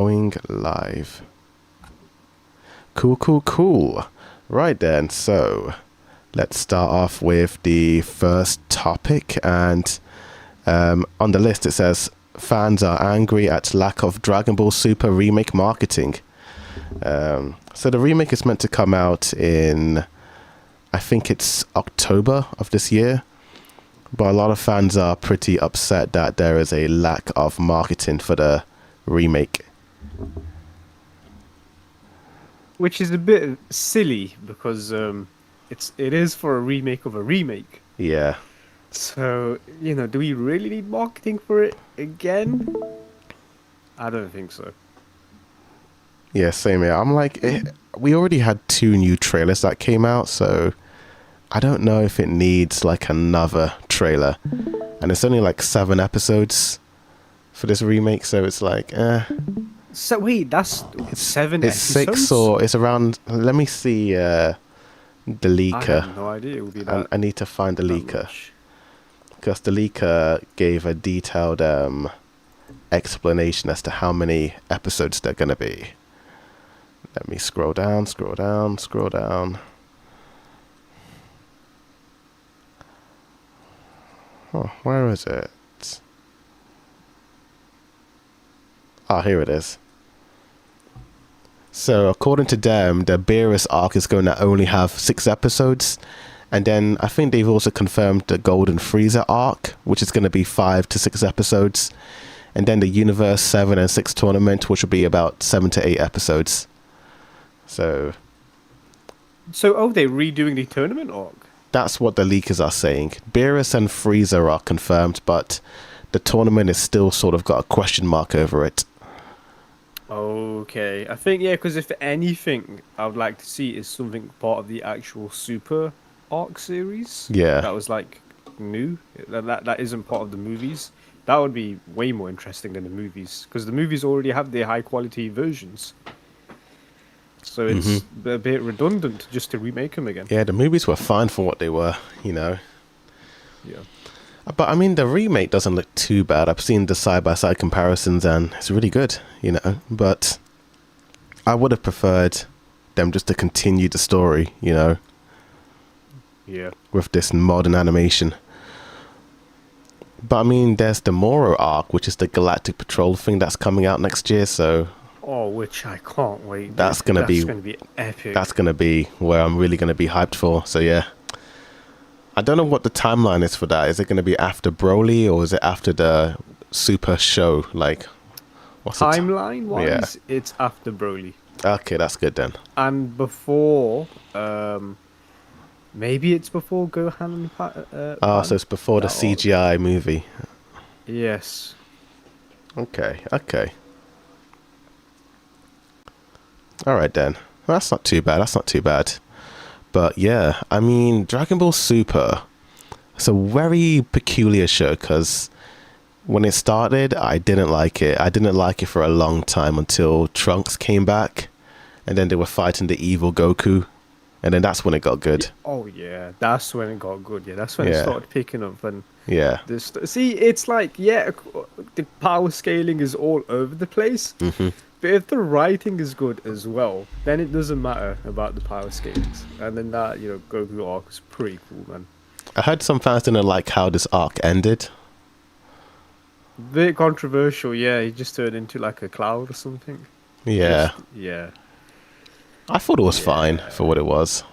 Going live. Cool. Right then, so let's start off with the first topic. And on the list it says, fans are angry at lack of Dragon Ball Super remake marketing. So the remake is meant to come out in, I think it's October of this year. But a lot of fans are pretty upset that there is a lack of marketing for the remake. Which is a bit silly because it is for a remake of a remake. Yeah. So, do we really need marketing for it again? I don't think so. Yeah, same here. I'm like, we already had 2 new trailers that came out, so I don't know if it needs like another trailer. And it's only like 7 episodes for this remake, so it's like, So wait, that's 7 It's episodes? 6 or it's around. Let me see the leaker. I have no idea it would be that. I need to find the leaker. Much. Because the leaker gave a detailed explanation as to how many episodes they're going to be. Let me scroll down. Oh, where is it? Ah, here it is. So, according to them, the Beerus arc is going to only have 6 episodes. And then I think they've also confirmed the Golden Frieza arc, which is going to be 5 to 6 episodes. And then the Universe 7 and 6 tournament, which will be about 7 to 8 episodes. So, they're redoing the tournament arc? that's what the leakers are saying. Beerus and Frieza are confirmed, but the tournament is still sort of got a question mark over it. Okay. I think, because if anything I would like to see is something part of the actual Super arc series. Yeah. That was like new. That isn't part of the movies. That would be way more interesting than the movies. Because the movies already have their high quality versions. So it's a bit redundant just to remake them again. Yeah, the movies were fine for what they were, Yeah. But I mean, the remake doesn't look too bad. I've seen the side-by-side comparisons and it's really good, But I would have preferred them just to continue the story, Yeah. with this modern animation. But I mean, there's the Moro arc, which is the Galactic Patrol thing that's coming out next year, so... Oh, which I can't wait. That's gonna be epic. That's going to be where I'm really going to be hyped for, so yeah. I don't know what the timeline is for that. Is it going to be after Broly or is it after the Super show? Like, what's the timeline-wise? Yeah. It's after Broly. Okay, that's good then. And before, maybe it's before Gohan and So it's before the CGI movie. Yes. Okay. All right then. Well, that's not too bad. But yeah, I mean, Dragon Ball Super, it's a very peculiar show because when it started, I didn't like it. I didn't like it for a long time until Trunks came back and then they were fighting the evil Goku. And then that's when it got good. Oh yeah, that's when it got good. Yeah, that's when it started picking up. And see, it's like the power scaling is all over the place. But if the writing is good as well, then it doesn't matter about the power scalings. And then that Goku arc is pretty cool, man. I heard some fans didn't like how this arc ended. Bit controversial, yeah. He just turned into like a cloud or something. Yeah. Yeah. I thought it was fine for what it was.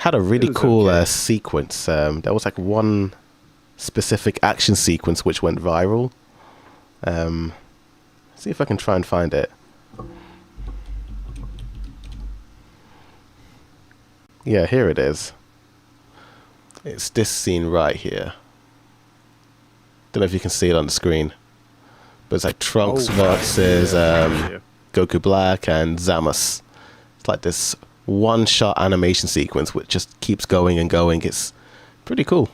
Had a really cool sequence. There was like one specific action sequence which went viral. See if I can try and find it. Yeah, here it is. It's this scene right here. Don't know if you can see it on the screen. But it's like Trunks versus Goku Black and Zamos. It's like this one-shot animation sequence which just keeps going and going. It's pretty cool.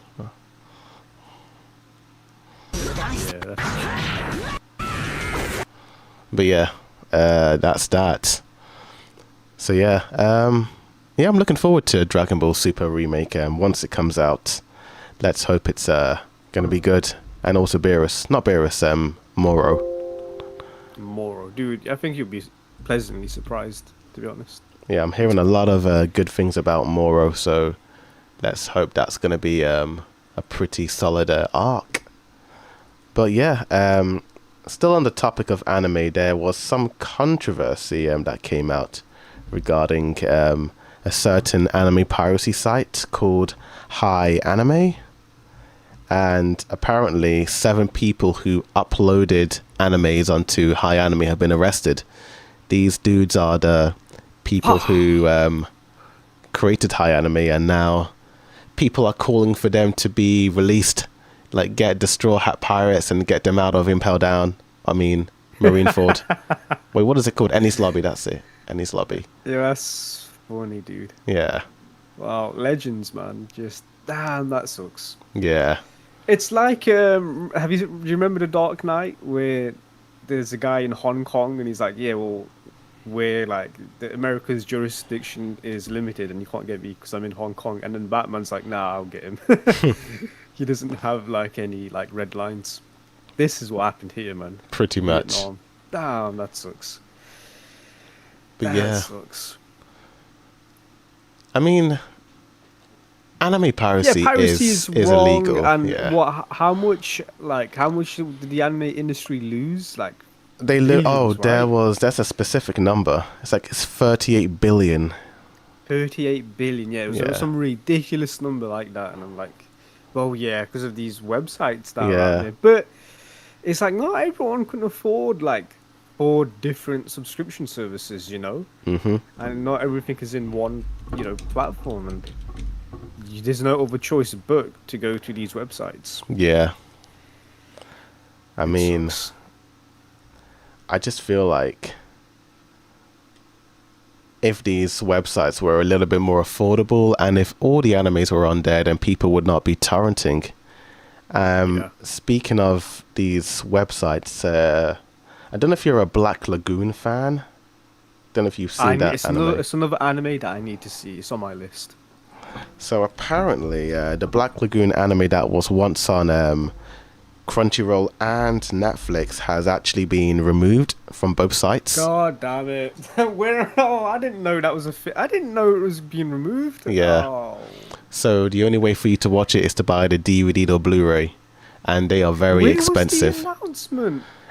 But yeah, that's that. So yeah, I'm looking forward to Dragon Ball Super remake. Once it comes out, let's hope it's gonna be good. And also Beerus, not Beerus, Moro. Moro, dude, I think you'll be pleasantly surprised, to be honest. Yeah, I'm hearing a lot of good things about Moro, so let's hope that's going to be a pretty solid arc. But yeah, still on the topic of anime, there was some controversy that came out regarding a certain anime piracy site called HiAnime. And apparently 7 people who uploaded animes onto HiAnime have been arrested. These dudes are the people who created HiAnime, and now people are calling for them to be released. Like, get the Straw Hat Pirates and get them out of Marineford. Wait, what is it called? Ennis Lobby, that's it. Ennis Lobby. Yeah, that's funny, dude. Yeah. Wow, legends, man. Just, damn, that sucks. Yeah. It's like, do you remember The Dark Knight, where there's a guy in Hong Kong and he's like, yeah, well, where like America's jurisdiction is limited and you can't get me because I'm in Hong Kong, and then Batman's like, nah, I'll get him. He doesn't have like any like red lines. This is what happened here, man. Pretty much. Vietnam. Damn, that sucks. But that sucks. I mean, anime piracy, is illegal. And how much did the anime industry lose? Like, that's a specific number. It's 38 billion. 38 billion, yeah. It was some ridiculous number like that, and I'm like, well, yeah, because of these websites that are out there. But it's like, not everyone can afford like 4 different subscription services, you know? Mm-hmm. And not everything is in one, platform, and there's no other choice but to go to these websites. Yeah. I mean, I just feel like if these websites were a little bit more affordable, and if all the animes were on there, then people would not be torrenting. Speaking of these websites, I don't know if you're a Black Lagoon fan. Don't know if you've seen that anime. It's another anime that I need to see. It's on my list. So apparently, the Black Lagoon anime that was once on Crunchyroll and Netflix has actually been removed from both sites. God damn it! I didn't know that was I didn't know it was being removed. Yeah. Oh. So the only way for you to watch it is to buy the DVD or Blu-ray, and they are very expensive.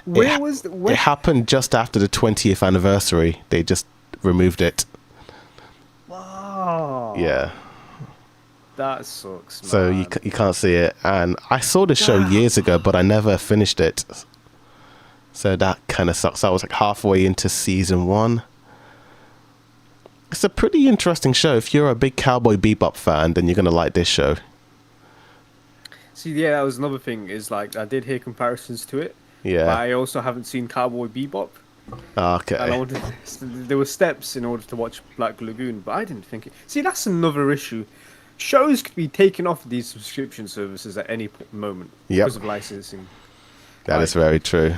When was the announcement? It happened just after the 20th anniversary. They just removed it. Wow. Yeah. That sucks, man. So you can't see it. And I saw the show years ago, but I never finished it. So that kind of sucks. I was like halfway into season 1. It's a pretty interesting show. If you're a big Cowboy Bebop fan, then you're going to like this show. See, yeah, that was another thing. Is like, I did hear comparisons to it. Yeah. But I also haven't seen Cowboy Bebop. Okay. And there were steps in order to watch Black Lagoon, but I didn't think it. See, that's another issue. Shows could be taken off these subscription services at any moment because of licensing. That is very true.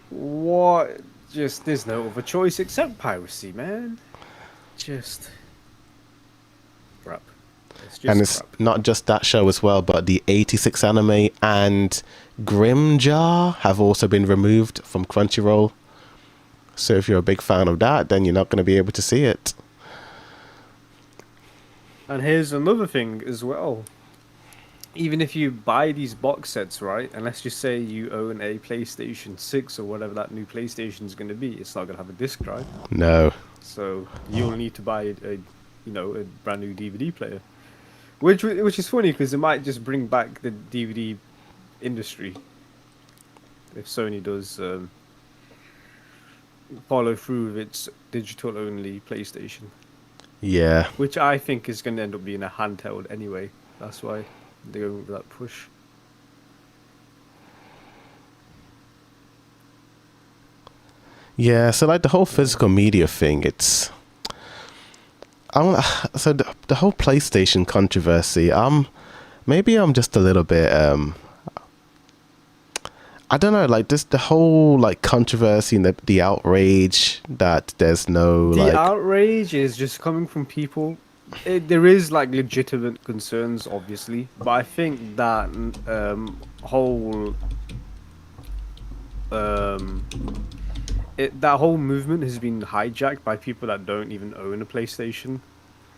What? Just, there's no other choice except piracy, man. Just crap. It's not just that show as well, but the 86 anime and Grimjar have also been removed from Crunchyroll. So if you're a big fan of that, then you're not going to be able to see it. And here's another thing as well. Even if you buy these box sets, right, and let's just say you own a PlayStation 6 or whatever that new PlayStation is going to be, it's not going to have a disc drive. No. So you'll need to buy a brand new DVD player. Which is funny because it might just bring back the DVD industry if Sony does follow through with its digital-only PlayStation. Yeah. Which I think is going to end up being a handheld anyway. That's why they're going with that push. Yeah, so like the whole physical media thing, so the whole PlayStation controversy, maybe I'm just a little bit I don't know, like just the whole like controversy and the outrage that there's no the outrage is just coming from people. There is like legitimate concerns, obviously, but I think that that whole movement has been hijacked by people that don't even own a PlayStation.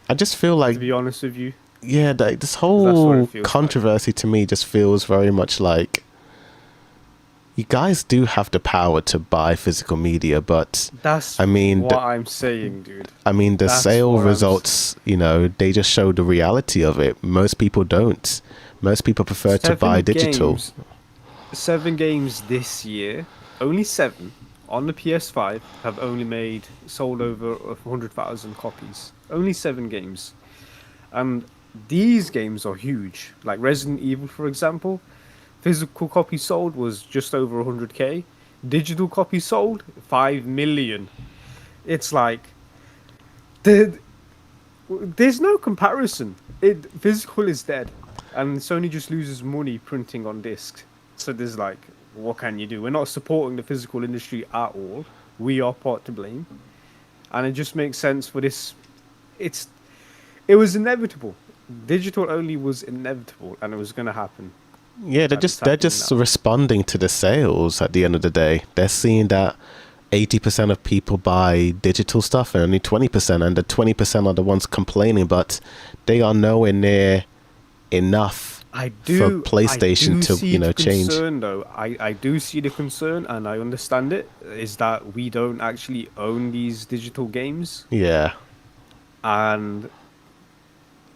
I just feel like, to be honest with you, yeah, this whole controversy to me just feels very much like you guys do have the power to buy physical media, but that's what I'm saying, dude. I mean, the sale results, they just show the reality of it. Most people don't. Most people prefer to buy digital. 7 games this year, only 7 on the PS5 have only sold over 100,000 copies. Only 7 games, and these games are huge. Like Resident Evil, for example, physical copy sold was just over 100k. Digital copy sold 5 million. It's like there's no comparison. Physical is dead, and Sony just loses money printing on discs. So there's like, what can you do? We're not supporting the physical industry at all. We are part to blame, and it just makes sense for this. It was inevitable. Digital only was inevitable, and it was going to happen. Yeah, they're just responding to the sales. At the end of the day, they're seeing that 80% of people buy digital stuff, and only 20%, and the 20% are the ones complaining. But they are nowhere near enough for PlayStation to change. Concern, though, I do see the concern, and I understand it. Is that we don't actually own these digital games? Yeah,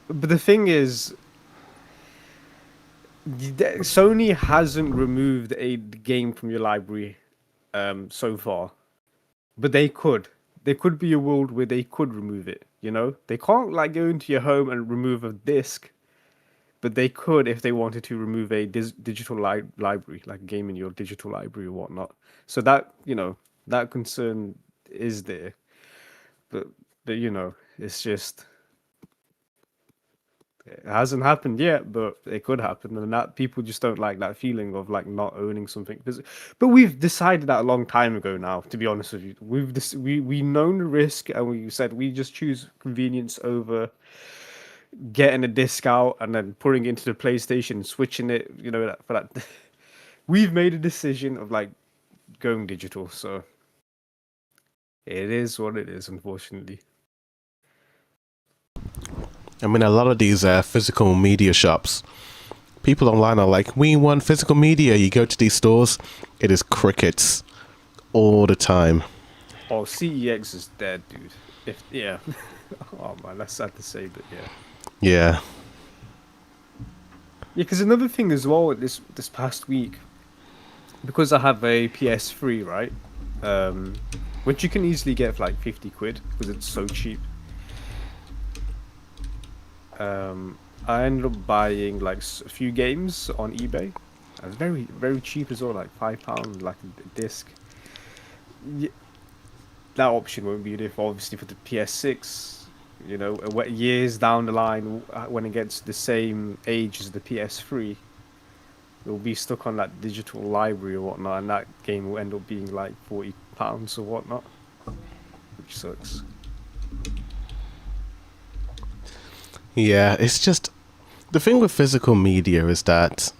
but the thing is, Sony hasn't removed a game from your library so far, but they could. There could be a world where they could remove it. They can't like go into your home and remove a disc, but they could if they wanted to remove a digital library, like a game in your digital library or whatnot. So that that concern is there, but it's just. It hasn't happened yet, but it could happen, and that people just don't like that feeling of like not owning something. But we've decided that a long time ago now. To be honest with you, we known the risk, and we said we just choose convenience over getting a disc out and then putting it into the PlayStation, switching it. For that, we've made a decision of like going digital. So it is what it is, unfortunately. I mean, a lot of these physical media shops, people online are like, we want physical media. You go to these stores, it is crickets all the time. Oh, CEX is dead, dude. Oh man, that's sad to say, but yeah. Yeah. Yeah, because another thing as well, this past week, because I have a PS3, right? Which you can easily get for like 50 quid because it's so cheap. I ended up buying like a few games on eBay. It was very, very cheap as well, like £5, like a disc. Yeah, that option won't be there obviously for the PS6. Years down the line, when it gets the same age as the PS3, it'll be stuck on that digital library or whatnot, and that game will end up being like £40 or whatnot, which sucks. Yeah, it's just the thing with physical media is that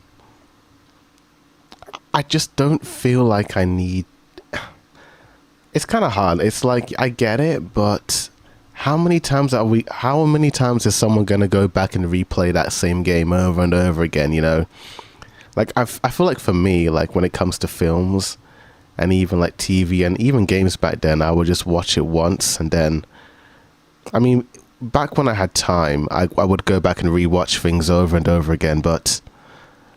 I just don't feel like I need. It's kind of hard. It's like I get it, but how many times is someone going to go back and replay that same game over and over again? Like I feel like for me, like when it comes to films and even like TV and even games back then, I would just watch it once and then. I mean, back when I had time, I would go back and rewatch things over and over again, but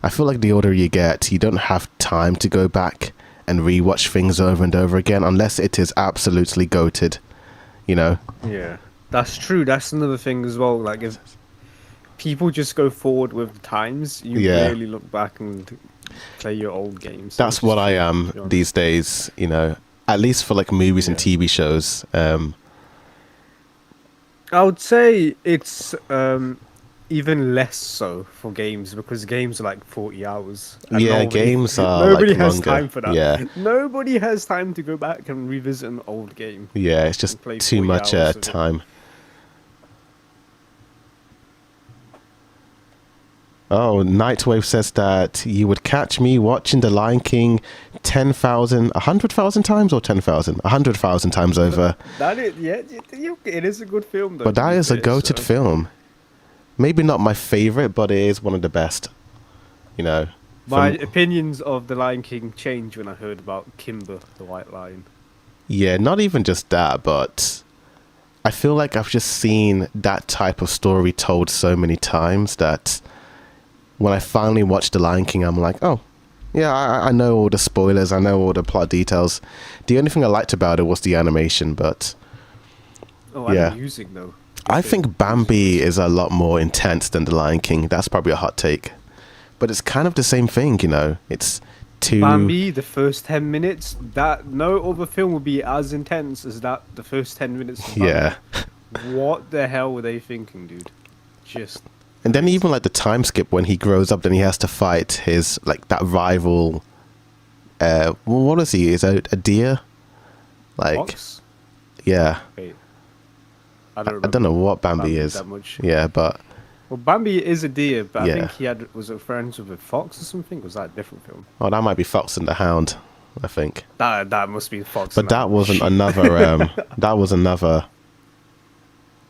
I feel like the older you get, you don't have time to go back and rewatch things over and over again unless it is absolutely goated, Yeah, that's true. That's another thing as well. Like, if people just go forward with the times, you rarely look back and play your old games. That's what I am these days, at least for like movies and TV shows. I would say it's even less so for games, because games are like 40 hours. Yeah, games are nobody like has longer. time for that. Yeah. Nobody has time to go back and revisit an old game. Yeah, it's just too much time. Oh, Nightwave says that you would catch me watching The Lion King 100,000 times or 10,000? 100,000 times over. That is, yeah, it is a good film, though. But that is a goated film. Maybe not my favorite, but it is one of the best. You know. My opinions of The Lion King changed when I heard about Kimber, the White Lion. Yeah, not even just that, but I feel like I've just seen that type of story told so many times that when I finally watched The Lion King, I'm like, oh, yeah, I know all the spoilers, I know all the plot details. The only thing I liked about it was the animation, but yeah. The music, though. I think Bambi is a lot more intense than The Lion King. That's probably a hot take. But it's kind of the same thing, you know. It's too... Bambi, the first 10 minutes, that no other film would be as intense as that, the first 10 minutes of Bambi. Yeah. What the hell were they thinking, dude? Just... And then even like the time skip when he grows up, then he has to fight his like that rival. What is he? Is a deer? Like, Fox? Yeah. Wait. I don't know what Bambi is. That much. Yeah, but well, Bambi is a deer, but I think he was friends with a fox or something. Was that a different film? Oh, that might be Fox and the Hound. I think that must be Fox. But that wasn't another. That was another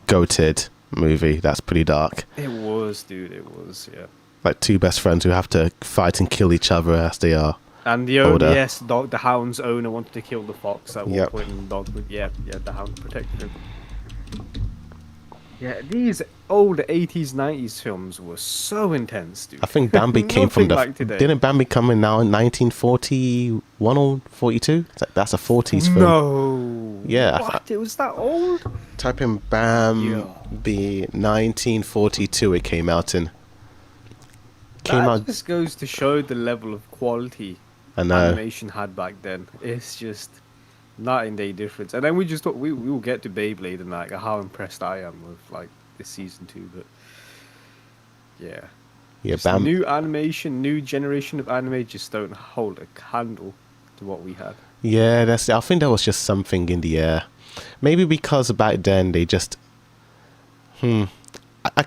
goated movie. That's pretty dark. It was, dude. It was, yeah. Like two best friends who have to fight and kill each other as they are. And the owner, the hound's owner wanted to kill the fox at one point, and the dog would, the hound protected him. Yeah, these old 80s, 90s films were so intense, dude. I think Bambi came from the... Like today. Didn't Bambi come in now in 1941 or 42? That's a 40s film. No. Yeah. What? It was that old? Type in Bambi 1942 it came out in. That just goes to show the level of quality animation had back then. It's just... night and day difference. And then we just thought we will get to Beyblade and like how impressed I am with like this season 2, but new animation, new generation of anime just don't hold a candle to what we had. Yeah, I think there was just something in the air. Maybe because back then they just I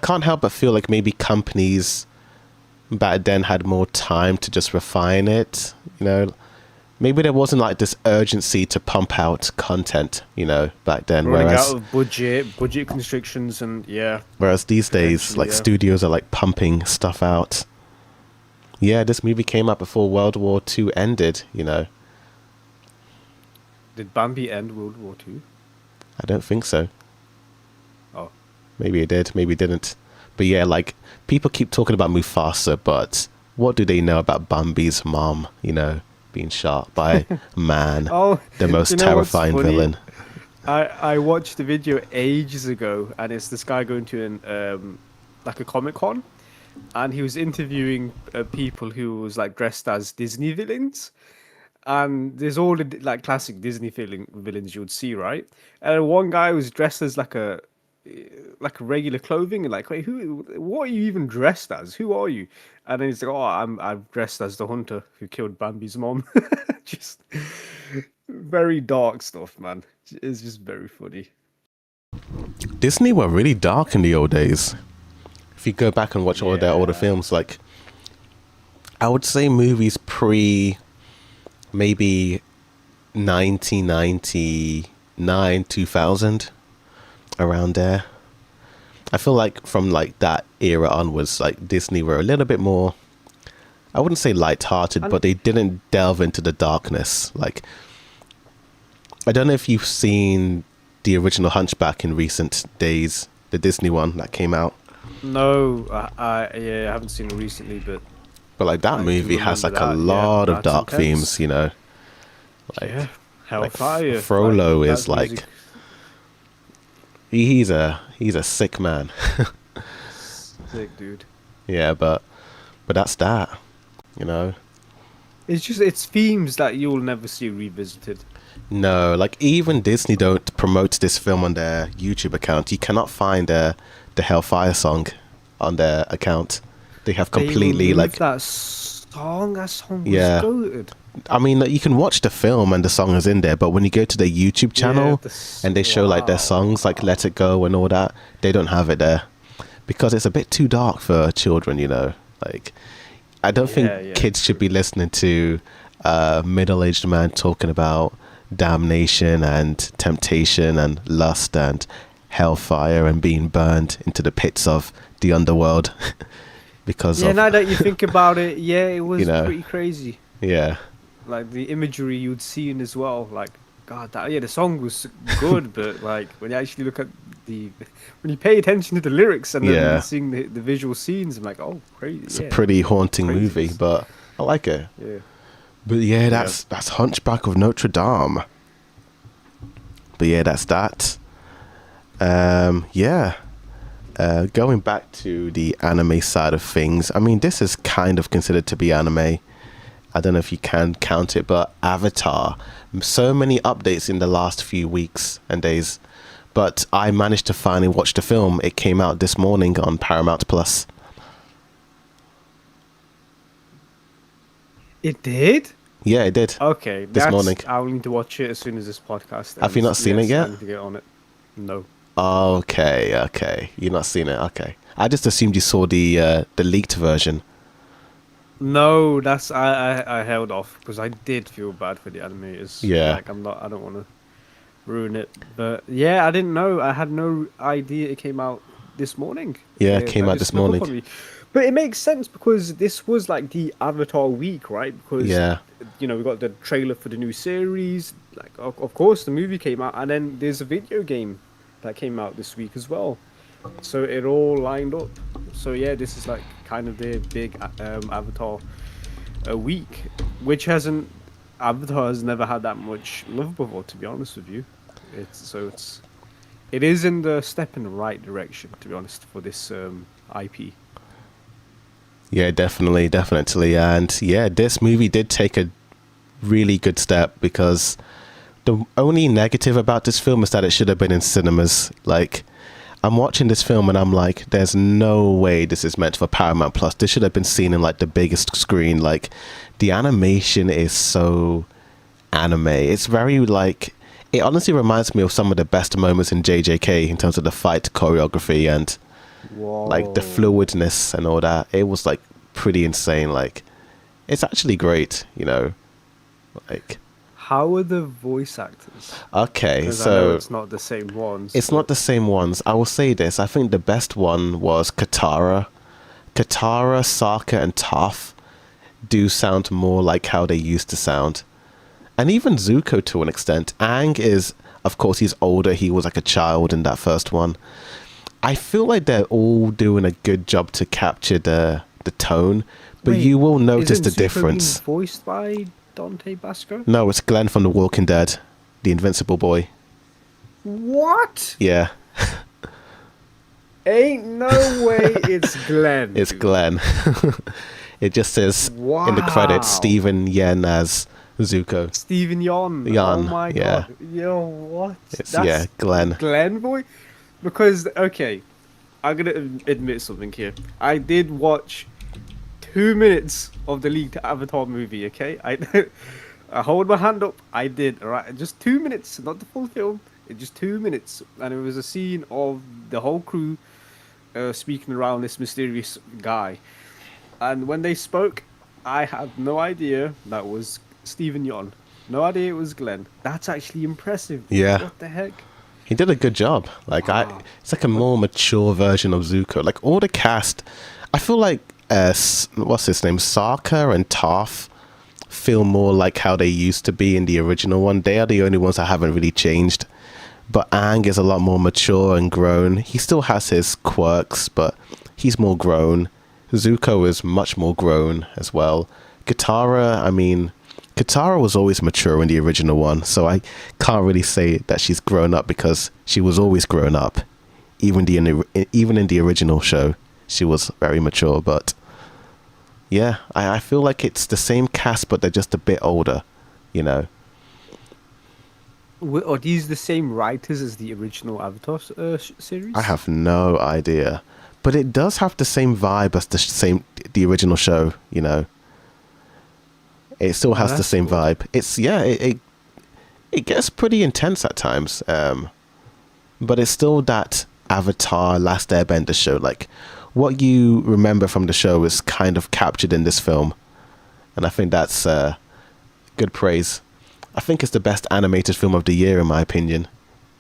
can't help but feel like maybe companies back then had more time to just refine it, you know. Maybe there wasn't like this urgency to pump out content, you know, back then. Running out of budget constrictions, and Whereas these days, like studios are like pumping stuff out. Yeah, this movie came out before World War II ended, you know. Did Bambi end World War II? I don't think so. Oh. Maybe it did, maybe it didn't. But yeah, like people keep talking about Mufasa, but what do they know about Bambi's mom, you know? Being shot by a man, the most terrifying villain. I watched the video ages ago, and it's this guy going to like a Comic-Con, and he was interviewing people who was like dressed as Disney villains, and there's all the like classic Disney villains you would see, right? And one guy was dressed as like a regular clothing, and like, wait, what are you even dressed as? Who are you? And then he's like, I'm dressed as the hunter who killed Bambi's mom. Just very dark stuff, man. It's just very funny. Disney were really dark in the old days. If you go back and watch all their older films, like I would say movies pre maybe 1999, 2000. Around there, I feel like from like that era onwards, like Disney were a little bit more, I wouldn't say light-hearted, but they didn't delve into the darkness. Like, I don't know if you've seen the original Hunchback in recent days, the Disney one that came out. No, I haven't seen it recently, but like that movie has like a lot of dark themes, you know. Like, Hellfire. Like Frollo is like music. He's a sick man. Sick dude. Yeah, but that's that, you know. It's themes that you'll never see revisited. No, like even Disney don't promote this film on their YouTube account. You cannot find the Hellfire song on their account. They have completely like that song. That song was good. I mean, you can watch the film and the song is in there, but when you go to their YouTube channel and they show like their songs, like Let It Go and all that, they don't have it there because it's a bit too dark for children, you know. Like, I don't think kids should be listening to a middle-aged man talking about damnation and temptation and lust and hellfire and being burned into the pits of the underworld. Because now that you think about it, it was pretty crazy. Yeah. Like the imagery you'd seen as well, like, God, the song was good, but like when you actually look at when you pay attention to the lyrics and then seeing the visual scenes, I'm like, oh, crazy. It's a pretty haunting movie, but I like it. Yeah. But that's Hunchback of Notre Dame. But that's that. Going back to the anime side of things, I mean, this is kind of considered to be anime. I don't know if you can count it, but Avatar. So many updates in the last few weeks and days. But I managed to finally watch the film. It came out this morning on Paramount Plus. It did? Yeah, it did. Okay. This morning. I'll need to watch it as soon as this podcast ends. Have you not seen it yet? I need to get on it. No. Okay. You've not seen it. Okay. I just assumed you saw the leaked version. No, I held off because I did feel bad for the animators. Yeah. Like I don't want to ruin it. But I didn't know. I had no idea it came out this morning. Yeah, it came out this morning. But it makes sense because this was like the Avatar week, right? Because we got the trailer for the new series. Like of course the movie came out, and then there's a video game that came out this week as well. So it all lined up. So this is like kind of their big Avatar week, which Avatar has never had that much love before, to be honest with you. It is in the step in the right direction, to be honest, for this IP. Yeah, definitely. And this movie did take a really good step, because the only negative about this film is that it should have been in cinemas. Like, I'm watching this film and I'm like, there's no way this is meant for Paramount Plus. This should have been seen in like the biggest screen. Like, the animation is so anime. It's very like, it honestly reminds me of some of the best moments in JJK in terms of the fight choreography and like the fluidness and all that. It was like pretty insane. Like, it's actually great, like. How are the voice actors? Okay, so I know it's not the same ones. It's not the same ones. I will say this. I think the best one was Katara. Katara, Sokka, and Toph do sound more like how they used to sound. And even Zuko to an extent. Aang is, of course, he's older. He was like a child in that first one. I feel like they're all doing a good job to capture the tone. But you will notice the difference. Being voiced by Dante Basco? No, it's Glenn from The Walking Dead, the Invincible Boy. What? Yeah. Ain't no way it's Glenn. It's Glenn. It just says in the credits, Stephen Yen as Zuko. Stephen Yeun. Oh my god. Yo, what? That's Glenn. Glenn boy? Because, okay, I'm going to admit something here. I did watch 2 minutes of the leaked Avatar movie, okay? I hold my hand up. I did, alright? Just 2 minutes, not the full film. Just 2 minutes. And it was a scene of the whole crew speaking around this mysterious guy. And when they spoke, I had no idea that was Stephen Yeun. No idea it was Glenn. That's actually impressive. Yeah. What the heck? He did a good job. Like, it's like a more mature version of Zuko. Like, all the cast, I feel like what's his name, Sokka and Toph feel more like how they used to be in the original one. They are the only ones that haven't really changed. But Aang is a lot more mature and grown. He still has his quirks, but he's more grown. Zuko is much more grown as well. Katara was always mature in the original one, so I can't really say that she's grown up, because she was always grown up. Even in the original show, she was very mature. But yeah, I feel like it's the same cast, but they're just a bit older, Are these the same writers as the original Avatar series? I have no idea, but it does have the same vibe as the original show. It still has the same vibe. It's it gets pretty intense at times, but it's still that Avatar Last Airbender show. Like, what you remember from the show is kind of captured in this film, and I think that's good praise. I think it's the best animated film of the year, in my opinion.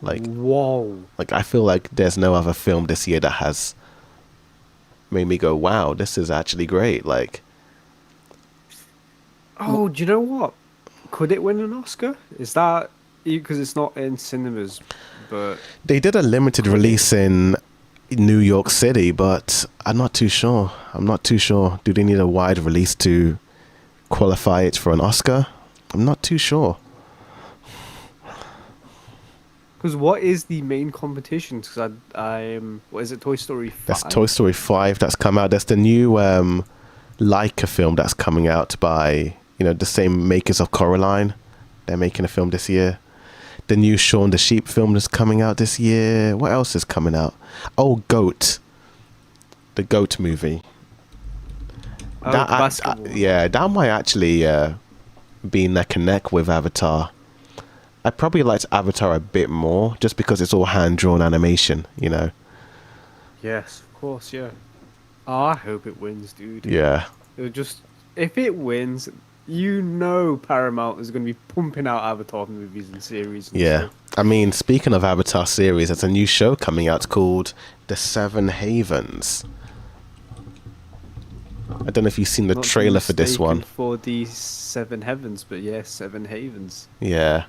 Like, whoa! Like, I feel like there's no other film this year that has made me go, "Wow, this is actually great!" Like, oh, do you know what? Could it win an Oscar? Is that because it's not in cinemas? But they did a limited release in New York City, but I'm not too sure. Do they need a wide release to qualify it for an Oscar? I'm not too sure. Because what is the main competition? Because what is it? Toy Story 5? That's Toy Story 5 that's come out. There's the new Laika film that's coming out by, the same makers of Coraline. They're making a film this year. The new Shaun the Sheep film is coming out this year. What else is coming out? Oh, Goat. The Goat movie. Oh, that might actually be neck and neck with Avatar. I probably liked Avatar a bit more just because it's all hand-drawn animation, Yes, of course, yeah. Oh, I hope it wins, dude. Yeah. If it wins, Paramount is going to be pumping out Avatar movies and series. And stuff. I mean, speaking of Avatar series, there's a new show coming out called The Seven Havens. I don't know if you've seen the trailer for this one. For the Seven Heavens, but yes, Seven Havens. Yeah.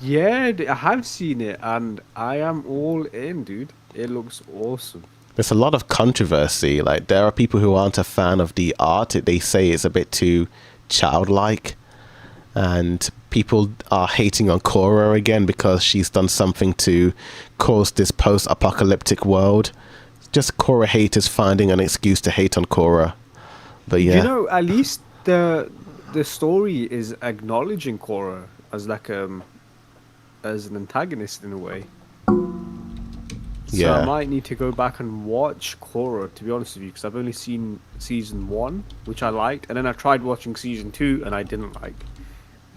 Yeah, I have seen it, and I am all in, dude. It looks awesome. There's a lot of controversy. Like, there are people who aren't a fan of the art. They say it's a bit too childlike, and people are hating on Korra again because she's done something to cause this post-apocalyptic world. Just Korra haters finding an excuse to hate on Korra. But yeah, at least the story is acknowledging Korra as as an antagonist in a way. So I might need to go back and watch Korra, to be honest with you, because I've only seen season 1, which I liked, and then I tried watching season 2, and I didn't like.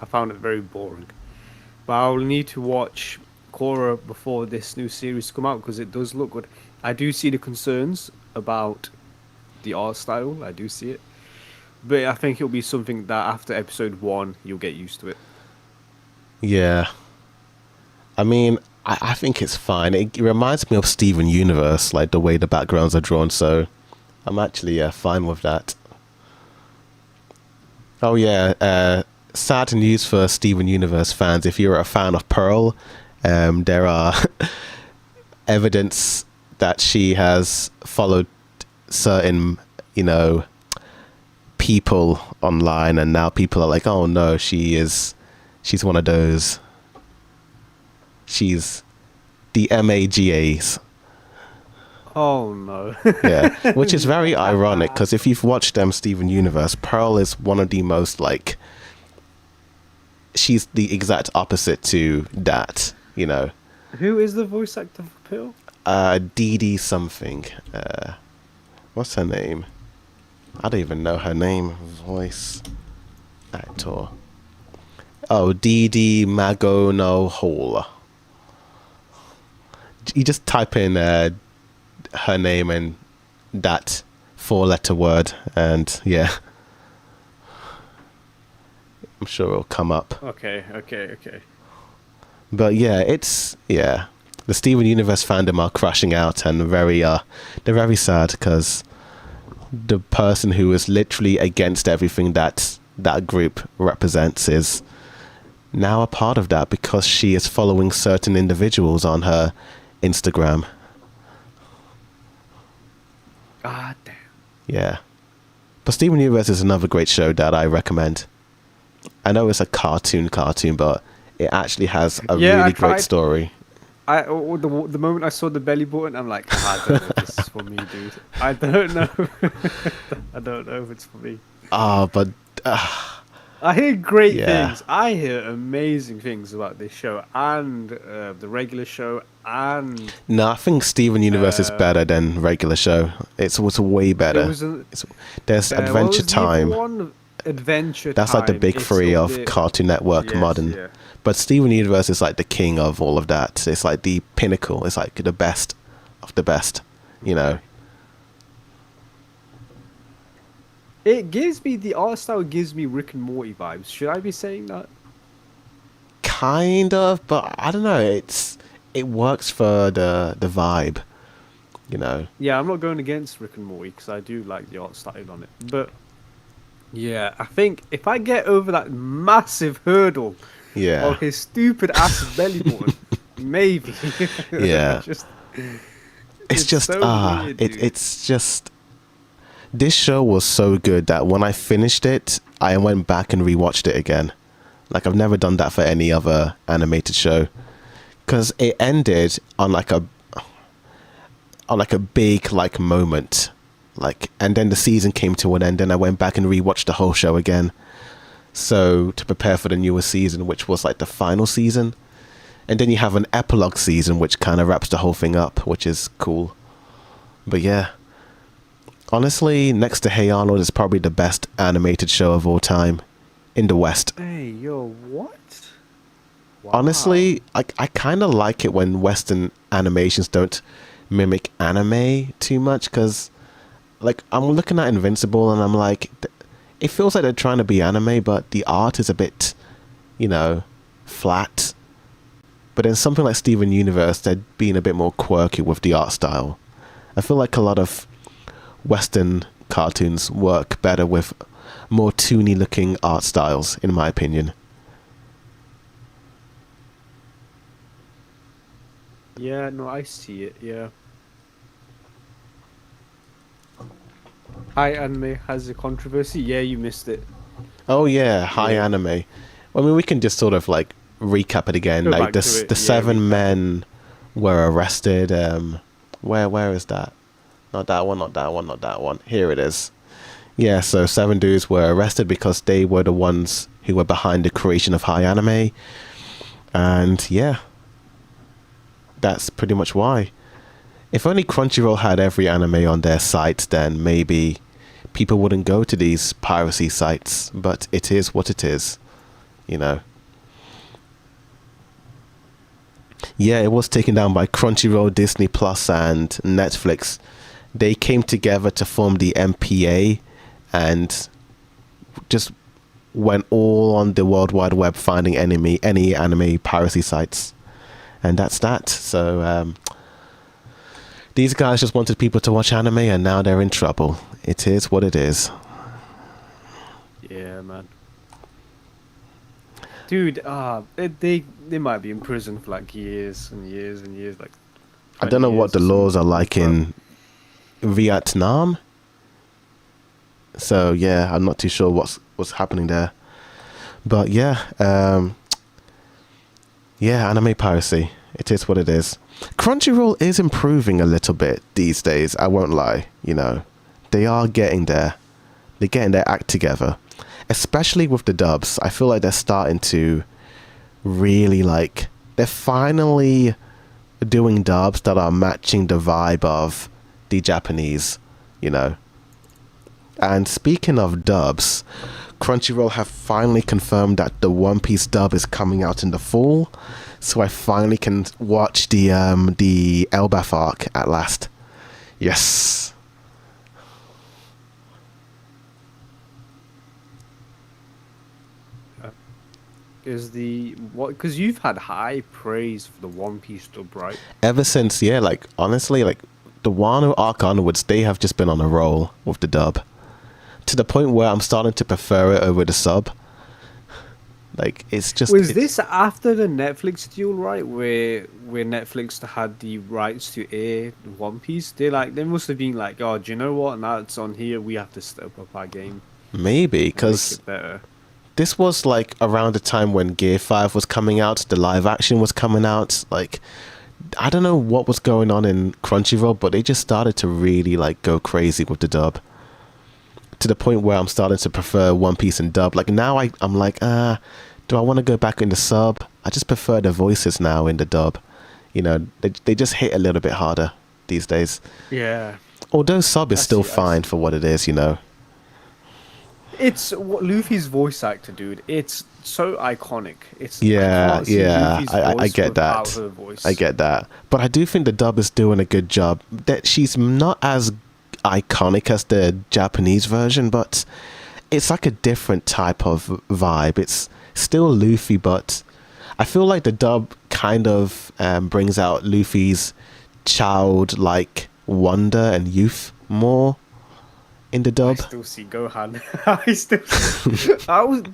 I found it very boring. But I'll need to watch Korra before this new series come out, because it does look good. I do see the concerns about the art style. I do see it. But I think it'll be something that after episode 1, you'll get used to it. Yeah. I mean, I think it's fine. It reminds me of Steven Universe, like the way the backgrounds are drawn, so I'm actually fine with that. Oh yeah, sad news for Steven Universe fans. If you're a fan of Pearl, there are evidence that she has followed certain, people online, and now people are like, oh no, she's one of those. She's the MAGAs. Oh no. Yeah, which is very ironic because if you've watched Steven Universe, Pearl is one of the most she's the exact opposite to that, Who is the voice actor for Pearl? Dee Dee something. What's her name? I don't even know her name. Voice actor. Oh, Dee Dee Magono Hall. You just type in her name and that 4-letter word, and yeah, I'm sure it'll come up. Okay. But yeah, the Steven Universe fandom are crashing out, and they're very sad because the person who is literally against everything that group represents is now a part of that because she is following certain individuals on her Instagram. God damn. Yeah. But Steven Universe is another great show that I recommend. I know it's a cartoon, but it actually has a really great story. The moment I saw the belly button, I'm like, I don't know if this is for me, dude. I don't know. I don't know if it's for me. But I hear great things. I hear amazing things about this show and the regular show. And no, I think Steven Universe is better than regular show. It's way better. There's Adventure Time. Adventure That's Time. Like the big three of Cartoon Network modern. Yeah. But Steven Universe is like the king of all of that. It's like the pinnacle. It's like the best of the best, The art style gives me Rick and Morty vibes. Should I be saying that? Kind of, but I don't know. It works for the vibe, you know. Yeah, I'm not going against Rick and Morty because I do like the art style on it. But yeah, I think if I get over that massive hurdle of his stupid ass belly button, maybe. Yeah. It's just so weird, it's just this show was so good that when I finished it, I went back and rewatched it again. Like I've never done that for any other animated show, because it ended on like a big like moment, like, and then the season came to an end, and I went back and rewatched the whole show again, so to prepare for the newer season, which was like the final season, and then you have an epilogue season which kind of wraps the whole thing up, which is cool. But yeah, honestly, next to Hey Arnold is probably the best animated show of all time in the West. Hey, yo, what? Wow. Honestly, I kind of like it when Western animations don't mimic anime too much, because like I'm looking at Invincible and I'm like, it feels like they're trying to be anime, but the art is a bit, you know, flat. But in something like Steven Universe, they're being a bit more quirky with the art style. I feel like a lot of Western cartoons work better with more toony looking art styles, in my opinion. Yeah, no, I see it, yeah. HiAnime has a controversy. Yeah, you missed it. Oh yeah, HiAnime. I mean, we can just sort of like recap it again. Go like the seven recap. men were arrested. Where is that? Not that one. Here it is. Yeah, so 7 dudes were arrested because they were the ones who were behind the creation of HiAnime. And yeah, that's pretty much why. If only Crunchyroll had every anime on their site, then maybe people wouldn't go to these piracy sites. But it is what it is, you know. Yeah, it was taken down by Crunchyroll, Disney Plus, and Netflix. They came together to form the MPA and just went all on the World Wide Web finding any anime piracy sites. And that's that. So these guys just wanted people to watch anime, and now they're in trouble. It is what it is. Yeah, man. Dude, they might be in prison for like years and years and years. Like, I don't know what the laws are like in Vietnam. So yeah, I'm not too sure what's happening there. But yeah, anime piracy. It is what it is. Crunchyroll is improving a little bit these days. I won't lie. You know, they are getting there. They're getting their act together. Especially with the dubs. I feel like they're starting to really they're finally doing dubs that are matching the vibe of the Japanese, you know. And speaking of dubs, Crunchyroll have finally confirmed that the One Piece dub is coming out in the fall. So I finally can watch the Elbaf arc at last. Yes. Because you've had high praise for the One Piece dub, right? Ever since, yeah, honestly, the Wano arc onwards, they have just been on a roll with the dub, to the point where I'm starting to prefer it over the sub. It's just. This after the Netflix deal, right? Where Netflix had the rights to air One Piece? They must have been like, oh, do you know what? Now it's on here, we have to step up our game. Maybe because this was around the time when Gear 5 was coming out, the live action was coming out. I don't know what was going on in Crunchyroll, but they just started to really go crazy with the dub, to the point where I'm starting to prefer One Piece in dub. Now I'm do I want to go back in the sub? I just prefer the voices now in the dub. You know, they just hit a little bit harder these days. Yeah. Although sub is still fine for what it is, you know. It's Luffy's voice actor, dude. It's so iconic. I get that. I get that. But I do think the dub is doing a good job. That she's not as iconic as the Japanese version, but it's like a different type of vibe. It's still Luffy, but I feel like the dub kind of brings out Luffy's childlike wonder and youth more in the dub. I still see Gohan.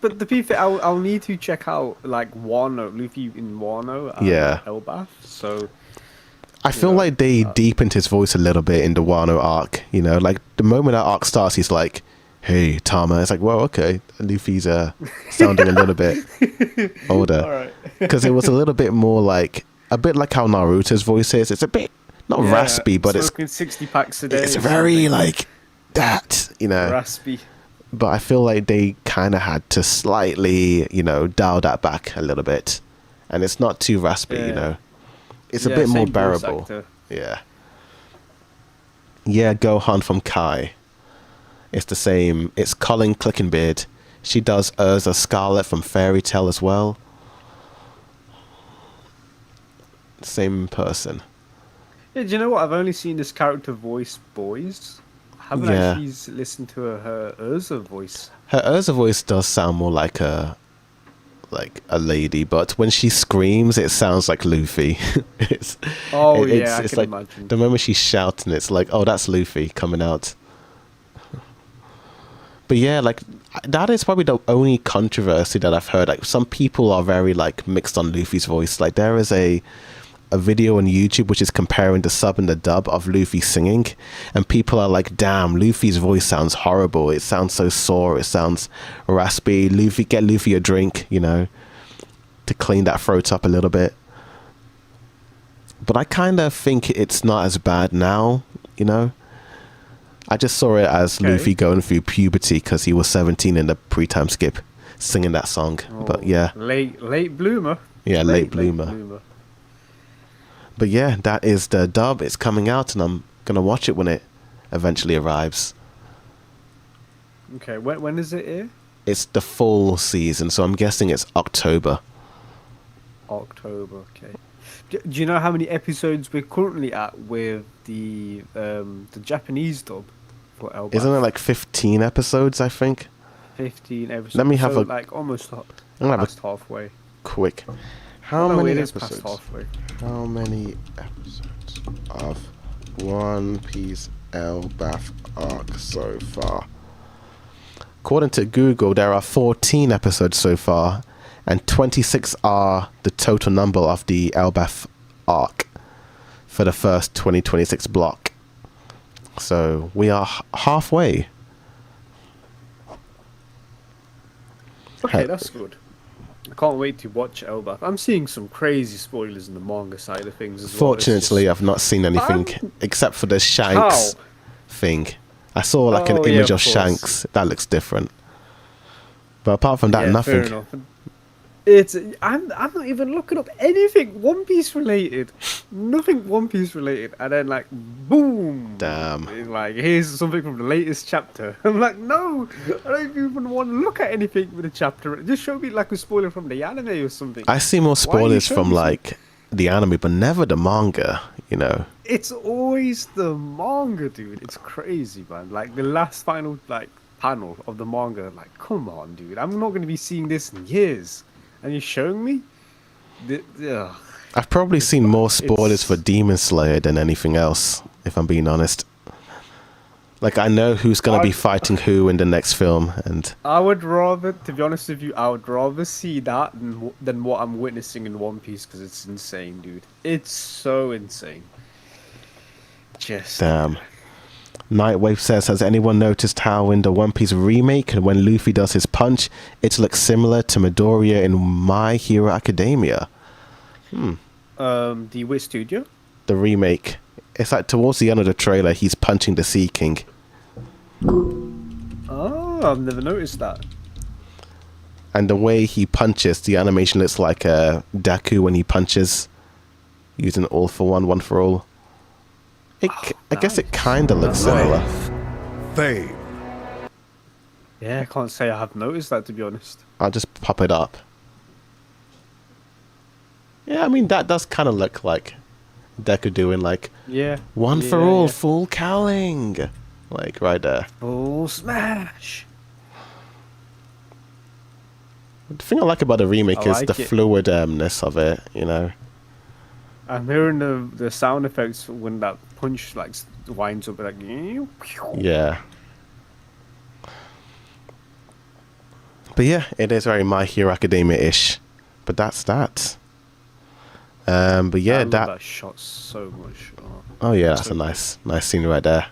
But to be fair, I'll need to check out like Wano, Luffy in Wano. Elbaf. So I feel like they deepened his voice a little bit in the Wano arc. You know, like the moment that arc starts, he's like, "Hey, Tama." It's like, well, okay, Luffy's sounding a little bit older, because it was a little bit more like a bit like how Naruto's voice is. It's a bit not raspy, but it's 60 packs a day. It's very like that, you know, raspy. But I feel like they kind of had to slightly, you know, dial that back a little bit, and it's not too raspy, you know. It's a bit more bearable. Yeah. Gohan from Kai. It's the same. It's Colin Clickenbeard. She does Urza Scarlet from Fairy Tail as well. Same person. Yeah, do you know what? I've only seen this character voice boys. I haven't actually listened to her Urza voice. Her Urza voice does sound more like a lady, but when she screams, it sounds like Luffy. It's like imagine. The moment she's shouting, it's like, oh, that's Luffy coming out. But yeah, like that is probably the only controversy that I've heard. Like some people are very like mixed on Luffy's voice. Like there is a video on YouTube which is comparing the sub and the dub of Luffy singing, and people are like, damn, Luffy's voice sounds horrible. It sounds so sore. It sounds raspy. Get Luffy a drink, you know, to clean that throat up a little bit. But I kind of think it's not as bad now, you know. I just saw it as Luffy going through puberty because he was 17 in the pre-time skip singing that song. But yeah, late bloomer. Yeah, late bloomer. But yeah, that is the dub. It's coming out, and I'm gonna watch it when it eventually arrives. Okay, when is it here? It's the full season, so I'm guessing it's October. October, okay. Do you know how many episodes we're currently at with the Japanese dub for Elbaf? Isn't it like 15 episodes, I think? 15 episodes. Let me have almost past halfway. Quick. How many episodes? Past halfway. How many episodes of One Piece Elbaf arc so far? According to Google, there are 14 episodes so far, and 26 are the total number of the Elbaf arc for the first 2026 block. So we are halfway. Okay, that's good. I can't wait to watch Elbaf. I'm seeing some crazy spoilers in the manga side of things as well. Fortunately, I've not seen anything except for the Shanks thing. I saw like an image of Shanks. That looks different. But apart from that, nothing. Fair enough. I'm not even looking up anything One Piece related. Nothing One Piece related. And then like boom. Damn. It's like here's something from the latest chapter. I'm like, no, I don't even want to look at anything with the chapter. Just show me like a spoiler from the anime or something. I see more spoilers from like the anime, but never the manga, you know. It's always the manga, dude. It's crazy, man. Like the last final like panel of the manga, like, come on, dude. I'm not gonna be seeing this in years. And you're showing me? I've probably seen more spoilers for Demon Slayer than anything else, if I'm being honest. Like, I know who's going to be fighting who in the next film, and I would rather, to be honest with you, I would rather see that than what I'm witnessing in One Piece, because it's insane, dude. It's so insane. Just damn. Nightwave says, has anyone noticed how in the One Piece remake, when Luffy does his punch, it looks similar to Midoriya in My Hero Academia? The which studio? The remake. It's like towards the end of the trailer, he's punching the Sea King. Oh, I've never noticed that. And the way he punches, the animation looks like Deku when he punches, using all for one, one for all. I guess it kind of looks similar. Fame. Yeah, I can't say I have noticed that, to be honest. I'll just pop it up. Yeah, I mean, that does kind of look like Deku doing like, one for all, full cowling. like right there. Full smash. The thing I like about the remake is the fluidness of it, you know. I'm hearing the sound effects when that punch like winds up like. Yeah. But yeah, it is very My Hero Academia-ish. But that's that. But yeah, I love that shot so much. Oh yeah, that's a nice scene right there.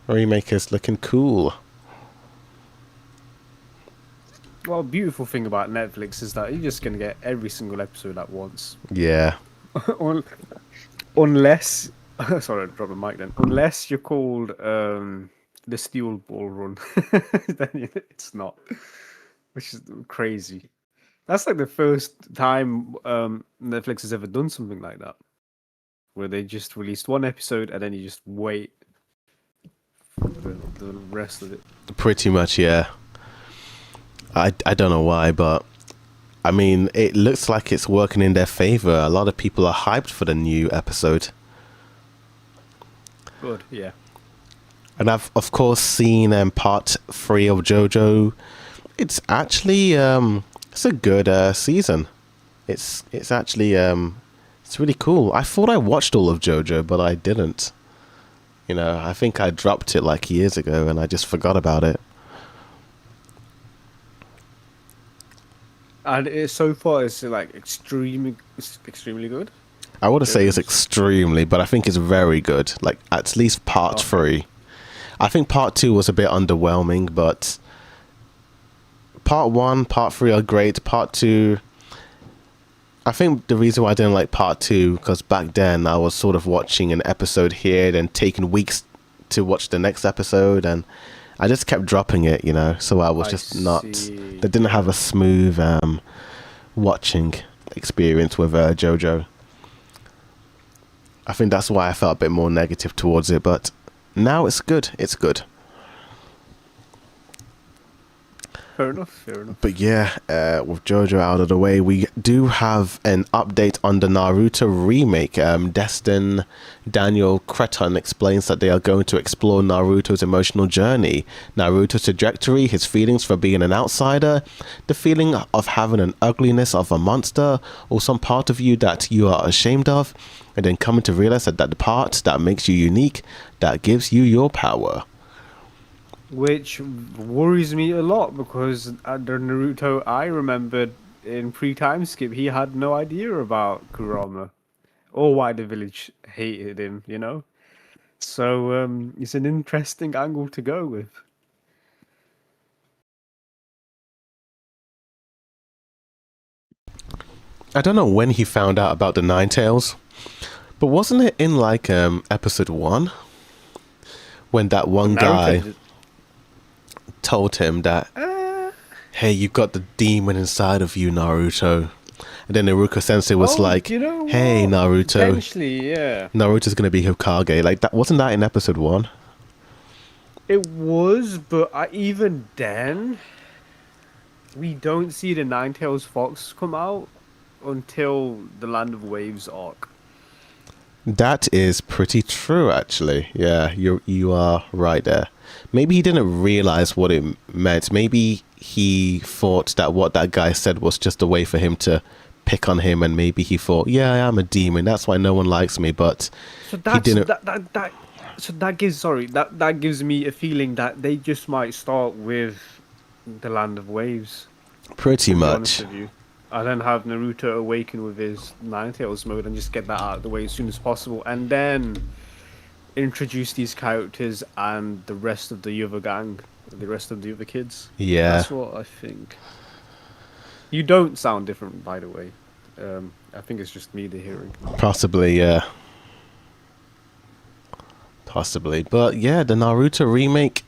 Remake is looking cool. Well, beautiful thing about Netflix is that you're just gonna get every single episode at once. Yeah. Unless, sorry, I dropped the mic then. Unless you're called the Steel Ball Run, then it's not, which is crazy. That's like the first time Netflix has ever done something like that, where they just released one episode and then you just wait for the rest of it. Pretty much, yeah. I don't know why, but I mean, it looks like it's working in their favor. A lot of people are hyped for the new episode. Good, yeah. And I've of course seen part 3 of JoJo. It's actually it's a good season. It's actually it's really cool. I thought I watched all of JoJo, but I didn't. You know, I think I dropped it like years ago and I just forgot about it. And so far, it's like extremely good. I wouldn't say it's extremely, but I think it's very good. Like at least part 3. I think part 2 was a bit underwhelming, but part 1, part 3 are great. Part 2, I think the reason why I didn't like part 2 because back then I was sort of watching an episode here, then taking weeks to watch the next episode, and I just kept dropping it, you know. So I was just not. They didn't have a smooth watching experience with JoJo. I think that's why I felt a bit more negative towards it, but now it's good. It's good. Fair enough. But yeah, with JoJo out of the way, we do have an update on the Naruto remake. Destin Daniel Creton explains that they are going to explore Naruto's emotional journey, Naruto's trajectory, his feelings for being an outsider, the feeling of having an ugliness of a monster, or some part of you that you are ashamed of, and then coming to realize that the part that makes you unique, that gives you your power. Which worries me a lot because the Naruto I remembered in pre-time skip, he had no idea about Kurama or why the village hated him, you know? So it's an interesting angle to go with. I don't know when he found out about the Nine Tails, but wasn't it in like episode 1 when that one guy told him that, hey, you've got the demon inside of you, Naruto. And then Naruto Sensei was like, you know, hey, Naruto. Potentially, yeah. Naruto's going to be Hokage. Like, that wasn't that in episode 1? It was, but even then, we don't see the Nine-Tails Fox come out until the Land of Waves arc. That is pretty true, actually. Yeah, you are right there. Maybe he didn't realize what it meant. Maybe he thought that what that guy said was just a way for him to pick on him, and maybe he thought, yeah, I am a demon, that's why no one likes me, but he didn't. That gives me a feeling that they just might start with the Land of Waves. Pretty much. And then have Naruto awaken with his Nine-Tails mode and just get that out of the way as soon as possible, and then introduce these characters and the rest of the other gang, the rest of the other kids. Yeah, that's what I think. You don't sound different, by the way. I think it's just me the hearing. Possibly, yeah. Possibly, but yeah, the Naruto remake.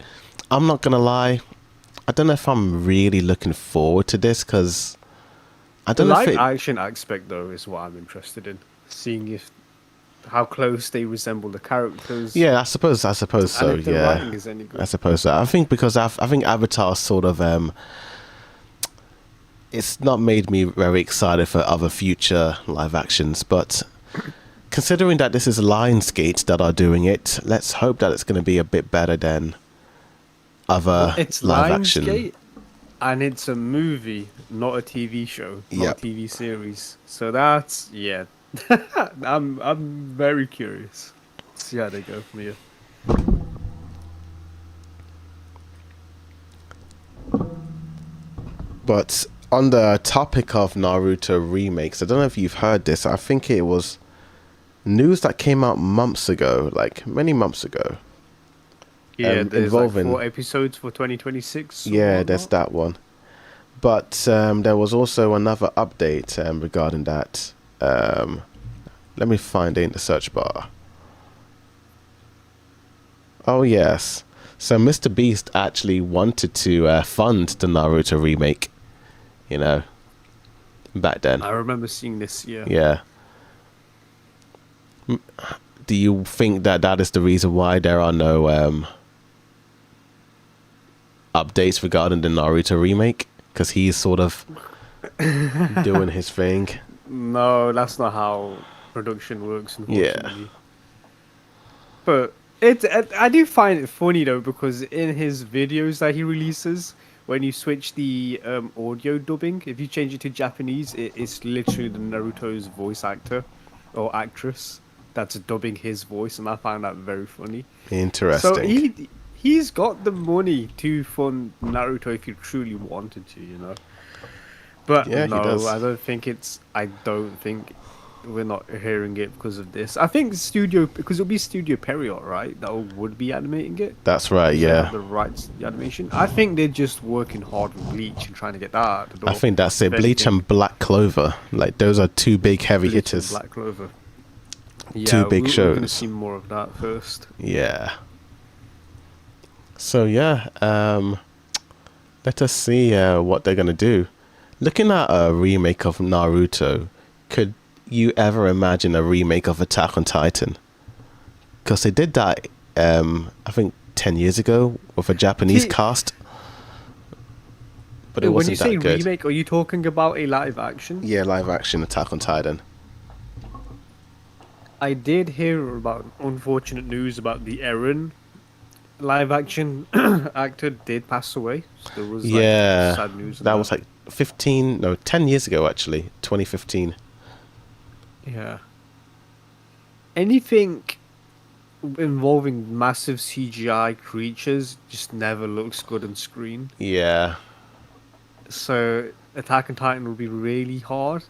I'm not gonna lie. I don't know if I'm really looking forward to this because I don't know. The live action aspect, though, is what I'm interested in. Seeing how close they resemble the characters. Yeah, I suppose so. And if the writing is any good. I suppose so. I think because I think Avatar sort of it's not made me very excited for other future live actions, but considering that this is Lionsgate that are doing it, let's hope that it's going to be a bit better than other it's live Lionsgate, action. And it's a movie, not a TV show, not a TV series. So that's I'm very curious. See how they go from here. But on the topic of Naruto remakes, I don't know if you've heard this. I think it was news that came out months ago, like many months ago. Yeah, there's involving, like 4 episodes for 2026. Yeah, there's that one. But there was also another update regarding that. Let me find it in the search bar. Oh, yes. So Mr. Beast actually wanted to fund the Naruto remake, you know, back then. I remember seeing this, yeah. Yeah. Do you think that that is the reason why there are no updates regarding the Naruto remake? Because he's sort of doing his thing. No, that's not how production works, unfortunately. Yeah. But I do find it funny though, because in his videos that he releases, when you switch the audio dubbing, if you change it to Japanese, it's literally the Naruto's voice actor or actress that's dubbing his voice, and I find that very funny. Interesting. So he's got the money to fund Naruto if he truly wanted to, you know. But yeah, no, I don't think we're not hearing it because of this. I think because it'll be Studio Period, right? That would be animating it. That's right, yeah. The rights, the animation. I think they're just working hard with Bleach and trying to get that out the door. I think that's it. Bleach and Black Clover. Like, those are two big heavy Bleach hitters. Black Clover. Yeah, two big shows. We're going to see more of that first. Yeah. So, yeah. Let us see what they're going to do. Looking at a remake of Naruto, could you ever imagine a remake of Attack on Titan? Because they did that, I think, 10 years ago with a Japanese cast. But it wasn't that good. When you say remake, are you talking about a live action? Yeah, live action Attack on Titan. I did hear about unfortunate news about the Eren live action actor did pass away. So there was sad news. That was like 10 years ago actually, 2015. Yeah. Anything involving massive CGI creatures just never looks good on screen. Yeah. So Attack on Titan will be really hard.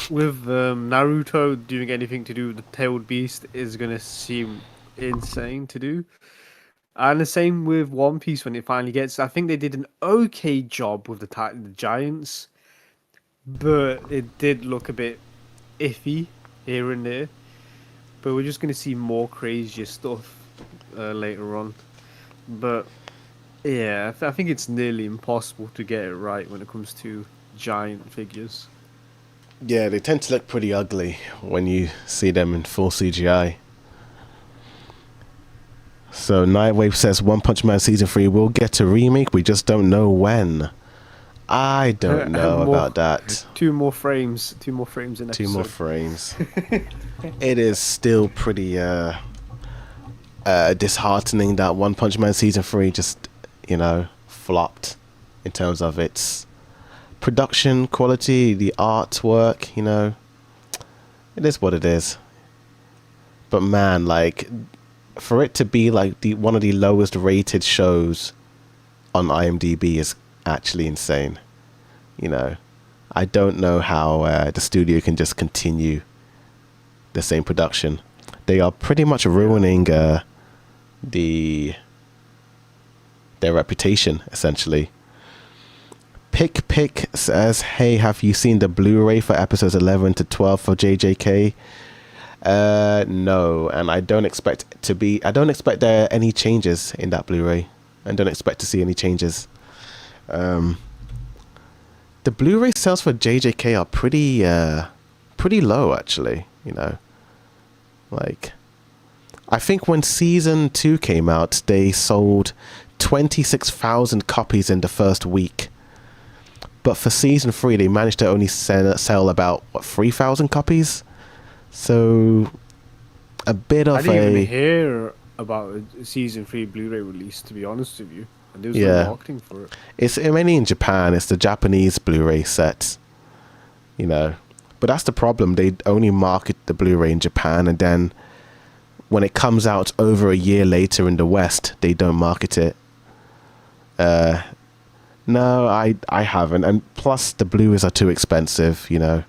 With Naruto doing anything to do with the tailed beast is going to seem insane to do. And the same with One Piece when it finally gets. I think they did an okay job with the giants, but it did look a bit iffy here and there. But we're just going to see more crazier stuff later on. But yeah, I think it's nearly impossible to get it right when it comes to giant figures. Yeah, they tend to look pretty ugly when you see them in full CGI. So Nightwave says One Punch Man Season 3 will get a remake, we just don't know when. I don't know about that. 2 more frames in episode. 2 more frames. It is still pretty disheartening that One Punch Man Season 3 just, flopped in terms of its production quality, the artwork, It is what it is. But man, for it to be one of the lowest rated shows on IMDb is actually insane. I don't know how the studio can just continue the same production. They are pretty much ruining their reputation, essentially. Pick says, hey, have you seen the Blu-ray for episodes 11 to 12 for JJK? No, and I don't expect there are any changes in that Blu-ray. I don't expect to see any changes. The Blu-ray sales for JJK are pretty low, actually, I think when season 2 came out, they sold 26,000 copies in the first week. But for season 3, they managed to only sell about 3,000 copies. So a bit of I didn't even hear about a season 3 Blu-ray release, to be honest with you, and there was no marketing for it. It's mainly in Japan. It's the Japanese Blu-ray set, you know. But that's the problem. They only market the Blu-ray in Japan, and then when it comes out over a year later in the West, they don't market it. No, I haven't. And plus, the Blu-rays are too expensive, you know.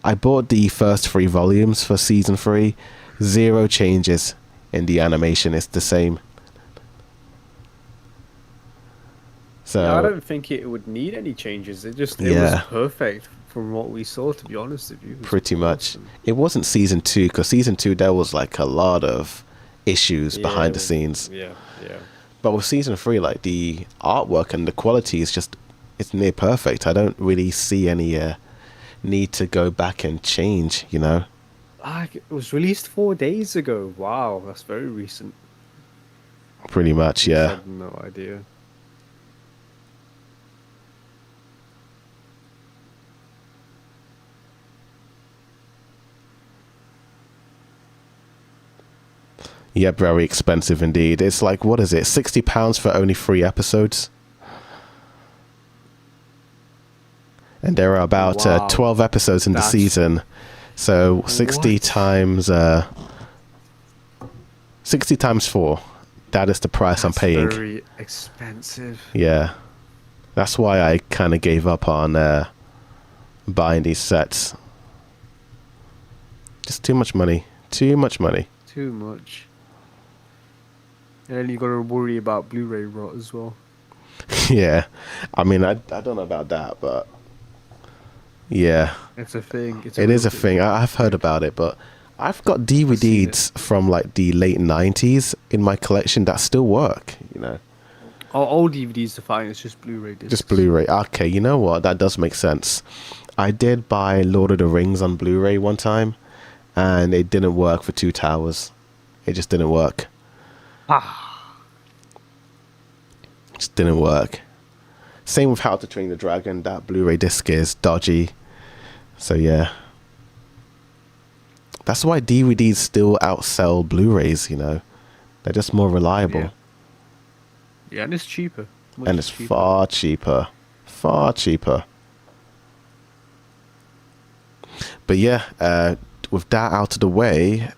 I bought the first 3 volumes for season 3. 0 changes in the animation. It's the same. So yeah, I don't think it would need any changes. It was perfect from what we saw, to be honest with you. Pretty much. It wasn't season 2, because season 2 there was like a lot of issues behind the scenes. Yeah. But with season 3, like the artwork and the quality is just, it's near perfect. I don't really see any need to go back and change, you know. It was released 4 days ago. Wow, that's very recent. Pretty much, yeah. I had no idea. Yeah, very expensive indeed. It's like, what is it, £60 for only 3 episodes? And there are about 12 episodes in the season. So 60 times 4. That is the price I'm paying. Very expensive. Yeah. That's why I kind of gave up on buying these sets. Just too much money. Too much money. Too much. And then you got to worry about Blu-ray rot as well. Yeah. I mean, I don't know about that, but yeah. It's a thing. It is a thing. I've heard about it, but I've got DVDs from like the late 90s in my collection that still work, you know. All DVDs are fine. It's just Blu-ray discs. Just Blu-ray. Okay, you know what? That does make sense. I did buy Lord of the Rings on Blu-ray one time, and it didn't work for 2 towers. It just didn't work. Just didn't work. Same with How to Train the Dragon. That Blu-ray disc is dodgy. So yeah. That's why DVDs still outsell Blu-rays, you know. They're just more reliable. Yeah, and it's cheaper. And it's far cheaper. Far cheaper. But yeah, with that out of the way,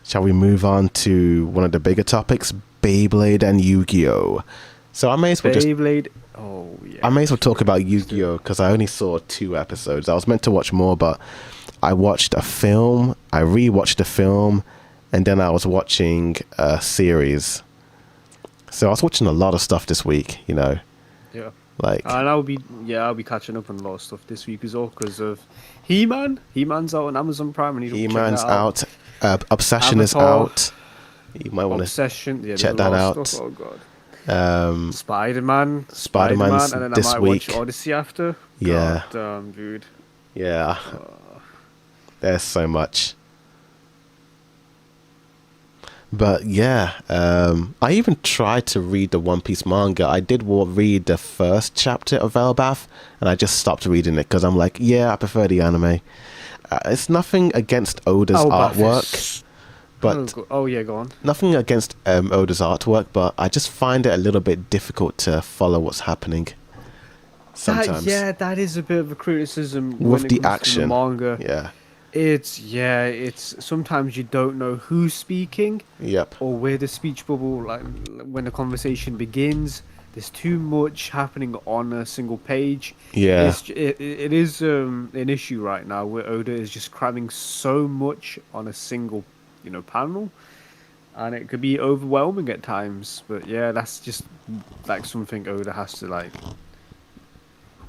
shall we move on to one of the bigger topics, Beyblade and Yu-Gi-Oh? So I may as well I may as well talk about Yu-Gi-Oh because I only saw 2 episodes. I was meant to watch more, but I watched a film, I rewatched the film, and then I was watching a series. So I was watching a lot of stuff this week, you know. Yeah. Like, and I'll be catching up on a lot of stuff this week as well because of He-Man. He-Man's out on Amazon Prime. And He-Man's out. Obsession is out. You might want to check that out. Stuff. Oh god. Spider-Man's and then this I might week. watch Odyssey after. Yeah. God damn, dude. Yeah. There's so much. But yeah, I even tried to read the One Piece manga. I did read the first chapter of Elbaf, and I just stopped reading it because I'm like, yeah, I prefer the anime. It's nothing against Oda's artwork, but go on. Nothing against Oda's artwork, but I just find it a little bit difficult to follow what's happening. Sometimes, that is a bit of a criticism with the action. The manga. Yeah. It's sometimes you don't know who's speaking. Yep. Or where the speech bubble, like when the conversation begins. There's too much happening on a single page. Yeah. It is an issue right now where Oda is just cramming so much on a single, panel, and it could be overwhelming at times. But yeah, that's just like something Oda has to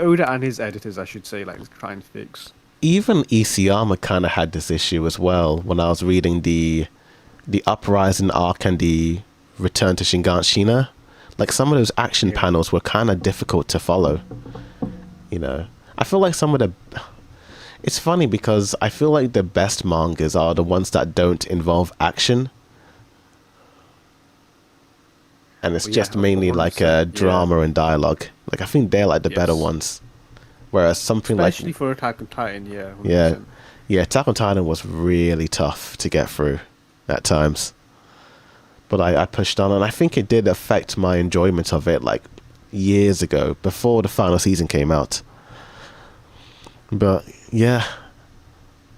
Oda and his editors, I should say, try and fix. Even Isayama kind of had this issue as well when I was reading the Uprising arc and the Return to Shiganshina. Like some of those action panels were kind of difficult to follow. I feel like some of the... It's funny because I feel like the best mangas are the ones that don't involve action. And it's just mainly like a drama and dialogue. Like I think they're like the better ones. Whereas something especially for Attack on Titan, 100%. Yeah, Yeah, Attack on Titan was really tough to get through at times. But I pushed on, and I think it did affect my enjoyment of it, like, years ago, before the final season came out. But, yeah.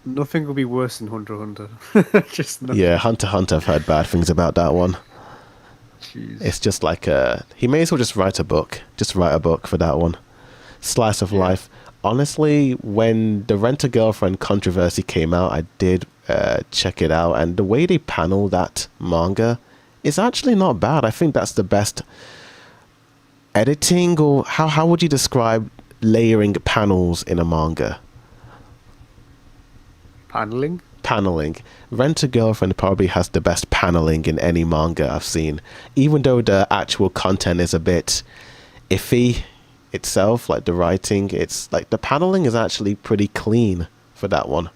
Nothing will be worse than Hunter x Hunter. Just nothing. Yeah, Hunter x Hunter, I've heard bad things about that one. Jeez. It's just like, he may as well just write a book. Just write a book for that one. Slice of life. Honestly, when the Rent-A-Girlfriend controversy came out, I did check it out, and the way they panel that manga is actually not bad. I think that's the best editing, or how would you describe layering panels in a manga? Paneling. Rent-A-Girlfriend probably has the best paneling in any manga I've seen, even though the actual content is a bit iffy itself, like the writing. It's like the paneling is actually pretty clean for that one.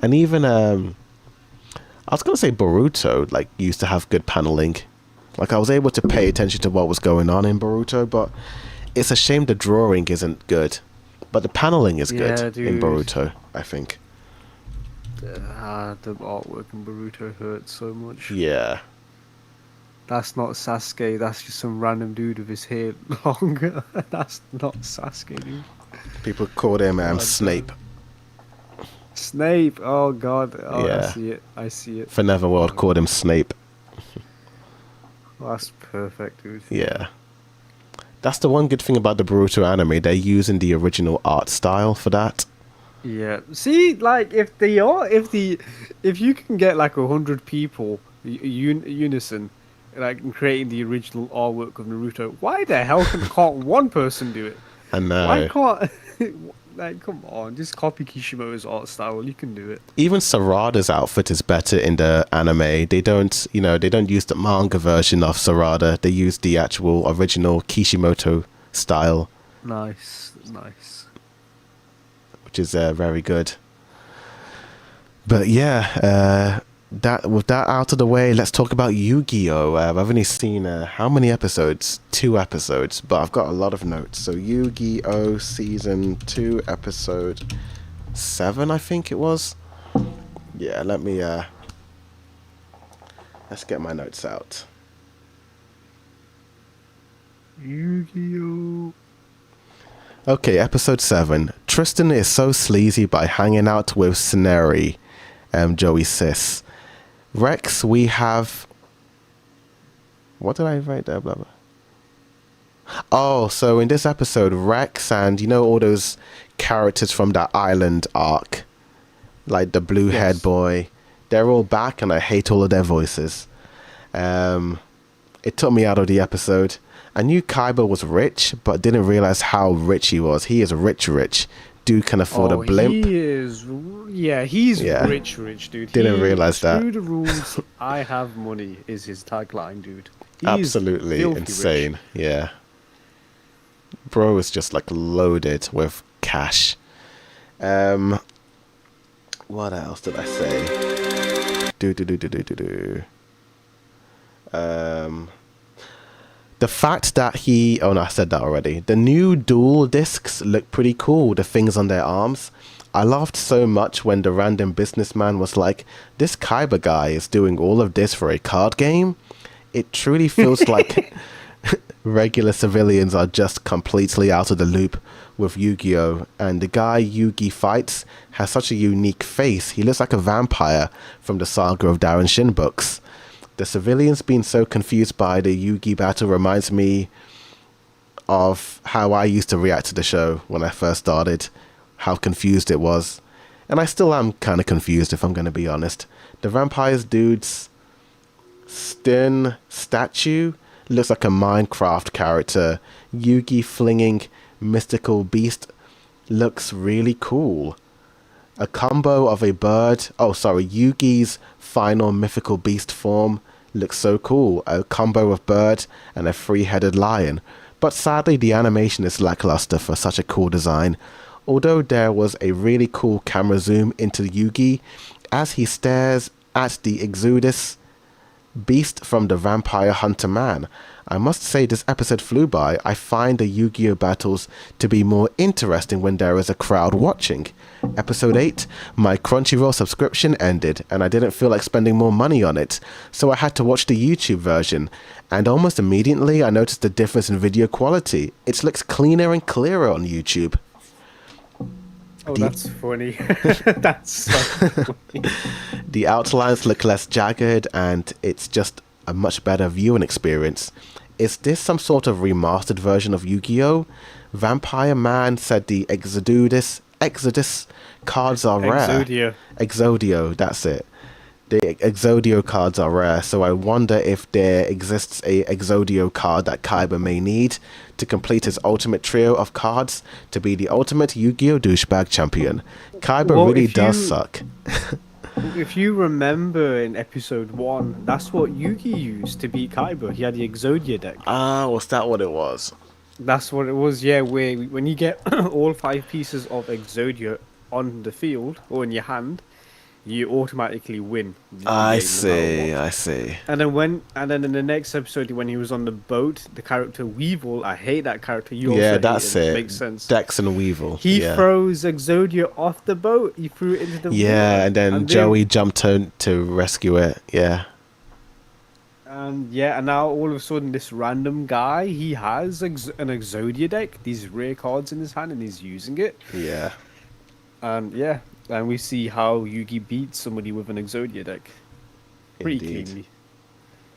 And even I was gonna say Boruto like used to have good paneling. Like I was able to pay attention to what was going on in Boruto, but it's a shame the drawing isn't good. But the paneling is good in Boruto, I think. The artwork in Boruto hurts so much. Yeah. That's not Sasuke, that's just some random dude with his hair longer. That's not Sasuke, dude. People called him Snape. Snape, oh god. Oh, yeah. I see it. For Neverworld called him Snape. That's perfect, dude. Yeah. That's the one good thing about the Boruto anime. They're using the original art style for that. Yeah. See, like if you can get like 100 people unison, like creating the original artwork of Naruto, why the hell can't one person do it? I know. Why can't? Like, come on, just copy Kishimoto's art style. You can do it. Even Sarada's outfit is better in the anime. They don't use the manga version of Sarada. They use the actual original Kishimoto style. Nice. Which is very good. But yeah, with that out of the way, let's talk about Yu-Gi-Oh! I've only seen how many episodes? 2 episodes, but I've got a lot of notes. So Yu-Gi-Oh! Season 2, episode 7, I think it was. Yeah, let's get my notes out. Yu-Gi-Oh! Okay, episode 7. Tristan is so sleazy by hanging out with Scenery, Joey Sis. Rex, we have... What did I write there? Blah, blah. Oh, so in this episode, Rex and, all those characters from that island arc, like the blue head boy, they're all back, and I hate all of their voices. It took me out of the episode. I knew Kaiba was rich, but didn't realize how rich he was. He is rich. Dude can afford a blimp. He's rich, dude. Didn't realize that. Screw the rules, I have money is his tagline, dude. Absolutely insane. Rich. Yeah. Bro is just like loaded with cash. What else did I say? The fact that I said that already. The new dual discs look pretty cool, the things on their arms. I laughed so much when the random businessman was like, this Kaiba guy is doing all of this for a card game? It truly feels like regular civilians are just completely out of the loop with Yu-Gi-Oh! And the guy Yugi fights has such a unique face. He looks like a vampire from the Saga of Darren Shin books. The civilians being so confused by the Yugi battle reminds me of how I used to react to the show when I first started, how confused it was. And I still am kind of confused, if I'm going to be honest. The vampires dude's stern statue looks like a Minecraft character. Yugi flinging mystical beast looks really cool. A combo of a bird... Yugi's final mythical beast form looks so cool. A combo of bird and a 3-headed lion. But sadly, the animation is lackluster for such a cool design. Although there was a really cool camera zoom into Yugi as he stares at the Exodus Beast from the Vampire Hunter Man. I must say this episode flew by. I find the Yu-Gi-Oh battles to be more interesting when there is a crowd watching. Episode 8, my Crunchyroll subscription ended and I didn't feel like spending more money on it, so I had to watch the YouTube version. And almost immediately I noticed the difference in video quality. It looks cleaner and clearer on YouTube. Oh, that's funny. That's so funny. The outlines look less jagged and it's just a much better viewing experience. Is this some sort of remastered version of Yu-Gi-Oh? Vampire Man said the Exodus cards are rare. Exodio, that's it. The Exodio cards are rare, so I wonder if there exists a Exodio card that Kaiba may need to complete his ultimate trio of cards to be the ultimate Yu-Gi-Oh douchebag champion. Kaiba really does suck. If you remember in episode 1, that's what Yugi used to beat Kaiba. He had the Exodia deck. Ah, was that what it was? That's what it was, yeah, where when you get all 5 pieces of Exodia on the field or in your hand, you automatically win. I see. And then in the next episode, when he was on the boat, the character Weevil, I hate that character. That's it. Makes sense. Dex and Weevil. He throws Exodia off the boat. He threw it into the water. And then Joey jumped in to rescue it. Yeah. And now all of a sudden, this random guy, he has an Exodia deck, these rare cards in his hand, and he's using it. Yeah. And we see how Yugi beats somebody with an Exodia deck. Pretty cleanly.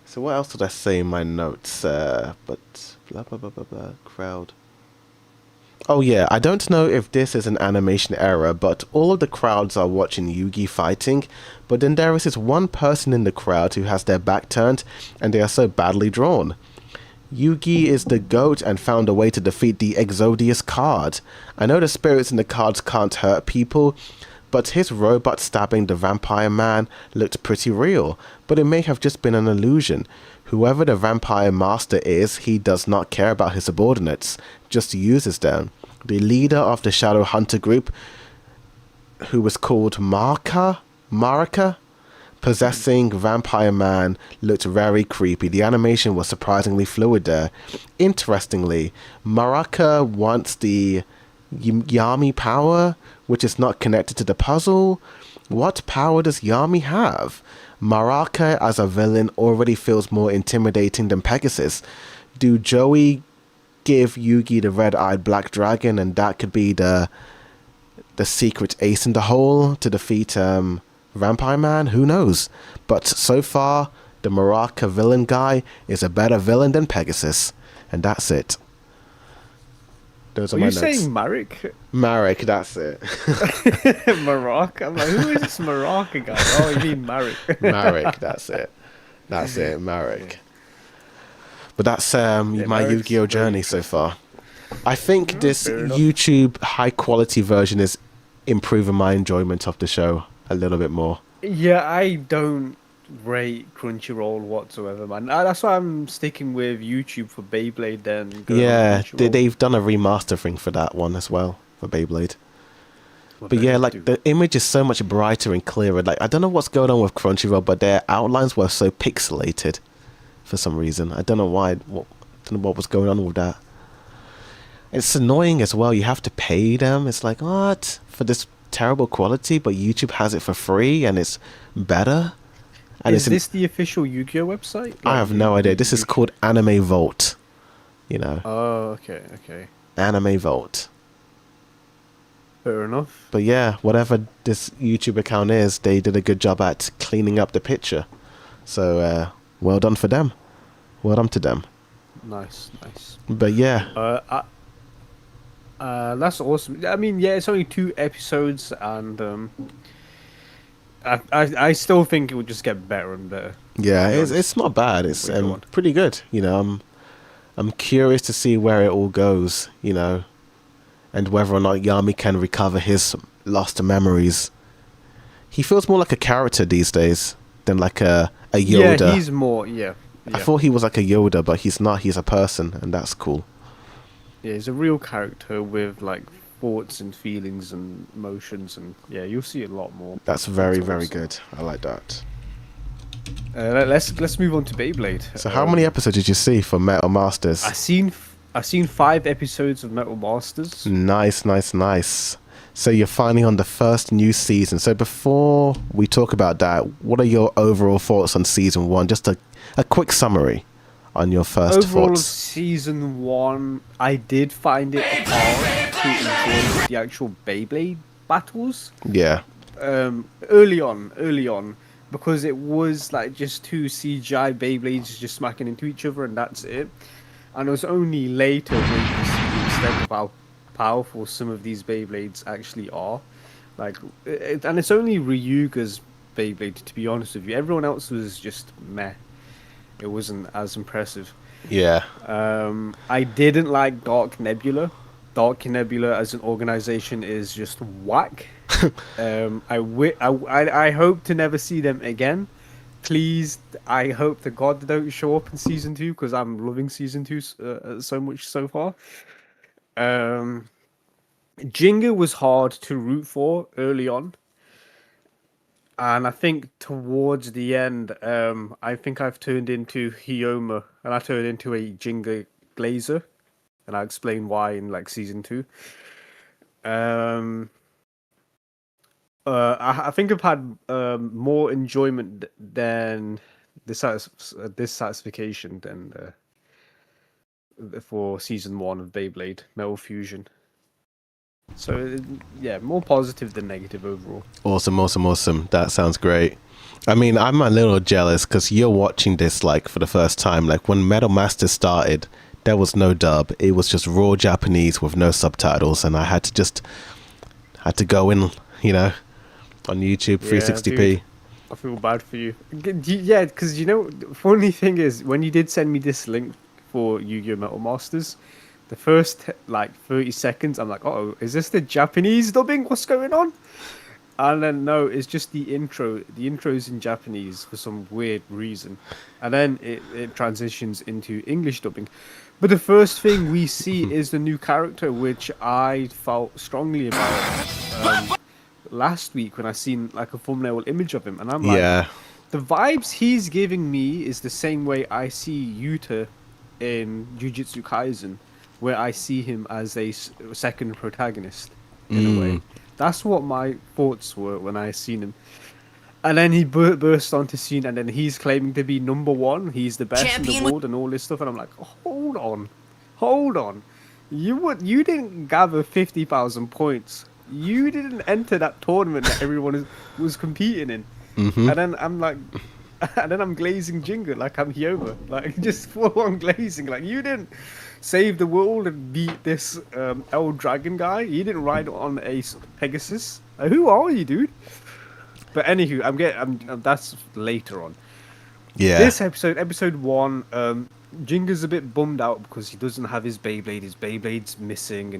So what else did I say in my notes? But blah, blah, blah, blah, blah. Crowd. Oh yeah, I don't know if this is an animation error, but all of the crowds are watching Yugi fighting, but then there is this one person in the crowd who has their back turned, and they are so badly drawn. Yugi is the GOAT and found a way to defeat the Exodius card. I know the spirits in the cards can't hurt people, but his robot stabbing the Vampire Man looked pretty real, but it may have just been an illusion. Whoever the Vampire Master is, he does not care about his subordinates, just uses them. The leader of the Shadow Hunter group, who was called Maraka, possessing Vampire Man, looked very creepy. The animation was surprisingly fluid there. Interestingly, Maraka wants the Yami power, which is not connected to the puzzle. What power does Yami have? Maraka as a villain already feels more intimidating than Pegasus. Do Joey give Yugi the red-eyed black dragon and that could be the secret ace in the hole to defeat Vampire Man? Who knows? But so far, the Maraka villain guy is a better villain than Pegasus. And that's it. Those are my notes. Are you saying Marek? Marek, that's it. Marek? I'm like, who is this Maraka guy? Oh, you mean Marek. Marek, that's it. That's it, Marek. But that's my Yu-Gi-Oh journey so far. I think this YouTube high-quality version is improving my enjoyment of the show a little bit more. Yeah, I don't rate Crunchyroll whatsoever, man. That's why I'm sticking with YouTube for Beyblade then. Yeah, they've done a remaster thing for that one as well, for Beyblade. But yeah, like the image is so much brighter and clearer. Like I don't know what's going on with Crunchyroll, but their outlines were so pixelated for some reason. I don't know why. Don't know what was going on with that. It's annoying as well. You have to pay them. It's like, what? For this terrible quality, but YouTube has it for free and it's better. And is this the official Yu-Gi-Oh website? Like, I have no idea. This is called Anime Vault. You know. Oh, okay. Anime Vault. Fair enough. But yeah, whatever this YouTube account is, they did a good job at cleaning up the picture. So, well done for them. Well done to them. Nice. But yeah. That's awesome. I mean, yeah, it's only 2 episodes, and I still think it would just get better and better. Yeah, it's not bad. It's pretty good. You know, I'm curious to see where it all goes. You know, and whether or not Yami can recover his lost memories. He feels more like a character these days than like a Yoda. Yeah, he's more. Yeah. I thought he was like a Yoda, but he's not. He's a person, and that's cool. Yeah, he's a real character with like thoughts and feelings and emotions, and yeah, you'll see a lot more. That's very, very good. I like that. Let's move on to Beyblade. So how many episodes did you see for Metal Masters? I seen 5 episodes of Metal Masters. Nice. So you're finally on the first new season. So before we talk about that, what are your overall thoughts on season 1? Just a quick summary on your first overall thoughts. Of season 1, I did find it hard to enjoy the actual Beyblade battles. Yeah. Early on, because it was like just 2 CGI Beyblades just smacking into each other, and that's it. And it was only later when you see the extent of how powerful some of these Beyblades actually are. And it's only Ryuga's Beyblade, to be honest with you. Everyone else was just meh. It wasn't as impressive. Yeah. I didn't like Dark Nebula. Dark Nebula as an organization is just whack. I hope to never see them again. Please, I hope to God they don't show up in season 2, because I'm loving season 2 so much so far. Jinga was hard to root for early on, and I think towards the end, I think I've turned into Hyoma, and I turned into a Jinga Glazer, and I'll explain why in like season 2. I think I've had more enjoyment than this satisfaction than for season 1 of Beyblade Metal Fusion. So yeah, more positive than negative overall. Awesome. That sounds great. I mean, I'm a little jealous because you're watching this like for the first time. Like when Metal Masters started, there was no dub. It was just raw Japanese with no subtitles, and I had to go in, on YouTube 360p. Dude, I feel bad for you. Yeah, because the funny thing is, when you did send me this link for Yu-Gi-Oh! Metal Masters, the first 30 seconds, I'm like, oh, is this the Japanese dubbing? What's going on? And then no, it's just the intro. The intro's in Japanese for some weird reason, and then it transitions into English dubbing. But the first thing we see is the new character, which I felt strongly about last week when I seen like a thumbnail image of him, and I'm like, yeah, the vibes he's giving me is the same way I see Yuta in Jujutsu Kaisen, where I see him as a second protagonist in a way. That's what my thoughts were when I seen him. And then he burst onto scene, and then he's claiming to be number 1. He's the best in the world and all this stuff. And I'm like, hold on. You didn't gather 50,000 points. You didn't enter that tournament that everyone was competing in. Mm-hmm. And then I'm like, and then I'm glazing Jinga like I'm Hyoma, like just full on glazing. Like, you didn't save the world and beat this El Dragon guy. You didn't ride on a Pegasus. Who are you, dude? But anywho, I'm that's later on. Yeah. This episode 1, Jinga's a bit bummed out because he doesn't have his Beyblade. His Beyblade's missing,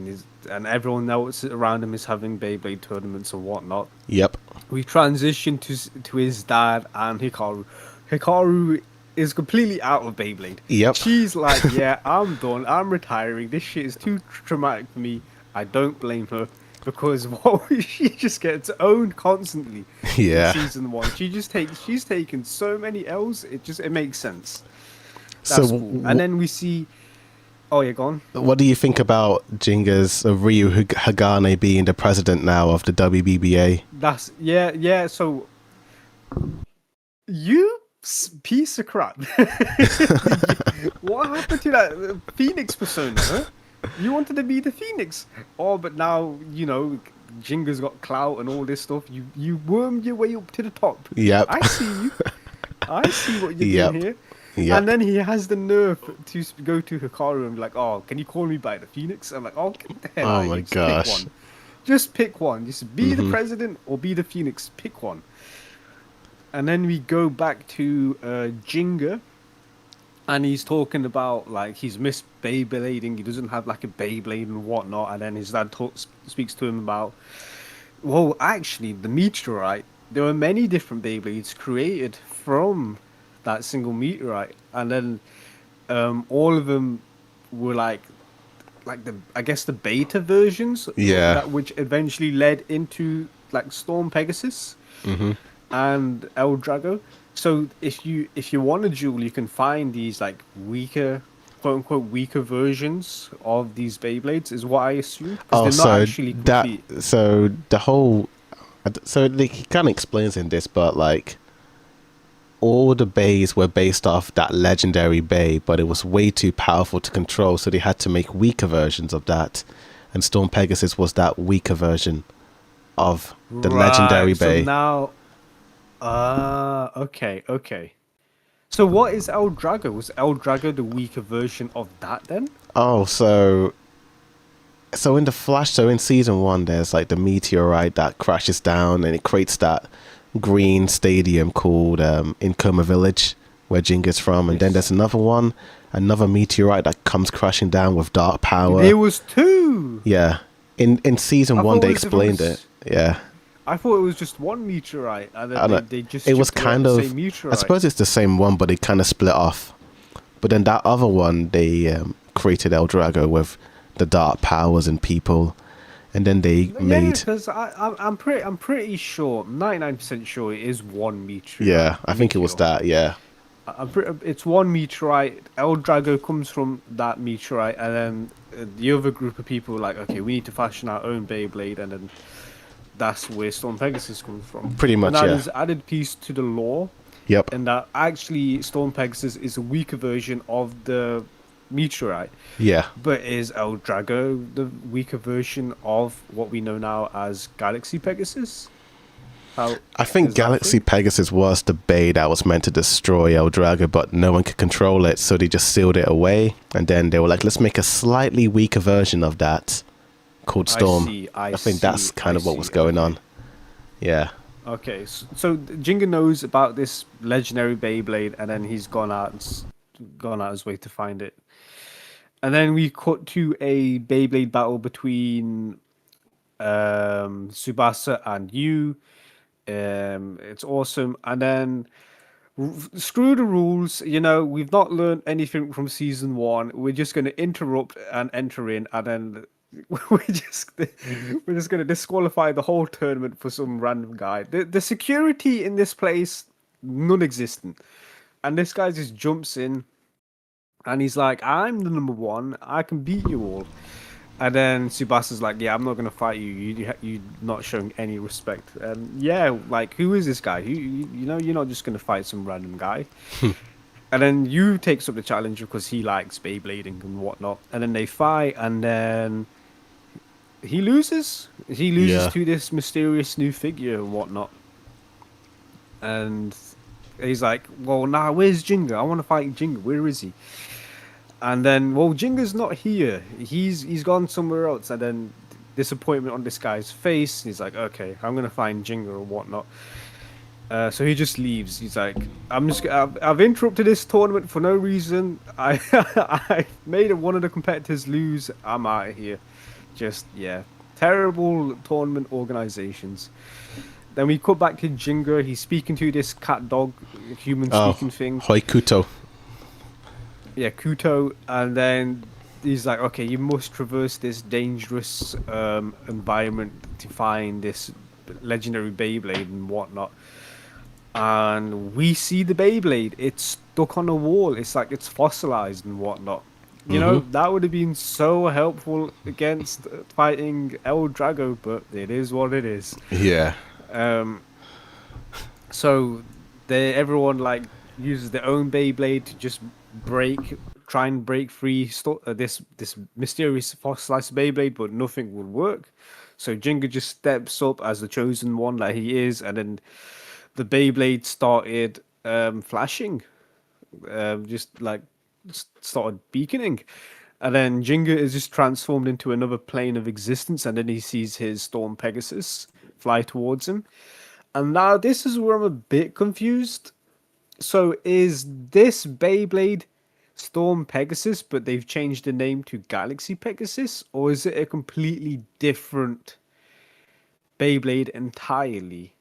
and everyone else around him is having Beyblade tournaments and whatnot. Yep. We transition to his dad and Hikaru. Hikaru is completely out of Beyblade. Yep. She's like, yeah, I'm done. I'm retiring. This shit is too traumatic for me. I don't blame her, because she just gets owned constantly. Yeah. In season 1, she's taken so many L's. It makes sense. That's cool. And then we see. Oh, you're gone. What do you think about Jinga's Ryu Hagane being the president now of the WBBA? That's yeah. So you piece of crap. What happened to that Phoenix persona? Huh? You wanted to be the Phoenix. Oh, but now Jinga's got clout and all this stuff. You wormed your way up to the top. Yep. I see you. I see what you're doing here. Yep. And then he has the nerve to go to Hikaru and be like, oh, can you call me by the Phoenix? I'm like, oh, get the hell out of my here. gosh. Just pick one. Just be the president or be the Phoenix. Pick one. And then we go back to Jinga. And he's talking about, like, he's missed Beyblading. He doesn't have, like, a Beyblade and whatnot. And then his dad speaks to him about, well, actually, the meteorite, there were many different Beyblades created from that single meteorite, and then all of them were like the beta versions, which eventually led into like Storm Pegasus and El Drago. So if you want a duel, you can find these like weaker, quote unquote, weaker versions of these Beyblades, is what I assume, because Oh, they're not so actually that complete. so the whole so like, he kind of explains in this, but like all the bays were based off that legendary bay, but it was way too powerful to control, so they had to make weaker versions of that. And Storm Pegasus was that weaker version of the legendary Right. So bay. now, okay, okay. So what is El Drago? Was El Drago the weaker version of that then? Oh, so in the Flash, so in season one, there's like the meteorite that crashes down and it creates that green stadium called Incoma Village, where Jinga's from. And then Yes. there's another one, another meteorite that comes crashing down with dark power. There was two. Yeah. In season I one, thought they it was from explained it. Yeah. I thought it was just one meteorite, and I then don't, they just it was chipped away at kind the of, same I meteorite. suppose it's the same one, but they kind of split off. But then that other one, they created El Drago with the dark powers and people. And then they Yeah, made, because I'm pretty sure, 99% sure it is one meteorite. yeah, I think it was that, yeah. It's one meteorite. El Drago comes from that meteorite, and then the other group of people are like, okay, we need to fashion our own Beyblade, and then that's where Storm Pegasus comes from. Pretty much, and that yeah. is added piece to the lore, Yep. and that actually Storm Pegasus is a weaker version of the meteorite. Yeah. But is El Drago the weaker version of what we know now as Galaxy Pegasus? How I think is that Galaxy thing? Pegasus was the bay that was meant to destroy El Drago, but no one could control it, so they just sealed it away. And then they were like, let's make a slightly weaker version of that called Storm. I think that's kind of what was going on. Yeah. Okay, so Jinga knows about this legendary Beyblade, and then he's gone out his way to find it. And then we cut to a Beyblade battle between Tsubasa and Yu. It's awesome. And then screw the rules. You know, we've not learned anything from season one. We're just going to interrupt and enter in, and then we're just going to disqualify the whole tournament for some random guy. The security in this place non-existent, and this guy just jumps in, and he's like, "I'm the number one. I can beat you all." And then Subasa's like, "Yeah, I'm not gonna fight you. You're not showing any respect." And yeah, like, who is this guy? You know, you're not just gonna fight some random guy. And then Yu takes up the challenge because he likes Beyblading and whatnot. And then they fight, and then he loses. He loses Yeah. to this mysterious new figure and whatnot. And he's like, "Well, now where's Jinga? I want to fight Jinga. Where is he?" And then, well, Jinga's not here. He's gone somewhere else. And then disappointment on this guy's face. He's like, okay, I'm gonna find Jinga or whatnot. So he just leaves. He's like, I've interrupted this tournament for no reason. I made one of the competitors lose. I'm out of here. Just yeah, terrible tournament organizations. Then we cut back to Jinga. He's speaking to this cat dog human speaking thing. Hoikuto. Yeah, Kuto, and then he's like, okay, you must traverse this dangerous environment to find this legendary Beyblade and whatnot. And we see the Beyblade. It's stuck on a wall. It's like it's fossilized and whatnot. You know, that would have been so helpful against fighting El Drago, but it is what it is. Yeah. So everyone like uses their own Beyblade to just try and break free this mysterious fossilized Beyblade, but nothing would work. So Jinga just steps up as the chosen one that he is, and then the Beyblade started flashing, just like started beaconing. And then Jinga is just transformed into another plane of existence, and then he sees his Storm Pegasus fly towards him. And now this is where I'm a bit confused. So is this Beyblade Storm Pegasus, but they've changed the name to Galaxy Pegasus? Or is it a completely different Beyblade entirely?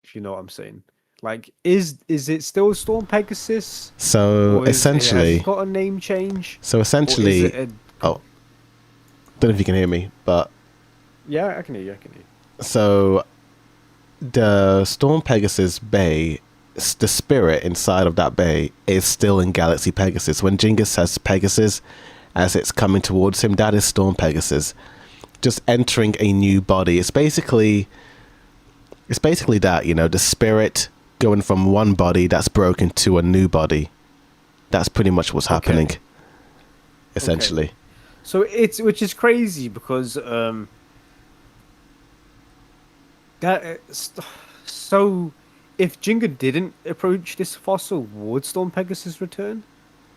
If you know what I'm saying. Like, is it still Storm Pegasus? So essentially... has it got a name change? So essentially... Oh, don't know if you can hear me, but... Yeah, I can hear you. I can hear you. So the Storm Pegasus Bay, the spirit inside of that bay is still in Galaxy Pegasus. When Jinga says Pegasus as it's coming towards him, that is Storm Pegasus just entering a new body. It's basically that, you know, the spirit going from one body that's broken to a new body. That's pretty much what's happening, essentially. Okay. So which is crazy because so if Jinga didn't approach this fossil, would Storm Pegasus return,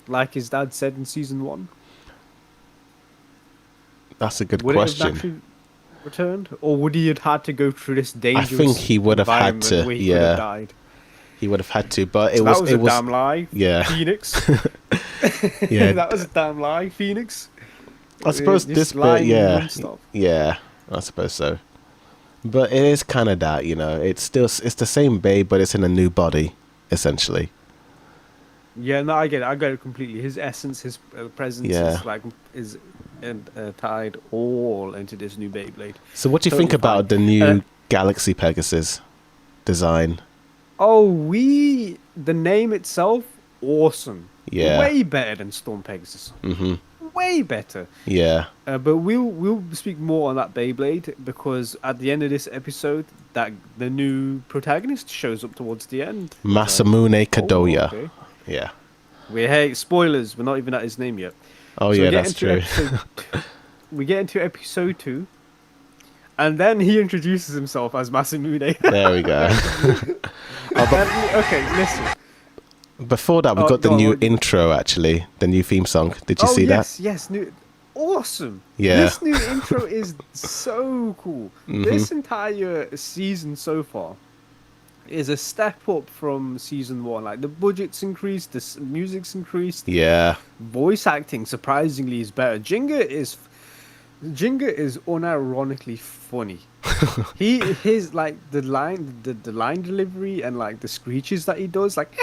like his dad said in season 1? That's a good would question. Would it have actually returned, or would he have had to go through this dangerous? I think he would have had to. Where he could have died. He would have had to, but so it was a damn lie. Yeah, Phoenix. Yeah, that was a damn lie, Phoenix. I suppose this bit, yeah, I suppose so. But it is kind of that, you know, it's the same babe, but it's in a new body, essentially. Yeah, no, I get it completely. His essence, his presence is tied all into this new Beyblade. So what do you think about the new Galaxy Pegasus design? Oh, the name itself, awesome. Yeah. Way better than Storm Pegasus. Mm-hmm. Way better. Yeah. But we'll speak more on that Beyblade because at the end of this episode, that the new protagonist shows up towards the end. Masamune Kadoya. Okay. Yeah. Hey, spoilers, we're not even at his name yet. Oh, so yeah, that's true. We get into episode 2, and then he introduces himself as Masamune. There we go. Okay, listen. Before that, we got the new intro, actually. The new theme song. Did you see that? Yes, new. Awesome. Yeah. This new intro is so cool. Mm-hmm. This entire season so far is a step up from season 1. Like, the budget's increased, the music's increased. Yeah. Voice acting, surprisingly, is better. Jinga is unironically funny. his like the line delivery and like the screeches that he does, like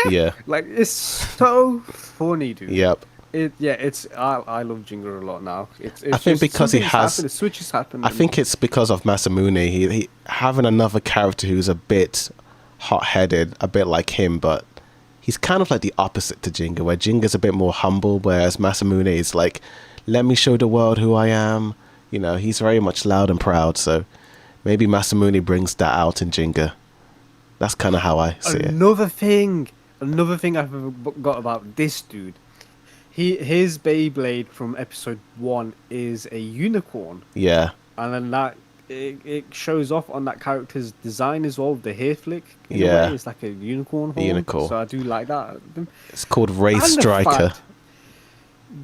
like it's so funny, dude. Yep. I love Jinga a lot now. I think because he has the switch has happened. I think it's because of Masamune. He having another character who's a bit hot-headed, a bit like him, but he's kind of like the opposite to Jinga, where Jinga's a bit more humble, whereas Masamune is like, let me show the world who I am. You know, he's very much loud and proud, so maybe Masamune brings that out in Jinga. That's kind of how I see it. Another thing I forgot about this dude. His Beyblade from episode 1 is a unicorn. Yeah. And then that it shows off on that character's design as well. The hair flick. Yeah. It's like a unicorn horn. Unicorn. So I do like that. It's called Ray Striker.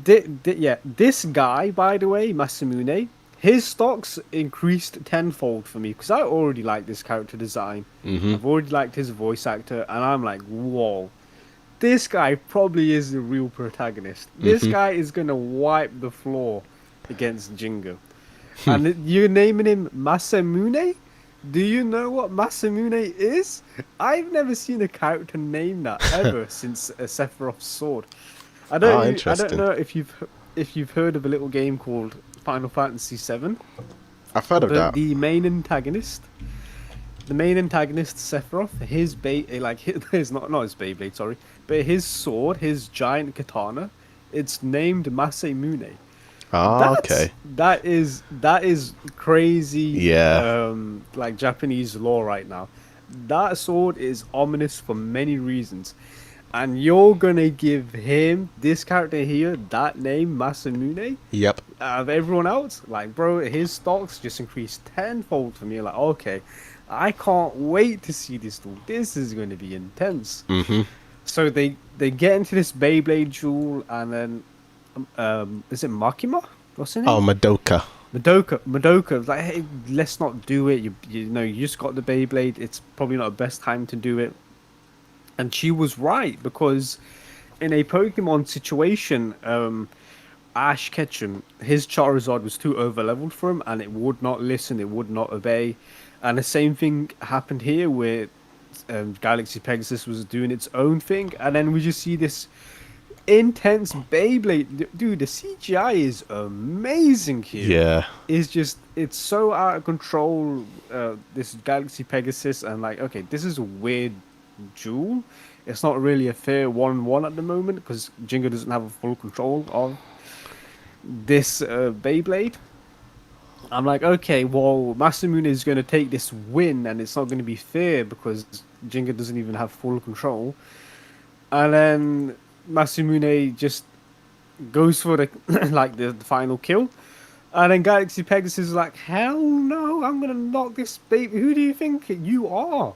This guy, by the way, Masamune, his stocks increased tenfold for me because I already like this character design. Mm-hmm. I've already liked his voice actor, and I'm like, whoa, this guy probably is the real protagonist. This guy is gonna wipe the floor against Jinga. And you're naming him Masamune? Do you know what Masamune is? I've never seen a character named that ever since Sephiroth's sword. I don't know if you've heard of a little game called Final Fantasy VII. I've heard of that. The main antagonist, Sephiroth, his not his Beyblade, sorry, but his sword, his giant katana, it's named Masamune. Okay. That is crazy. Yeah. Like Japanese law right now. That sword is ominous for many reasons. And you're gonna give him, this character here, that name, Masamune? Yep. Out of everyone else? Like, bro, his stocks just increased tenfold for me. Like, okay, I can't wait to see this dude. This is going to be intense. Mm-hmm. So they get into this Beyblade duel, and then, is it Makima? What's her name? Oh, Madoka. Madoka. Like, hey, let's not do it. You know, you just got the Beyblade. It's probably not the best time to do it. And she was right, because in a Pokemon situation, Ash Ketchum, his Charizard was too overleveled for him, and it would not listen, it would not obey. And the same thing happened here, where Galaxy Pegasus was doing its own thing, and then we just see this intense Beyblade. Dude, the CGI is amazing here. Yeah. It's so out of control. This Galaxy Pegasus, and like, okay, this is a weird duel. It's not really a fair 1-1 at the moment because Jinga doesn't have a full control of this Beyblade. I'm like, okay, well, Masamune is going to take this win, and it's not going to be fair because Jinga doesn't even have full control. And then Masamune just goes for the like the final kill, and then Galaxy Pegasus is like, hell no, I'm gonna knock this baby. Who do you think you are?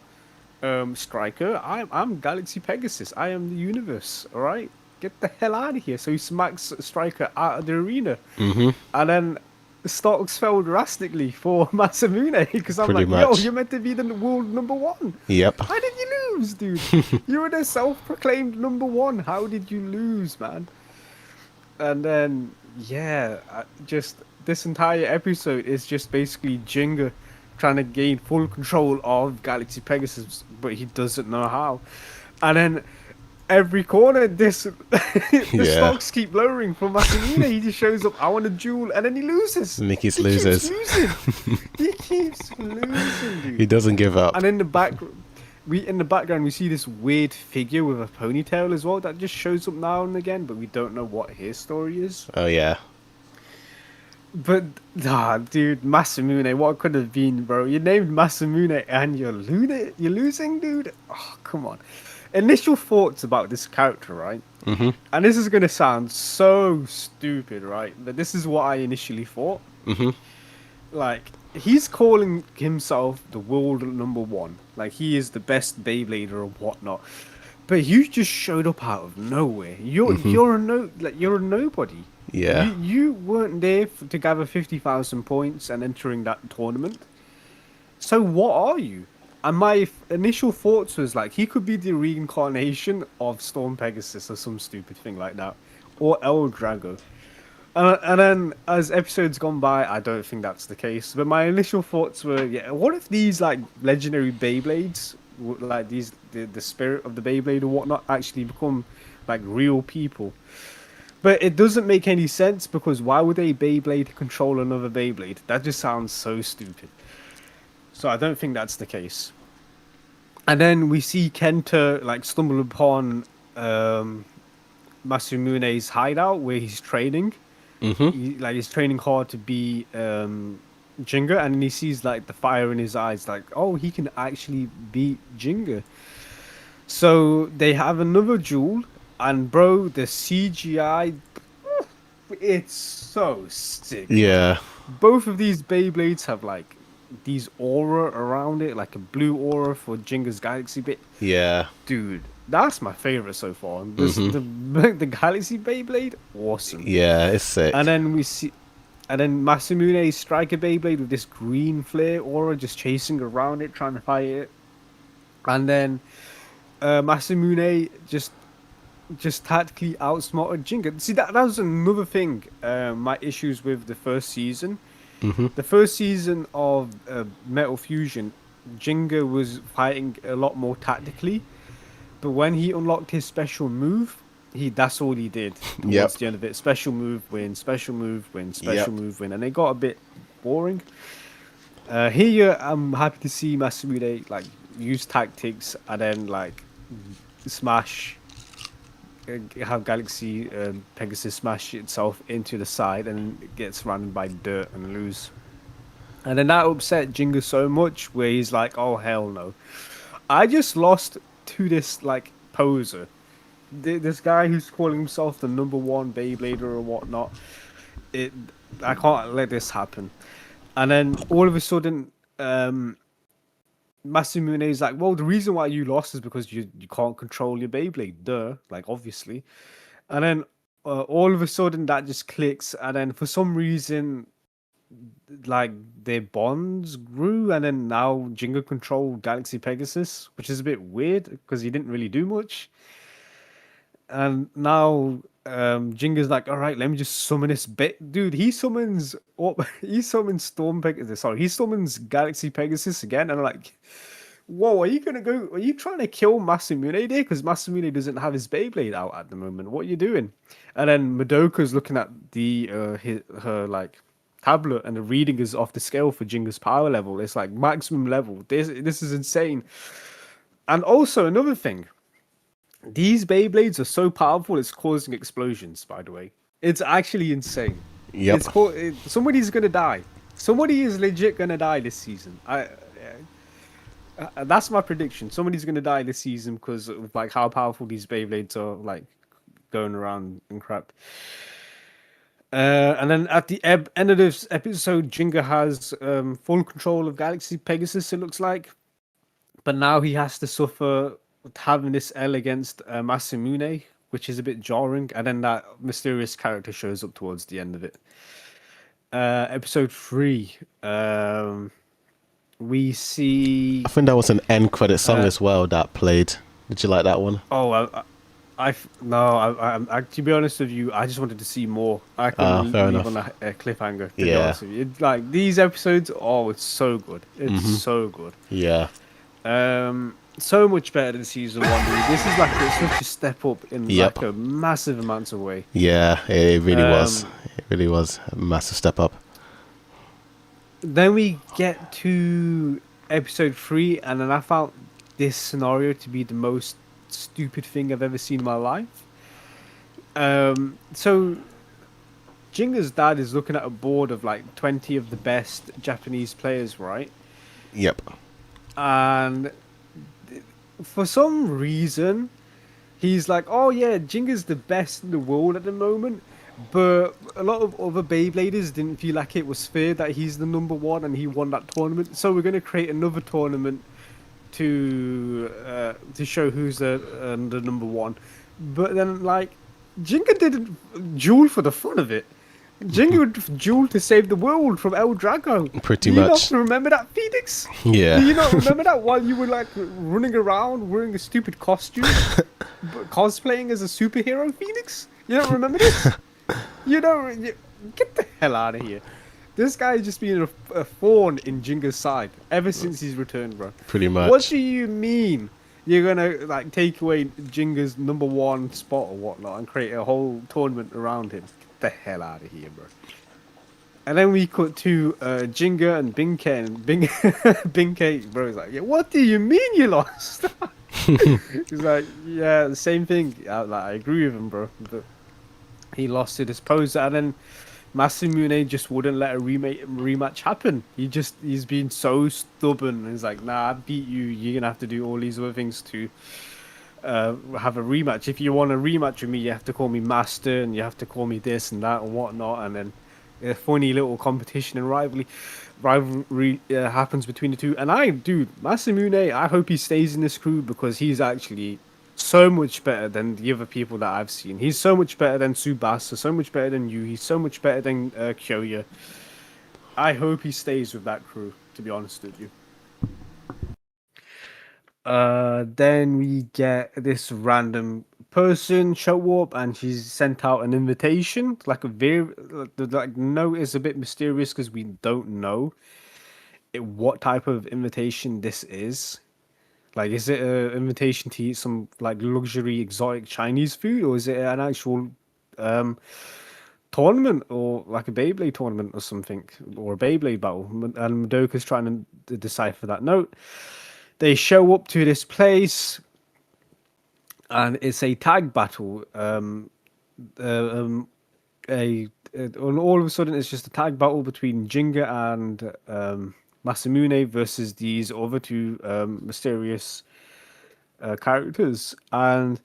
Striker, I'm Galaxy Pegasus. I am the universe. All right, get the hell out of here. So he smacks Striker out of the arena, and then the stocks fell drastically for Masamune because I'm like, yo, you're meant to be the world #1. Yep. How did you lose, dude? You were the self-proclaimed #1. How did you lose, man? And then, yeah, just this entire episode is just basically Jinga trying to gain full control of Galaxy Pegasus, but he doesn't know how. And then every corner, the stocks keep lowering from Masamune. He just shows up, I want a duel, and then he loses. And he keeps losing. He keeps losing, dude. He doesn't give up. And in the background, we see this weird figure with a ponytail as well that just shows up now and again, but we don't know what his story is. Oh, yeah. But, dude, Masamune, what could have been, bro? You named Masamune and you're losing, dude? Oh, come on. Initial thoughts about this character, right? Mm-hmm. And this is going to sound so stupid, right? But this is what I initially thought. Mm-hmm. Like, he's calling himself the world #1. Like, he is the best Beyblader or whatnot. But you just showed up out of nowhere. You're a nobody. Yeah. You weren't there to gather 50,000 points and entering that tournament. So what are you? And my initial thoughts was like, he could be the reincarnation of Storm Pegasus or some stupid thing like that, or El Drago. And then as episodes gone by, I don't think that's the case. But my initial thoughts were, yeah, what if these like legendary Beyblades, like these the spirit of the Beyblade or whatnot, actually become like real people? But it doesn't make any sense because why would a Beyblade control another Beyblade? That just sounds so stupid. So I don't think that's the case. And then we see Kenta like stumble upon Masumune's hideout where he's training. Mm-hmm. He's training hard to be Jinga, and then he sees like the fire in his eyes, like, oh, he can actually beat Jinga. So they have another duel, and bro, the CGI, it's so sick. Yeah. Both of these Beyblades have like these aura around it, like a blue aura for Jinga's Galaxy bit. Yeah. Dude, that's my favorite so far. The Galaxy Beyblade, awesome. Yeah, it's sick. And then Masumune's Striker Beyblade with this green flare aura just chasing around it, trying to fight it. And then Masamune just tactically outsmarted Jinga. See, that was another thing. My issues with the first season. Mm-hmm. The first season of Metal Fusion, Jinga was fighting a lot more tactically, but when he unlocked his special move, that's all he did towards the end of it. Special move win, special move win, special move win, and it got a bit boring. Here, I'm happy to see Masamune like use tactics and then like smash. Have Galaxy Pegasus smash itself into the side and it gets surrounded by dirt and lose. And then that upset Jinga so much where he's like, oh hell no. I just lost to this like poser. This guy who's calling himself the #1 Beyblader or whatnot. I can't let this happen. And then all of a sudden Masamune is like, well, the reason why you lost is because you can't control your Beyblade, duh, like obviously. And then all of a sudden that just clicks, and then for some reason, like their bonds grew, and then now Jinga controlled Galaxy Pegasus, which is a bit weird because he didn't really do much. And now Jinga's like, all right, let me just summon this bit. Dude, he summons Storm Pegasus. Sorry, he summons Galaxy Pegasus again. And I'm like, whoa, are you gonna go? Are you trying to kill Masamune there? Because Masamune doesn't have his Beyblade out at the moment. What are you doing? And then Madoka's looking at her like tablet, and the reading is off the scale for Jinga's power level. It's like maximum level. This is insane. And also another thing, these Beyblades are so powerful it's causing explosions. By the way, it's actually insane. Yep. Somebody's gonna die. Somebody is legit gonna die this season. That's my prediction. Somebody's gonna die this season because of like how powerful these Beyblades are, like going around and crap. And then at the end of this episode, Jinga has full control of Galaxy Pegasus. It looks like, but now he has to suffer having this L against Masamune, which is a bit jarring. And then that mysterious character shows up towards the end of it. Episode 3. We see. I think that was an end credit song as well that played. Did you like that one? Oh, to be honest with you, I just wanted to see more. I couldn't leave on a cliffhanger. To be honest with you. Like these episodes, it's so good. It's so good. Yeah. So much better than season 1. Dude. This is like such a step up in like a massive amount of way. Yeah, it really was. It really was a massive step up. Then we get to episode 3, and then I found this scenario to be the most stupid thing I've ever seen in my life. So Jinga's dad is looking at a board of like 20 of the best Japanese players, right? Yep. And for some reason, he's like, oh yeah, Jinga's the best in the world at the moment. But a lot of other Beybladers didn't feel like it was fair that he's the number 1 and he won that tournament. So we're going to create another tournament to show who's the number 1. But then, like, Jinga didn't duel for the fun of it. Jinga would duel to save the world from El Drago. Pretty much. Do you not remember that, Phoenix? Yeah. Do you not remember that while you were, like, running around wearing a stupid costume? Cosplaying as a superhero, Phoenix? You don't remember this? Get the hell out of here. This guy's just been a thorn in Jinga's side ever since he's returned, bro. Pretty much. What do you mean you're gonna like take away Jinga's number 1 spot or whatnot and create a whole tournament around him? Get the hell out of here, bro. And then we cut to Jinga and Binke, and Binke, bro, is like, yeah, what do you mean you lost? He's like, yeah, the same thing. I agree with him, bro. But he lost to this poser, and then Masamune just wouldn't let a rematch happen. He's been so stubborn. He's like, nah, I beat you. You're gonna have to do all these other things to have a rematch. If you want a rematch with me, you have to call me master, and you have to call me this and that and whatnot. And then a funny little competition and rivalry happens between the two. And Masamune, I hope he stays in this crew because he's actually so much better than the other people that I've seen. He's so much better than Tsubasa, so much better than you. He's so much better than Kyoya. I hope he stays with that crew, to be honest with you. Then we get this random person show up, and she's sent out an invitation. The note is a bit mysterious because we don't know what type of invitation this is. Like, is it an invitation to eat some like luxury exotic Chinese food, or is it an actual tournament, or like a Beyblade tournament or something, or a Beyblade battle? And Madoka's trying to decipher that note. They show up to this place, and it's a tag battle. All of a sudden, it's just a tag battle between Jinga and Masamune versus these other 2 mysterious characters, and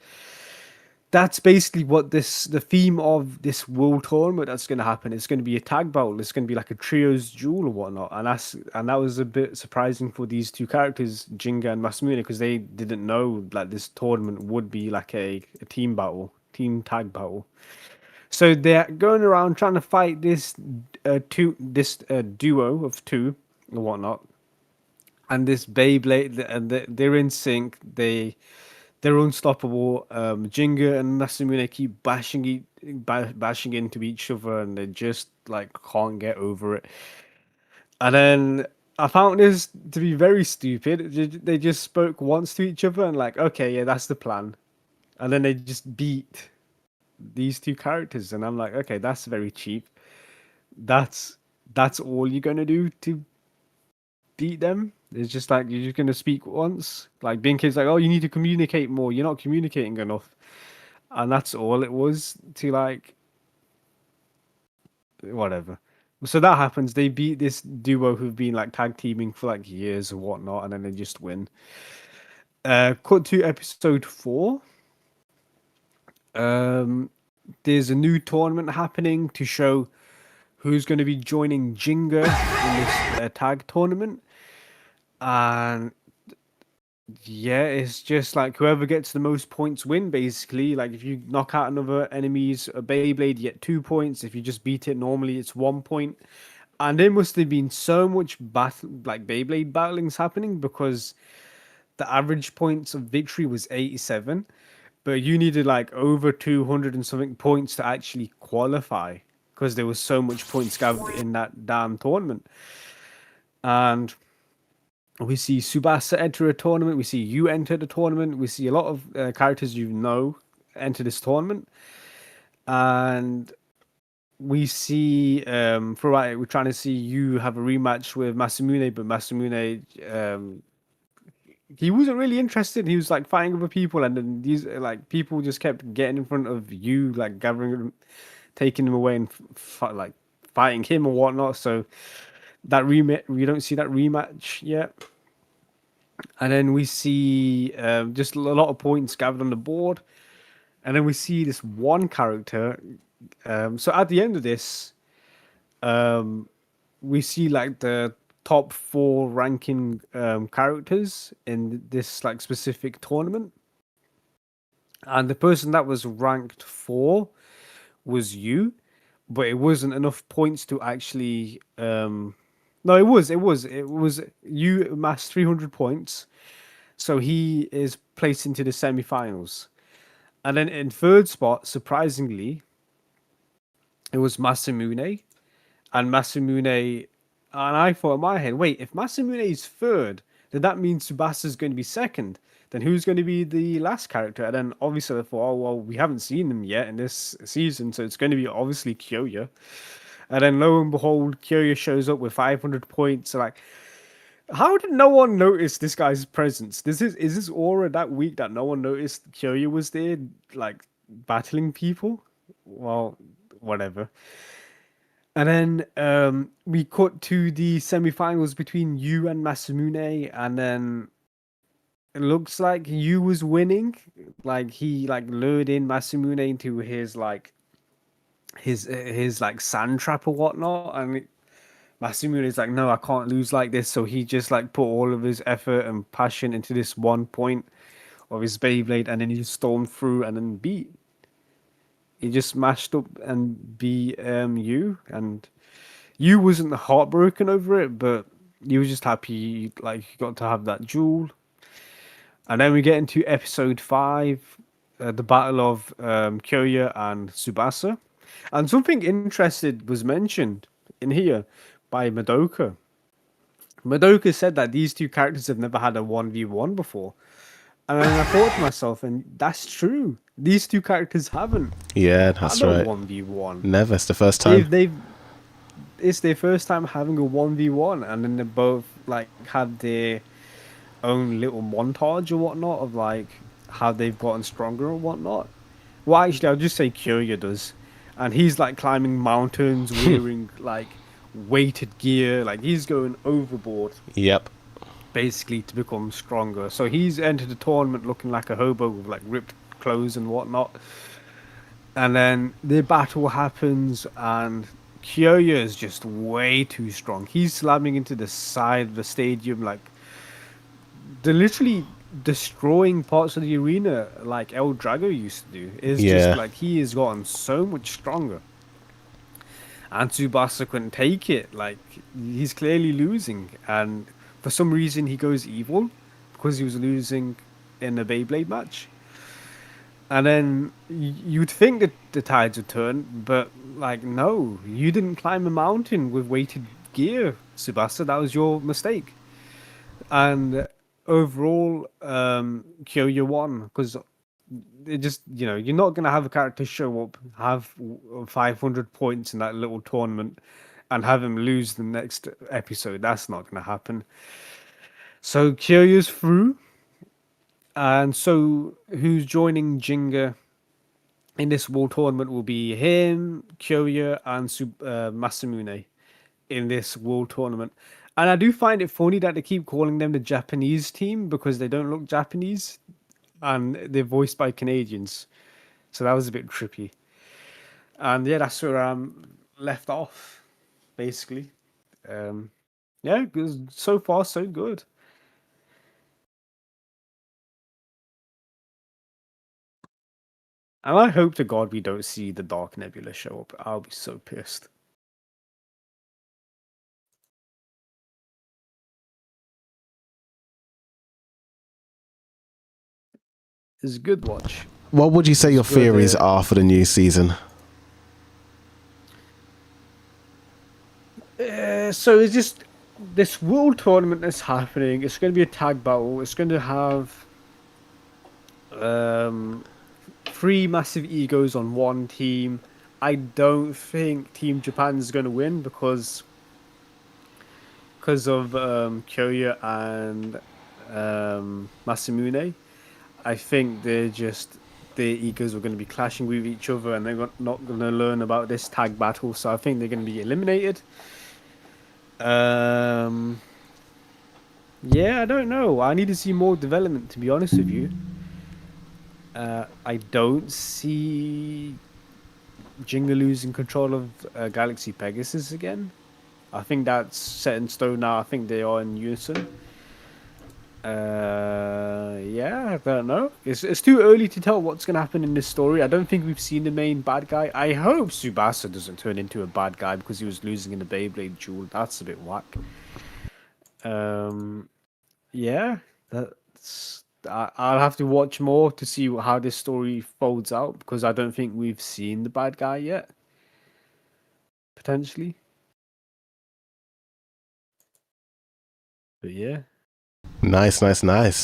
that's basically what the theme of this world tournament that's going to happen. It's going to be a tag battle. It's going to be like a trios duel or whatnot, and that was a bit surprising for these 2 characters, Jinga and Masamune, because they didn't know that this tournament would be like a team tag battle. So they're going around trying to fight this duo of 2 or whatnot, and this Beyblade, and they're in sync. They're unstoppable. Jinga and Masamune keep bashing into each other, and they just like can't get over it. And then I found this to be very stupid. They just spoke once to each other and like, okay, yeah, that's the plan, and then they just beat these two characters, and I'm like, okay, that's very cheap. That's that's all you're gonna do to beat them. It's just like you're just gonna speak once. Like Binky's like, oh, you need to communicate more. You're not communicating enough, and that's all it was to like whatever. So that happens. They beat this duo who've been like tag teaming for like years or whatnot, and then they just win. Cut to episode 4. Um, there's a new tournament happening to show who's going to be joining Jinga in this tag tournament, and yeah, it's just like whoever gets the most points win. Basically, like if you knock out another enemy's Beyblade, you get 2 points. If you just beat it normally, it's 1 point. And there must have been so much battle, like Beyblade battlings happening because the average points of victory was 87, but you needed like over 200 and something points to actually qualify because there was so much points gathered in that damn tournament. And we see Subasa enter a tournament. We see you enter the tournament. We see a lot of characters you know enter this tournament. And we see we're trying to see you have a rematch with Masamune, but Masamune he wasn't really interested. He was like fighting other people, and then these like people just kept getting in front of you, like gathering them, taking him away and like fighting him or whatnot. So that rematch, we don't see that rematch yet. And then we see just a lot of points gathered on the board, and then we see this one character. So at the end of this, we see like the top 4 ranking characters in this like specific tournament, and the person that was ranked 4 was you, but it wasn't enough points to actually no, it was you amassed 300 points, so he is placed into the semi-finals. And then in third spot, surprisingly, it was Masamune. And Masamune, and I thought in my head, wait, if Masamune is third, then that means Tsubasa's going to be second. Then who's going to be the last character? And then obviously I thought, oh, well, we haven't seen them yet in this season, so it's going to be obviously Kyoya. And then lo and behold, Kyoya shows up with 500 points. So like, how did no one notice this guy's presence? Is this aura that weak that no one noticed Kyoya was there, like battling people? Well, whatever. And then we cut to the semi-finals between you and Masamune, and then it looks like you was winning. Like he like lured in Masamune into his like his like sand trap or whatnot, and Masamune is like, no, I can't lose like this. So he just like put all of his effort and passion into this one point of his Beyblade, and then he just stormed through and then beat. He just mashed up and beat you, and you wasn't heartbroken over it, but you was just happy like you got to have that jewel. And then we get into episode 5, the battle of Kyoya and Tsubasa. And something interesting was mentioned in here by Madoka. Madoka said that these two characters have never had a 1v1 before. And then I thought to myself, and that's true. These two characters haven't. Yeah, that's right. 1v1. Never. It's the first time. It's their first time having a 1v1, and then they both like had their own little montage or whatnot of like how they've gotten stronger or whatnot. Well, actually, I'll just say Kyoya does, and he's like climbing mountains, wearing like weighted gear, like he's going overboard. Yep. Basically to become stronger. So he's entered the tournament looking like a hobo with like ripped clothes and whatnot. And then the battle happens, and Kyoya is just way too strong. He's slamming into the side of the stadium, like they're literally destroying parts of the arena like El Drago used to do. It's just like he has gotten so much stronger. And Tsubasa couldn't take it. Like he's clearly losing, and for some reason he goes evil because he was losing in a Beyblade match. And then you'd think that the tides would turn, but like no, you didn't climb a mountain with weighted gear, Tsubasa. That was your mistake. And overall, Kyoya won because it just, you're not going to have a character show up, have 500 points in that little tournament, and have him lose the next episode. That's not going to happen. So Kyoya's through. And so who's joining Jinga in this world tournament will be him, Kyoya, and Masamune in this world tournament. And I do find it funny that they keep calling them the Japanese team because they don't look Japanese and they're voiced by Canadians. So that was a bit trippy. And yeah, that's where I'm left off, basically. Yeah, so far so good. And I hope to God we don't see the Dark Nebula show up. I'll be so pissed. It's a good watch. What would you say your theories are for the new season? So it's just this world tournament that's happening. It's going to be a tag battle. It's going to have 3 massive egos on one team. I don't think Team Japan is going to win because of Kyoya and Masamune. I think their egos are going to be clashing with each other, and they're not going to learn about this tag battle. So I think they're going to be eliminated. Yeah, I don't know. I need to see more development, to be honest with you. I don't see Jinga losing control of Galaxy Pegasus again. I think that's set in stone now. I think they are in unison. Yeah, I don't know. It's too early to tell what's going to happen in this story. I don't think we've seen the main bad guy. I hope Tsubasa doesn't turn into a bad guy because he was losing in the Beyblade duel. That's a bit whack. Yeah, I'll have to watch more to see how this story folds out because I don't think we've seen the bad guy yet. Potentially. But yeah. Nice.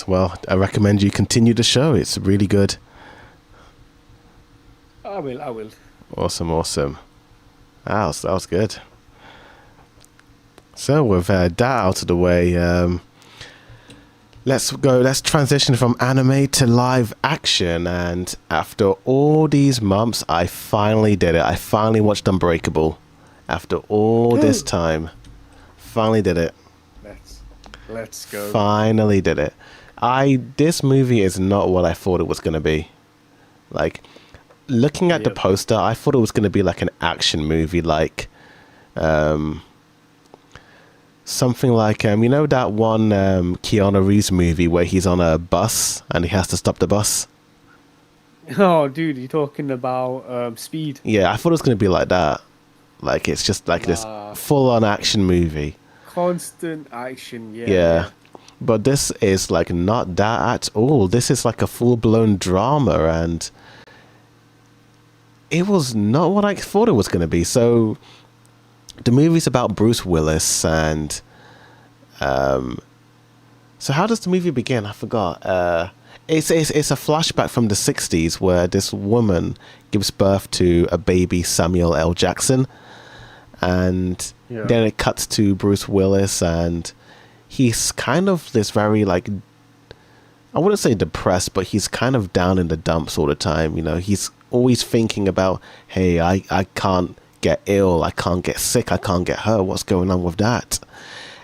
Well, I recommend you continue the show. It's really good. I will. Awesome. That was good. So with that out of the way, let's transition from anime to live action. And after all these months, I finally did it. I finally watched Unbreakable. After all this time, finally did it. Let's go. Finally did it. This movie is not what I thought it was going to be. Like, looking at the poster, I thought it was going to be like an action movie, like something like you know that one Keanu Reeves movie where he's on a bus and he has to stop the bus. Oh, dude, you're talking about Speed? Yeah, I thought it was going to be like that. Like, it's just like this full-on action movie. Constant action, yeah. But this is like not that at all. This is like a full-blown drama, and it was not what I thought it was going to be. So the movie's about Bruce Willis, and so how does the movie begin? I forgot. It's a flashback from the 60s where this woman gives birth to a baby Samuel L. Jackson, and then it cuts to Bruce Willis, and he's kind of this very, like, I wouldn't say depressed, but he's kind of down in the dumps all the time. You know, he's always thinking about, hey, I can't get ill, I can't get sick, I can't get hurt, what's going on with that?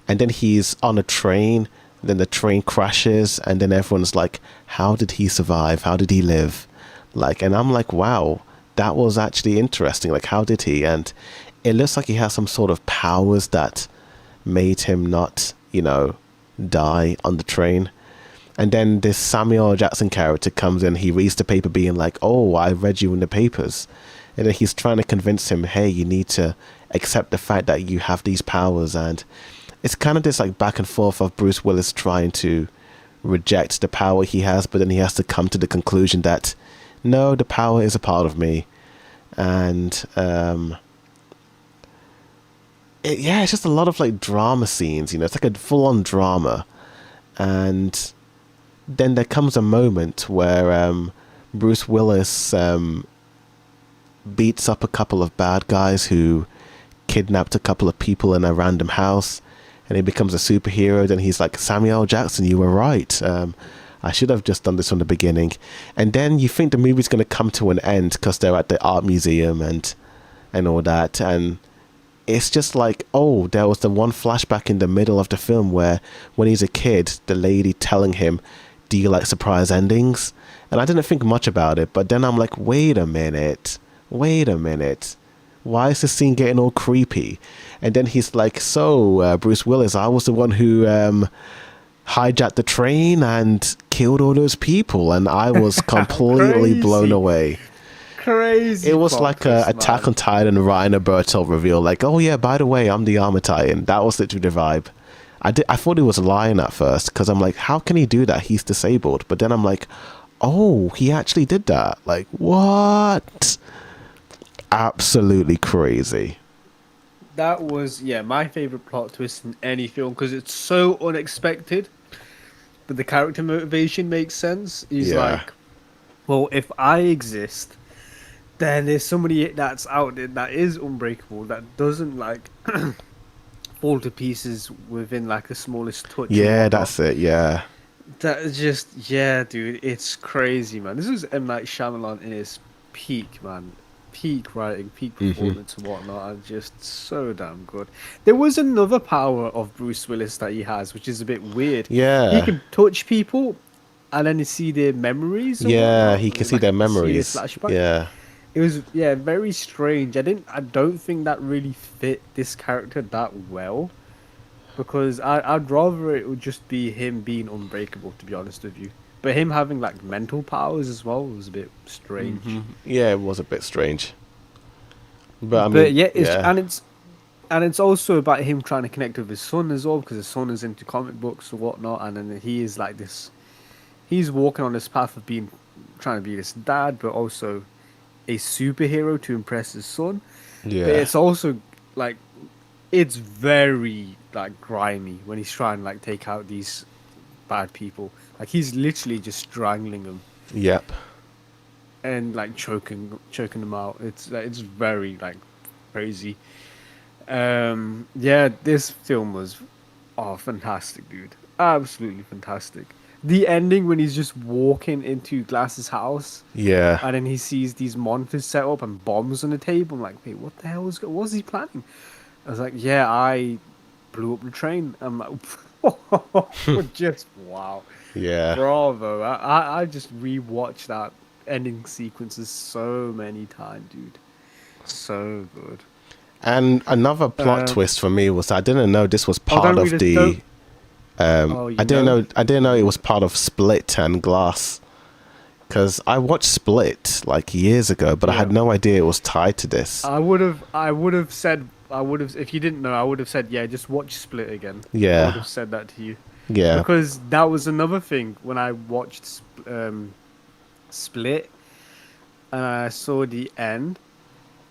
And then he's on a train, then the train crashes, and then everyone's like, how did he survive? How did he live? Like, and I'm like, wow, that was actually interesting. Like, how did he? And it looks like he has some sort of powers that made him not, die on the train. And then this Samuel L. Jackson character comes in, he reads the paper being like, oh, I read you in the papers. And then he's trying to convince him, hey, you need to accept the fact that you have these powers. And it's kind of this like back and forth of Bruce Willis trying to reject the power he has, but then he has to come to the conclusion that, no, the power is a part of me. And it's just a lot of like drama scenes, you know, it's like a full-on drama. And then there comes a moment where Bruce Willis beats up a couple of bad guys who kidnapped a couple of people in a random house, and he becomes a superhero. Then he's like, Samuel Jackson, you were right. I should have just done this from the beginning. And then you think the movie's going to come to an end because they're at the art museum and all that. And it's just like, oh, there was the one flashback in the middle of the film where when he's a kid, the lady telling him, do you like surprise endings? And I didn't think much about it. But then I'm like, wait a minute. Why is this scene getting all creepy? And then he's like, so, Bruce Willis, I was the one who hijacked the train and killed all those people. And I was completely blown away. Crazy. It was like a Attack on Titan Ryan Bertel reveal. Like, oh yeah, by the way, I'm the Armor Titan. That was literally the vibe. I thought he was lying at first because I'm like, how can he do that? He's disabled. But then I'm like, oh, he actually did that. Like, what? Absolutely crazy. That was, my favorite plot twist in any film because it's so unexpected, but the character motivation makes sense. He's like, well, if I exist, then there's somebody that's out there that is unbreakable, that doesn't like fall to pieces within like the smallest touch. Yeah, that's it. Yeah. That is just, dude, it's crazy, man. This is M. Night Shyamalan in his peak, man. Peak writing, peak performance and whatnot, and just so damn good. There was another power of Bruce Willis that he has, which is a bit weird. Yeah. He can touch people and then you see their memories. Yeah, he can see their memories. Yeah. It was very strange. I don't think that really fit this character that well, because I'd rather it would just be him being unbreakable, to be honest with you. But him having like mental powers as well was a bit strange. Yeah, it was a bit strange. But I mean, and it's also about him trying to connect with his son as well, because his son is into comic books or whatnot, and then he is like this. He's walking on this path of trying to be this dad, but also a superhero to impress his son. Yeah. But it's also like, it's very like grimy when he's trying to like take out these bad people. Like he's literally just strangling them. Yep. And like choking them out. It's very like crazy. This film was fantastic, dude. Absolutely fantastic. The ending when he's just walking into Glass's house. Yeah. And then he sees these monitors set up and bombs on the table. I'm like, wait, what the hell what was he planning? I was like, I blew up the train. I'm like, just wow. Yeah. Bravo. I just rewatched that ending sequences so many times, dude. So good. And another plot twist for me was I didn't know this was part of the. I didn't know it was part of Split and Glass, because I watched Split like years ago, but I had no idea it was tied to this. I would have said if you didn't know, I would have said just watch Split again. Yeah. I would have said that to you. Yeah. Because that was another thing when I watched Split, and I saw the end,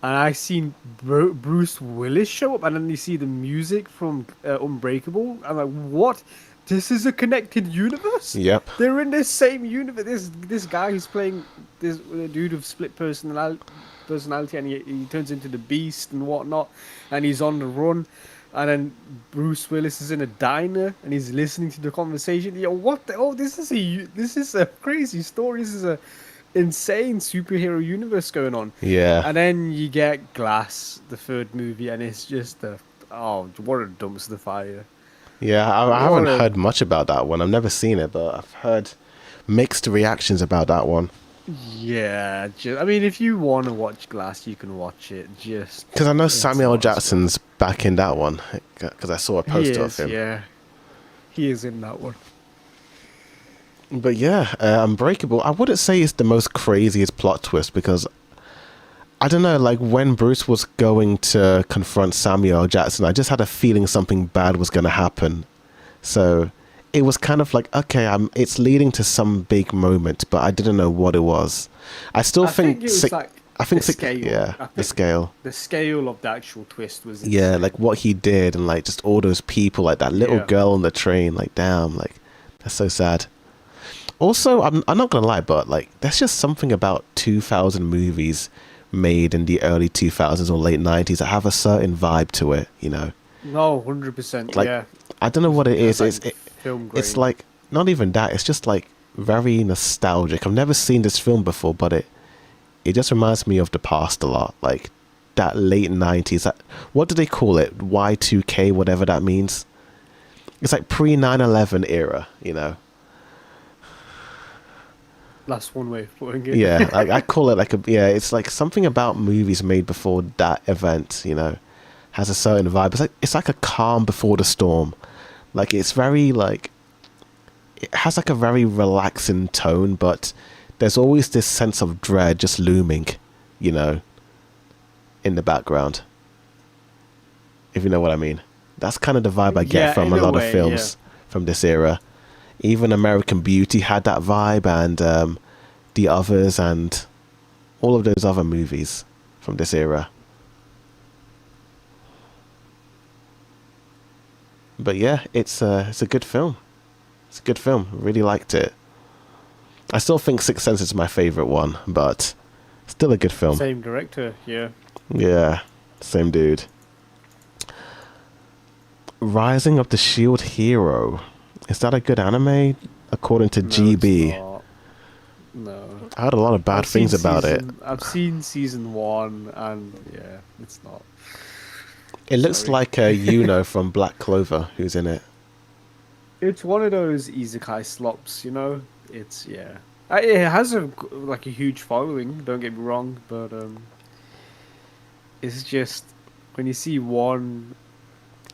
and I seen Bruce Willis show up, and then you see the music from Unbreakable. I'm like, what? This is a connected universe? Yep. They're in the same universe. This guy who's playing this dude with split personality, and he turns into the Beast and whatnot, and he's on the run. And then Bruce Willis is in a diner and he's listening to the conversation. What the? Oh, this is a crazy story. This is a insane superhero universe going on. Yeah. And then you get Glass, the third movie, and it's just what a dumpster fire. Yeah, I haven't heard much about that one. I've never seen it, but I've heard mixed reactions about that one. Yeah, I mean, if you want to watch Glass, you can watch it. Just because I know Samuel Jackson's back in that one, because I saw a poster of him. Yeah, he is in that one. But yeah, Unbreakable, I wouldn't say it's the most craziest plot twist, because I don't know, like when Bruce was going to confront Samuel Jackson, I just had a feeling something bad was going to happen. So it was kind of like, okay, it's leading to some big moment, but I didn't know what it was. I think it was like I think the scale. the scale. The scale of the actual twist was insane. Yeah, like what he did, and like just all those people, like that little girl on the train, like damn, like that's so sad. Also, I'm not gonna lie, but like there's just something about 2000 movies made in the early 2000s or late 90s that have a certain vibe to it, you know. No, 100%. Like, yeah. I don't know what it is. Like It's like not even that. It's just like very nostalgic. I've never seen this film before, but it just reminds me of the past a lot. Like that late 90s. That, what do they call it? Y2K, whatever that means. It's like pre 9/11 era, you know. That's one way of putting it. Yeah, like I call it like it's like something about movies made before that event, you know, has a certain vibe. It's like a calm before the storm. Like it's very like, it has like a very relaxing tone, but there's always this sense of dread just looming, you know, in the background. If you know what I mean. That's kind of the vibe I get from a lot of films from this era. Even American Beauty had that vibe, and The Others, and all of those other movies from this era. But yeah, it's a good film. It's a good film. Really liked it. I still think Sixth Sense is my favorite one, but still a good film. Same director, yeah. Yeah, same dude. Rising of the Shield Hero. Is that a good anime? According to GB. No. I heard a lot of bad things about it. I've seen season 1, and yeah, it's not. It looks like Yuno from Black Clover who's in it. It's one of those isekai slops, you know? It's, yeah. It has a huge following, don't get me wrong, but it's just, when you see one...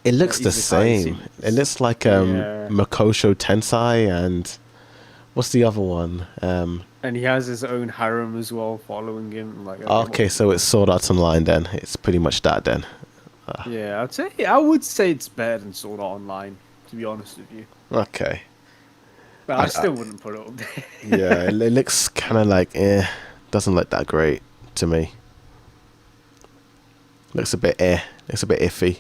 It looks the same. It looks like Makosho Tensei, and what's the other one? And he has his own harem as well following him. Okay, so it's Sword Art Online then. It's pretty much that then. Yeah, I would say it's better than Sword Art Online, to be honest with you. Okay. But I still wouldn't put it up there. Yeah, it looks kind of like, doesn't look that great to me. Looks a bit looks a bit iffy.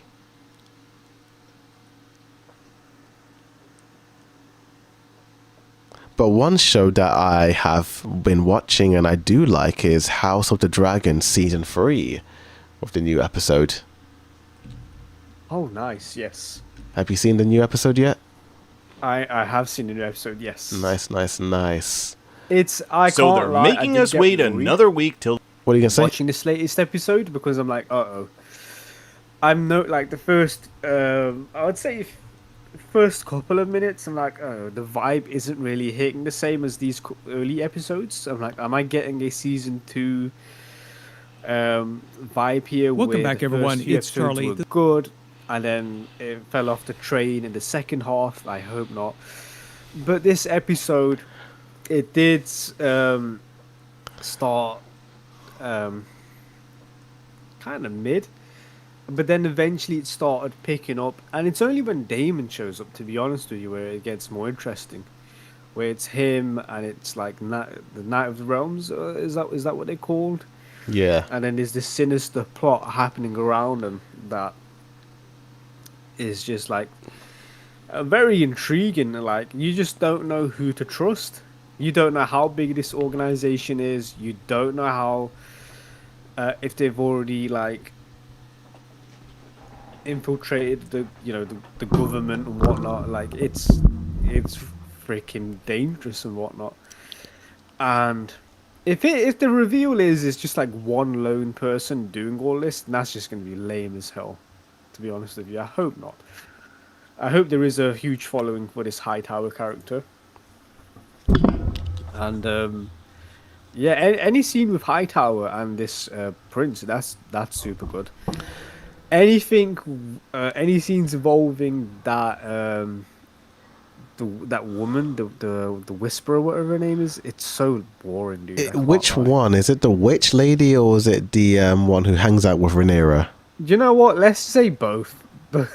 But one show that I have been watching and I do like is House of the Dragon Season 3 of the new episode. Oh, nice, yes. Have you seen the new episode yet? I have seen the new episode, yes. Nice. So they're making us wait another week till... What are you going to say? Watching this latest episode, because I'm like, uh-oh. I'm the first, I would say... first couple of minutes, I'm like, oh, the vibe isn't really hitting the same as these early episodes. I'm like, am I getting a season 2 vibe here? Welcome back, everyone. It's Charlie. Were good, and then it fell off the train in the second half. I hope not. But this episode, it did start kind of mid. But then eventually it started picking up, and it's only when Damon shows up, to be honest with you, where it gets more interesting. Where it's him, and it's like the Knight of the Realms, is that what they're called? Yeah. And then there's this sinister plot happening around them that is just like very intriguing. Like, you just don't know who to trust. You don't know how big this organization is. You don't know how if they've already infiltrated the government and whatnot. Like, it's freaking dangerous and whatnot. And if the reveal is it's just like one lone person doing all this, then that's just going to be lame as hell, to be honest with you. I hope not. I hope there is a huge following for this Hightower character. And any scene with Hightower and this prince, that's super good. Any scenes involving that that woman, the Whisperer, whatever her name is, it's so boring, dude. Which one? Is it the witch lady, or is it the one who hangs out with Rhaenyra? You know what? Let's say both.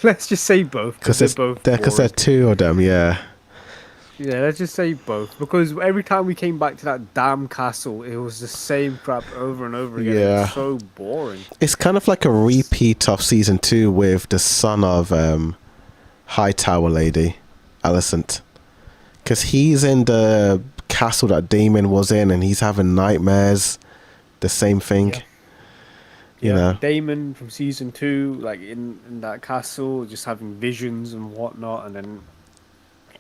Let's just say both, because they're both. Because there are two of them, yeah. Yeah, let's just say both. Because every time we came back to that damn castle, it was the same crap over and over again. Yeah. It's so boring. It's kind of like a repeat of season 2 with the son of High Tower Lady, Alicent. Because he's in the castle that Damon was in, and he's having nightmares. The same thing. Yeah. You know. Damon from season 2, like in that castle, just having visions and whatnot, and then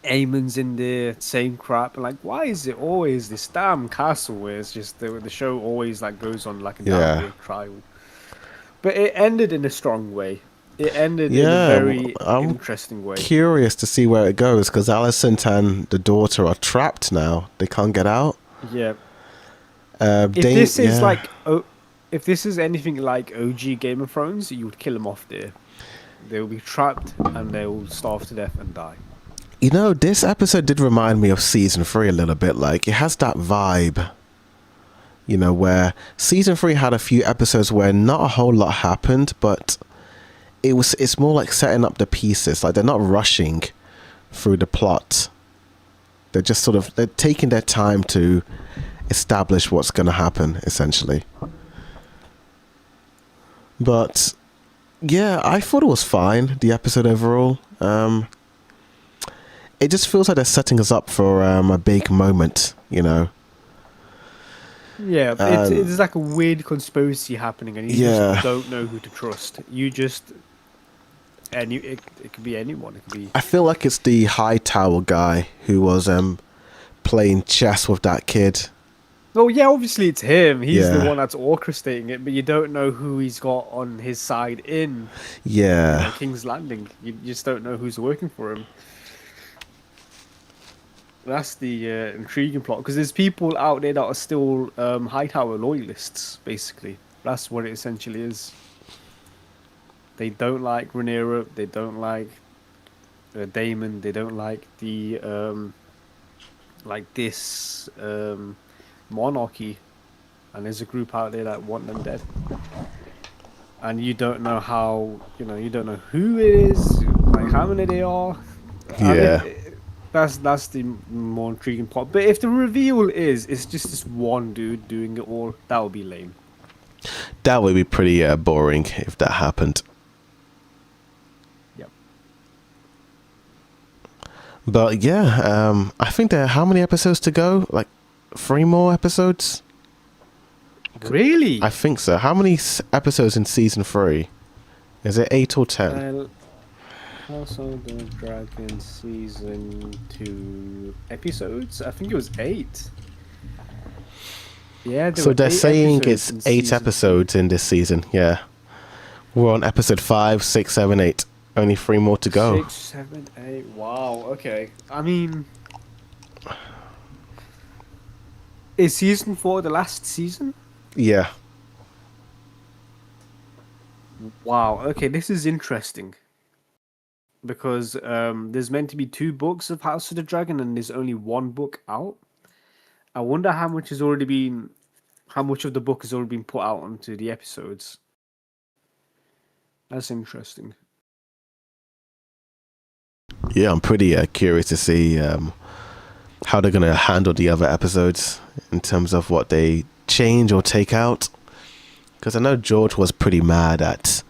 Eamon's in there, same crap. And like, why is it always this damn castle where it's just the show always like goes on like a downward trial? But it ended in a strong way. It ended in a very interesting way. Curious to see where it goes, because Alicent and the daughter are trapped now. They can't get out. Yeah. If this is anything like OG Game of Thrones, you would kill them off there. They will be trapped and they will starve to death and die. You know, this episode did remind me of season 3 a little bit. Like, it has that vibe, you know, where season 3 had a few episodes where not a whole lot happened, but it's more like setting up the pieces. Like, they're not rushing through the plot. They're just they're taking their time to establish what's going to happen, essentially. But yeah, I thought it was fine, the episode overall. It just feels like they're setting us up for a big moment, you know. Yeah, it's like a weird conspiracy happening, and you just don't know who to trust. You just it could be anyone. It could be. I feel like it's the High Tower guy who was playing chess with that kid. Well, yeah, obviously it's him. He's the one that's orchestrating it, but you don't know who he's got on his side in King's Landing. You just don't know who's working for him. That's the intriguing plot, because there's people out there that are still Hightower loyalists, basically. That's what it essentially is. They don't like Rhaenyra, they don't like Daemon, they don't like the this monarchy, and there's a group out there that want them dead. And you don't know how, you don't know who it is, like how many they are. Yeah. That's the more intriguing part. But if the reveal it's just this one dude doing it all, that would be lame. That would be pretty boring if that happened. Yep. But yeah, I think there are how many episodes to go? Like 3 more episodes? Really? I think so. How many episodes in season 3? Is it 8 or 10? House of the Dragon season 2 episodes? I think it was 8. Yeah, so they're saying it's 8 episodes in this season. Yeah, we're on episode 5, 6, 7, 8. Only 3 more to go. 6, 7, 8. Wow. Okay. I mean, is season 4 the last season? Yeah. Wow. Okay, this is interesting. Because there's meant to be 2 books of House of the Dragon, and there's only 1 book out. I wonder how much of the book has already been put out onto the episodes. That's interesting. Yeah, I'm pretty curious to see how they're going to handle the other episodes in terms of what they change or take out. Because I know George was pretty mad at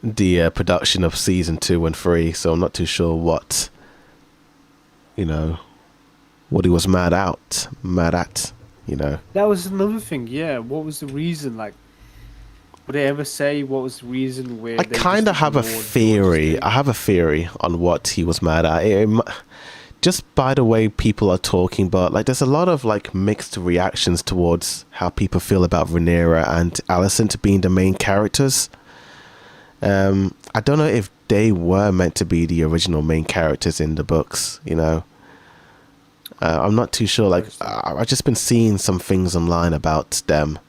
the production of season 2 and 3, so I'm not too sure what he was mad at, That was another thing. Yeah, what was the reason? Like, would they ever say what was the reason? Where I kind of have a theory. I have a theory on what he was mad at. Just by the way people are talking, but like there's a lot of like mixed reactions towards how people feel about Rhaenyra and Alicent being the main characters. I don't know if they were meant to be the original main characters in the books, I'm not too sure. Like, I've just been seeing some things online about them.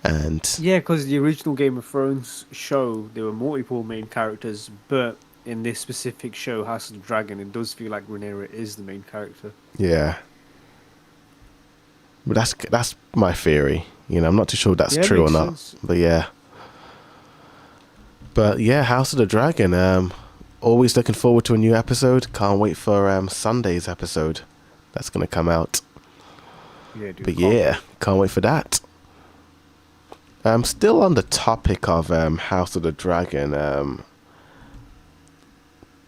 And yeah, because the original Game of Thrones show, there were multiple main characters, but in this specific show, House of the Dragon, it does feel like Rhaenyra is the main character. Yeah. But that's my theory. I'm not too sure if that's true or not. Sense. But yeah. House of the Dragon, always looking forward to a new episode. Can't wait for Sunday's episode that's going to come out. Yeah, dude, can't wait for that. Still on the topic of House of the Dragon,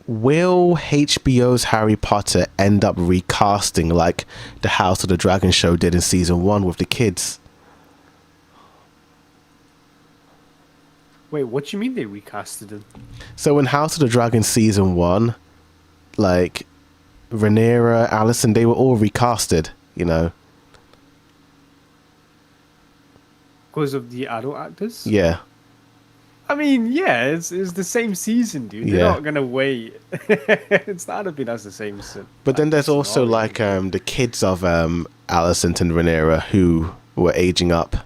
will HBO's Harry Potter end up recasting like the House of the Dragon show did in season 1 with the kids? Wait, what do you mean they recasted him? So in House of the Dragon season 1, like Rhaenyra, Alicent, they were all recasted, you know. Because of the adult actors? Yeah. I mean, yeah, it's the same season, dude. They're not gonna wait. It's not been as the same season. But then there's also like the kids of Alicent and Rhaenyra who were aging up,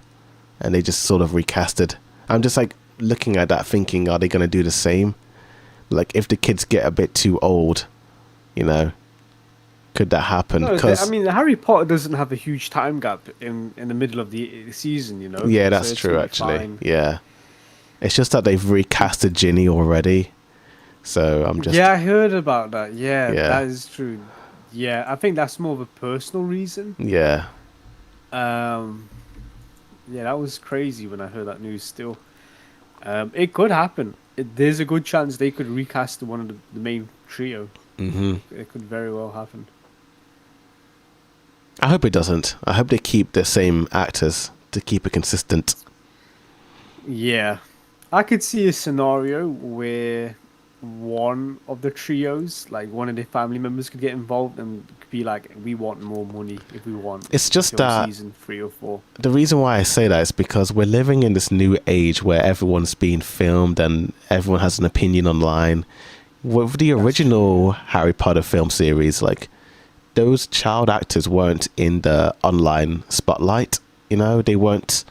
and they just sort of recasted. I'm just like looking at that, thinking, are they gonna do the same? Like if the kids get a bit too old, you know, could that happen? No, I mean, Harry Potter doesn't have a huge time gap in the middle of the season, you know. Yeah, that's true. Actually, fine. Yeah. It's just that they've recasted Ginny already, so I'm just... Yeah, I heard about that. Yeah, that is true. Yeah, I think that's more of a personal reason. Yeah. Yeah, that was crazy when I heard that news still. It could happen. There's a good chance they could recast one of the main trio. Mm-hmm. It could very well happen. I hope it doesn't. I hope they keep the same actors to keep it consistent. Yeah. I could see a scenario where one of the trios, like one of their family members, could get involved and could be like, we want more money if we want. It's just that season 3 or 4. The reason why I say that is because we're living in this new age where everyone's being filmed and everyone has an opinion online. With the original Harry Potter film series, like those child actors weren't in the online spotlight, you know, they weren't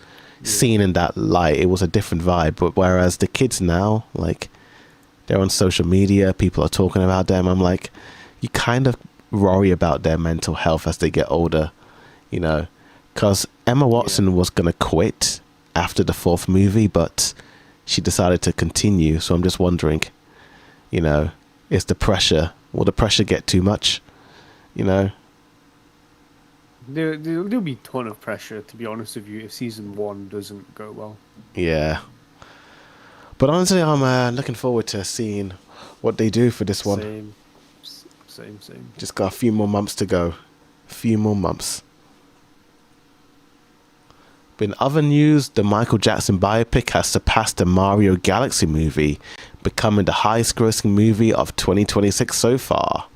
seen in that light. It was a different vibe. But whereas the kids now, like, they're on social media, people are talking about them. I'm like, you kind of worry about their mental health as they get older, you know, because Emma Watson was going to quit after the 4th movie, but she decided to continue. So I'm just wondering, you know, will the pressure get too much, you know? There'll be a ton of pressure, to be honest with you, if season 1 doesn't go well. Yeah. But honestly, I'm looking forward to seeing what they do for this one. Same. Just got a few more months to go. A few more months. But in other news, the Michael Jackson biopic has surpassed the Mario Galaxy movie, becoming the highest grossing movie of 2026 so far.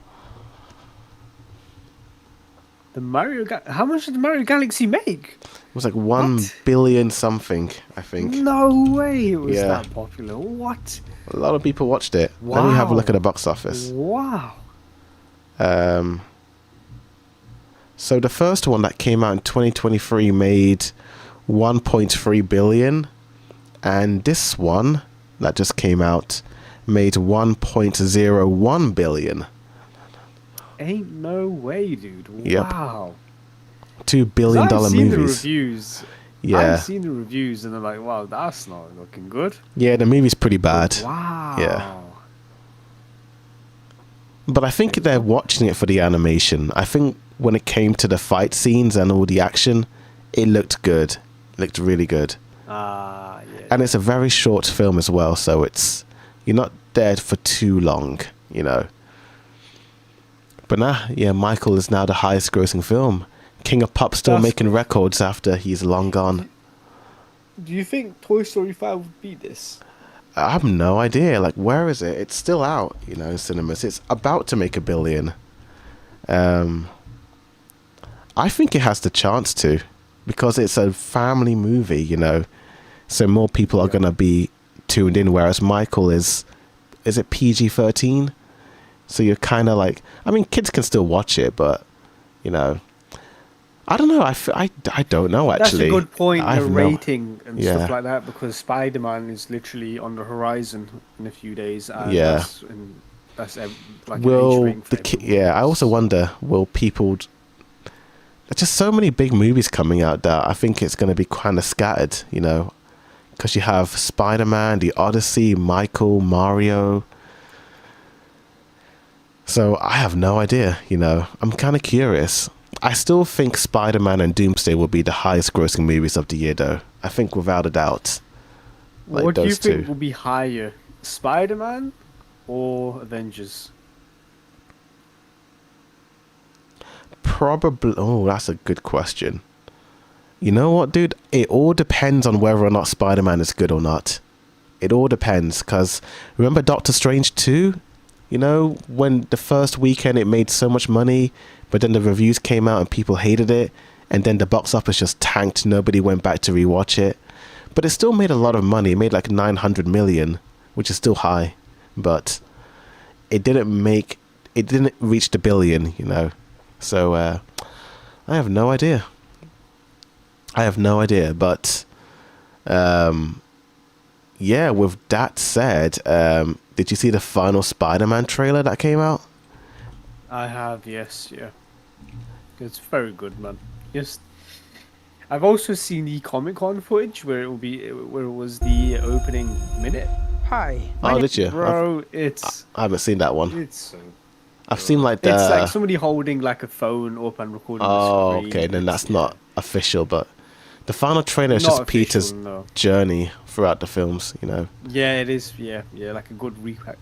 How much did the Mario Galaxy make? It was like 1 billion something, I think. No way it was that popular. What? A lot of people watched it. Wow. Let me have a look at the box office. Wow. So the first one that came out in 2023 made 1.3 billion. And this one that just came out made 1.01 billion. Ain't no way, dude. Yep. Wow. $2 billion movies. I've seen the reviews. Yeah. I've seen the reviews and they're like, wow, that's not looking good. Yeah, the movie's pretty bad. Wow. Yeah. But I think they're watching it for the animation. I think when it came to the fight scenes and all the action, it looked good. It looked really good. Yeah. And it's a very short film as well, so you're not there for too long, you know. But Michael is now the highest grossing film. King of Pop still making records after he's long gone. Do you think Toy Story 5 would beat this? I have no idea. Like, where is it? It's still out, you know, in cinemas. It's about to make $1 billion. I think it has the chance to, because it's a family movie, you know. So more people are going to be tuned in, whereas Michael is it PG-13? So you're kind of like, I mean, kids can still watch it, but, you know, I don't know. I don't know, actually. That's a good point, the rating and stuff like that, because Spider-Man is literally on the horizon in a few days. And that's like an age rating. I also wonder, will people... There's just so many big movies coming out that I think it's going to be kind of scattered, you know, because you have Spider-Man, The Odyssey, Michael, Mario... So I have no idea, you know. I'm kind of curious. I still think Spider-Man and Doomsday will be the highest grossing movies of the year, though. I think without a doubt. Like what do you think will be higher, Spider-Man or Avengers? Probably. Oh, that's a good question. You know what, dude? It all depends on whether or not Spider-Man is good or not. It all depends, because remember Doctor Strange 2? You know, when the first weekend it made so much money, but then the reviews came out and people hated it, and then the box office just tanked. Nobody went back to rewatch it. But it still made a lot of money. It made like 900 million, which is still high. But it didn't reach the billion, you know. So, I have no idea. But, yeah, with that said, did you see the final Spider-Man trailer that came out? I have, yes, yeah. It's very good, man. I've also seen the Comic-Con footage where it was the opening minute. Hi. Oh, did you? Bro, I haven't seen that one. It's so I've seen like the... It's like somebody holding like a phone up and recording the screen. Okay, then that's not official, but the final trailer is just Peter's journey throughout the films, you know. Yeah, it is. Yeah, like a good recap.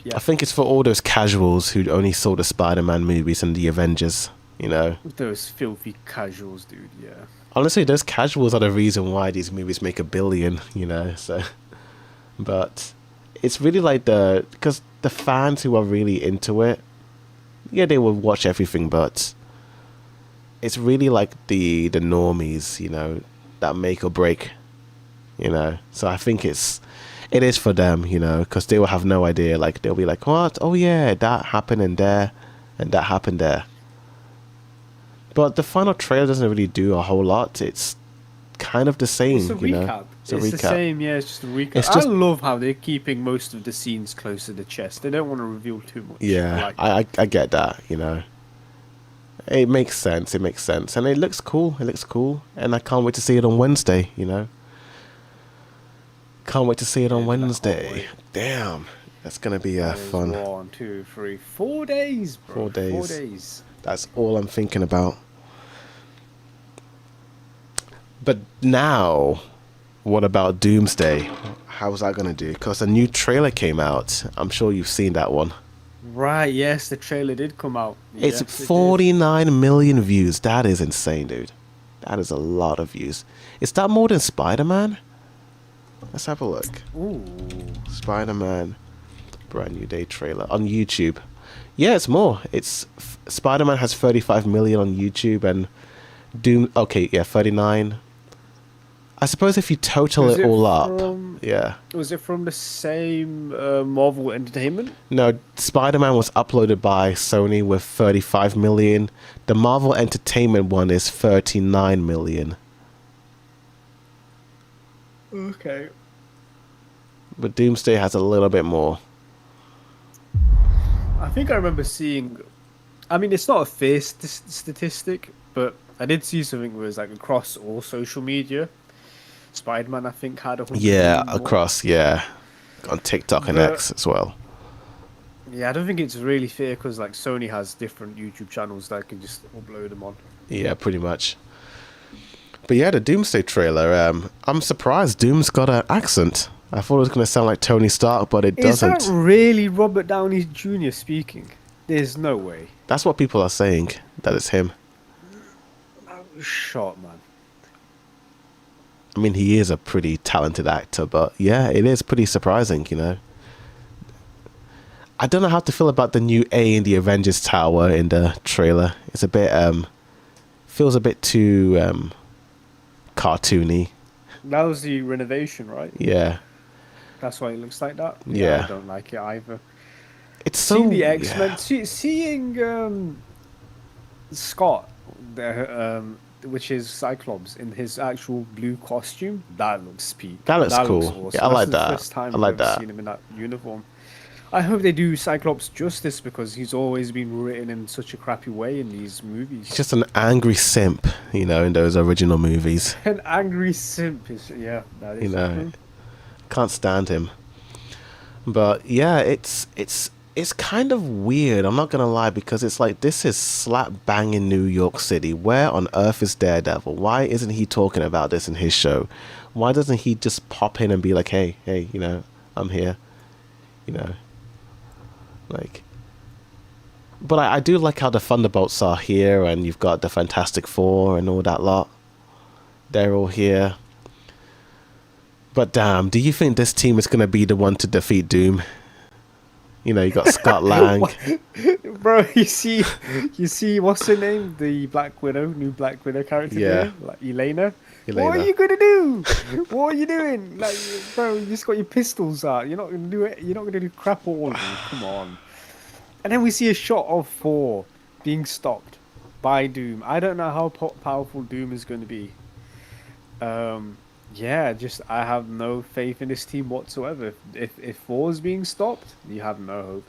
Yeah. I think it's for all those casuals who only saw the Spider-Man movies and the Avengers, you know. Those filthy casuals, dude. Yeah. Honestly, those casuals are the reason why these movies make $1 billion, you know. So, but it's really like because the fans who are really into it, yeah, they will watch everything, but it's really like the normies, you know, that make or break, you know. So I think it is for them, you know, because they will have no idea. Like they'll be like, what? Oh yeah, that happened in there, and that happened there. But the final trailer doesn't really do a whole lot. It's kind of the same, it's a you recap. know. It's the same, yeah. It's just a recap. I love how they're keeping most of the scenes close to the chest. They don't want to reveal too much. Yeah, I get that, you know. It makes sense. And it looks cool. And I can't wait to see it on Wednesday, you know. Can't wait to see it on Wednesday. Damn. That's going to be fun. 1, 2, 3, 4 days, bro. 4 days. 4 days. That's all I'm thinking about. But now, what about Doomsday? How's that going to do? Because a new trailer came out. I'm sure you've seen that one. Right, yes, the trailer did come out. It's 49 million views. That is insane, dude. That is a lot of views. Is that more than Spider-Man? Let's have a look. Ooh. Spider-Man brand new day trailer on YouTube. Yeah, it's more. It's Spider-Man has 35 million on YouTube and Doom. Okay, yeah, 39. I suppose if you total it all up, yeah. Was it from the same Marvel Entertainment? No, Spider-Man was uploaded by Sony with 35 million. The Marvel Entertainment one is 39 million. Okay. But Doomsday has a little bit more. I think I remember seeing... I mean, it's not a fair statistic, but I did see something where it was like across all social media. Spider-Man, I think, had 100 million across, yeah. On TikTok and X as well. Yeah, I don't think it's really fair because like Sony has different YouTube channels that can just upload them on. Yeah, pretty much. But yeah, the Doomsday trailer, I'm surprised Doom's got an accent. I thought it was going to sound like Tony Stark, but it doesn't. Is that really Robert Downey Jr. speaking? There's no way. That's what people are saying, that it's him. Shot, man. I mean, he is a pretty talented actor, but yeah, it is pretty surprising, you know. I don't know how to feel about the new A in the Avengers Tower in the trailer. It's a bit, feels a bit too, cartoony. That was the renovation, right? Yeah. That's why it looks like that? Yeah. I don't like it either. It's so... Seeing the X-Men, seeing Scott, which is Cyclops, in his actual blue costume, that looks peak. That looks cool. Looks awesome. Yeah, I like that. The first time I like I've that. seen him in that uniform. I hope they do Cyclops justice because he's always been written in such a crappy way in these movies. He's just an angry simp, you know, in those original movies. An angry simp is, yeah, that is. You know, can't stand him. But yeah, it's it's kind of weird, I'm not gonna lie, because it's like, this is slap bang in New York City. Where on earth is Daredevil? Why isn't he talking about this in his show? Why doesn't he just pop in and be like, hey, you know, I'm here, you know, like. But I do like how the Thunderbolts are here, and you've got the Fantastic Four and all that lot. They're all here. But damn, do you think this team is gonna be the one to defeat Doom? You know, you got Scott Lang. Bro, you see, what's her name? The Black Widow, new Black Widow character. Yeah. There? Like Elena. What are you gonna do? What are you doing? Like, bro, you just got your pistols out. You're not gonna do it. You're not gonna do crap all. Come on. And then we see a shot of Thor being stopped by Doom. I don't know how powerful Doom is going to be. Yeah, just I have no faith in this team whatsoever. If Thor's being stopped, you have no hope.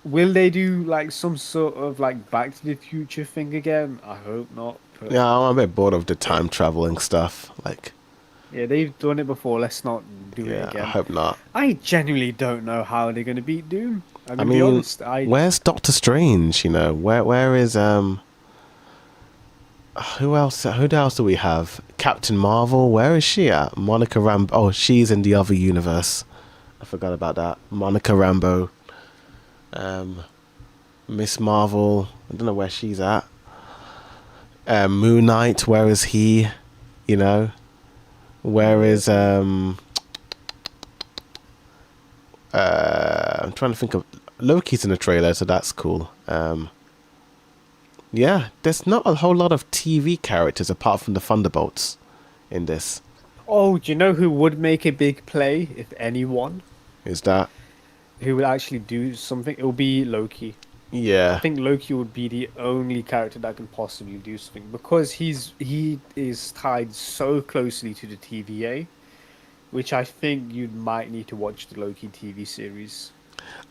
Will they do like some sort of like Back to the Future thing again? I hope not. But Yeah, I'm a bit bored of the time traveling stuff. Like, yeah, they've done it before. Let's not do it again. I hope not. I genuinely don't know how they're going to beat Doom. I mean, be honest, where's Doctor Strange? You know, where is who else do we have? Captain Marvel, where is she at? Monica Rambeau. Oh, she's in the other universe. I forgot about that. Monica Rambeau. Miss Marvel, I don't know where she's at. Moon Knight, where is he? You know? Where is I'm trying to think of Loki's in the trailer, so that's cool. Yeah, there's not a whole lot of TV characters apart from the Thunderbolts in this. Oh, do you know who would make a big play, if anyone? Is that? Who would actually do something? It would be Loki. Yeah. I think Loki would be the only character that can possibly do something, because he is tied so closely to the TVA, which I think you might need to watch the Loki TV series.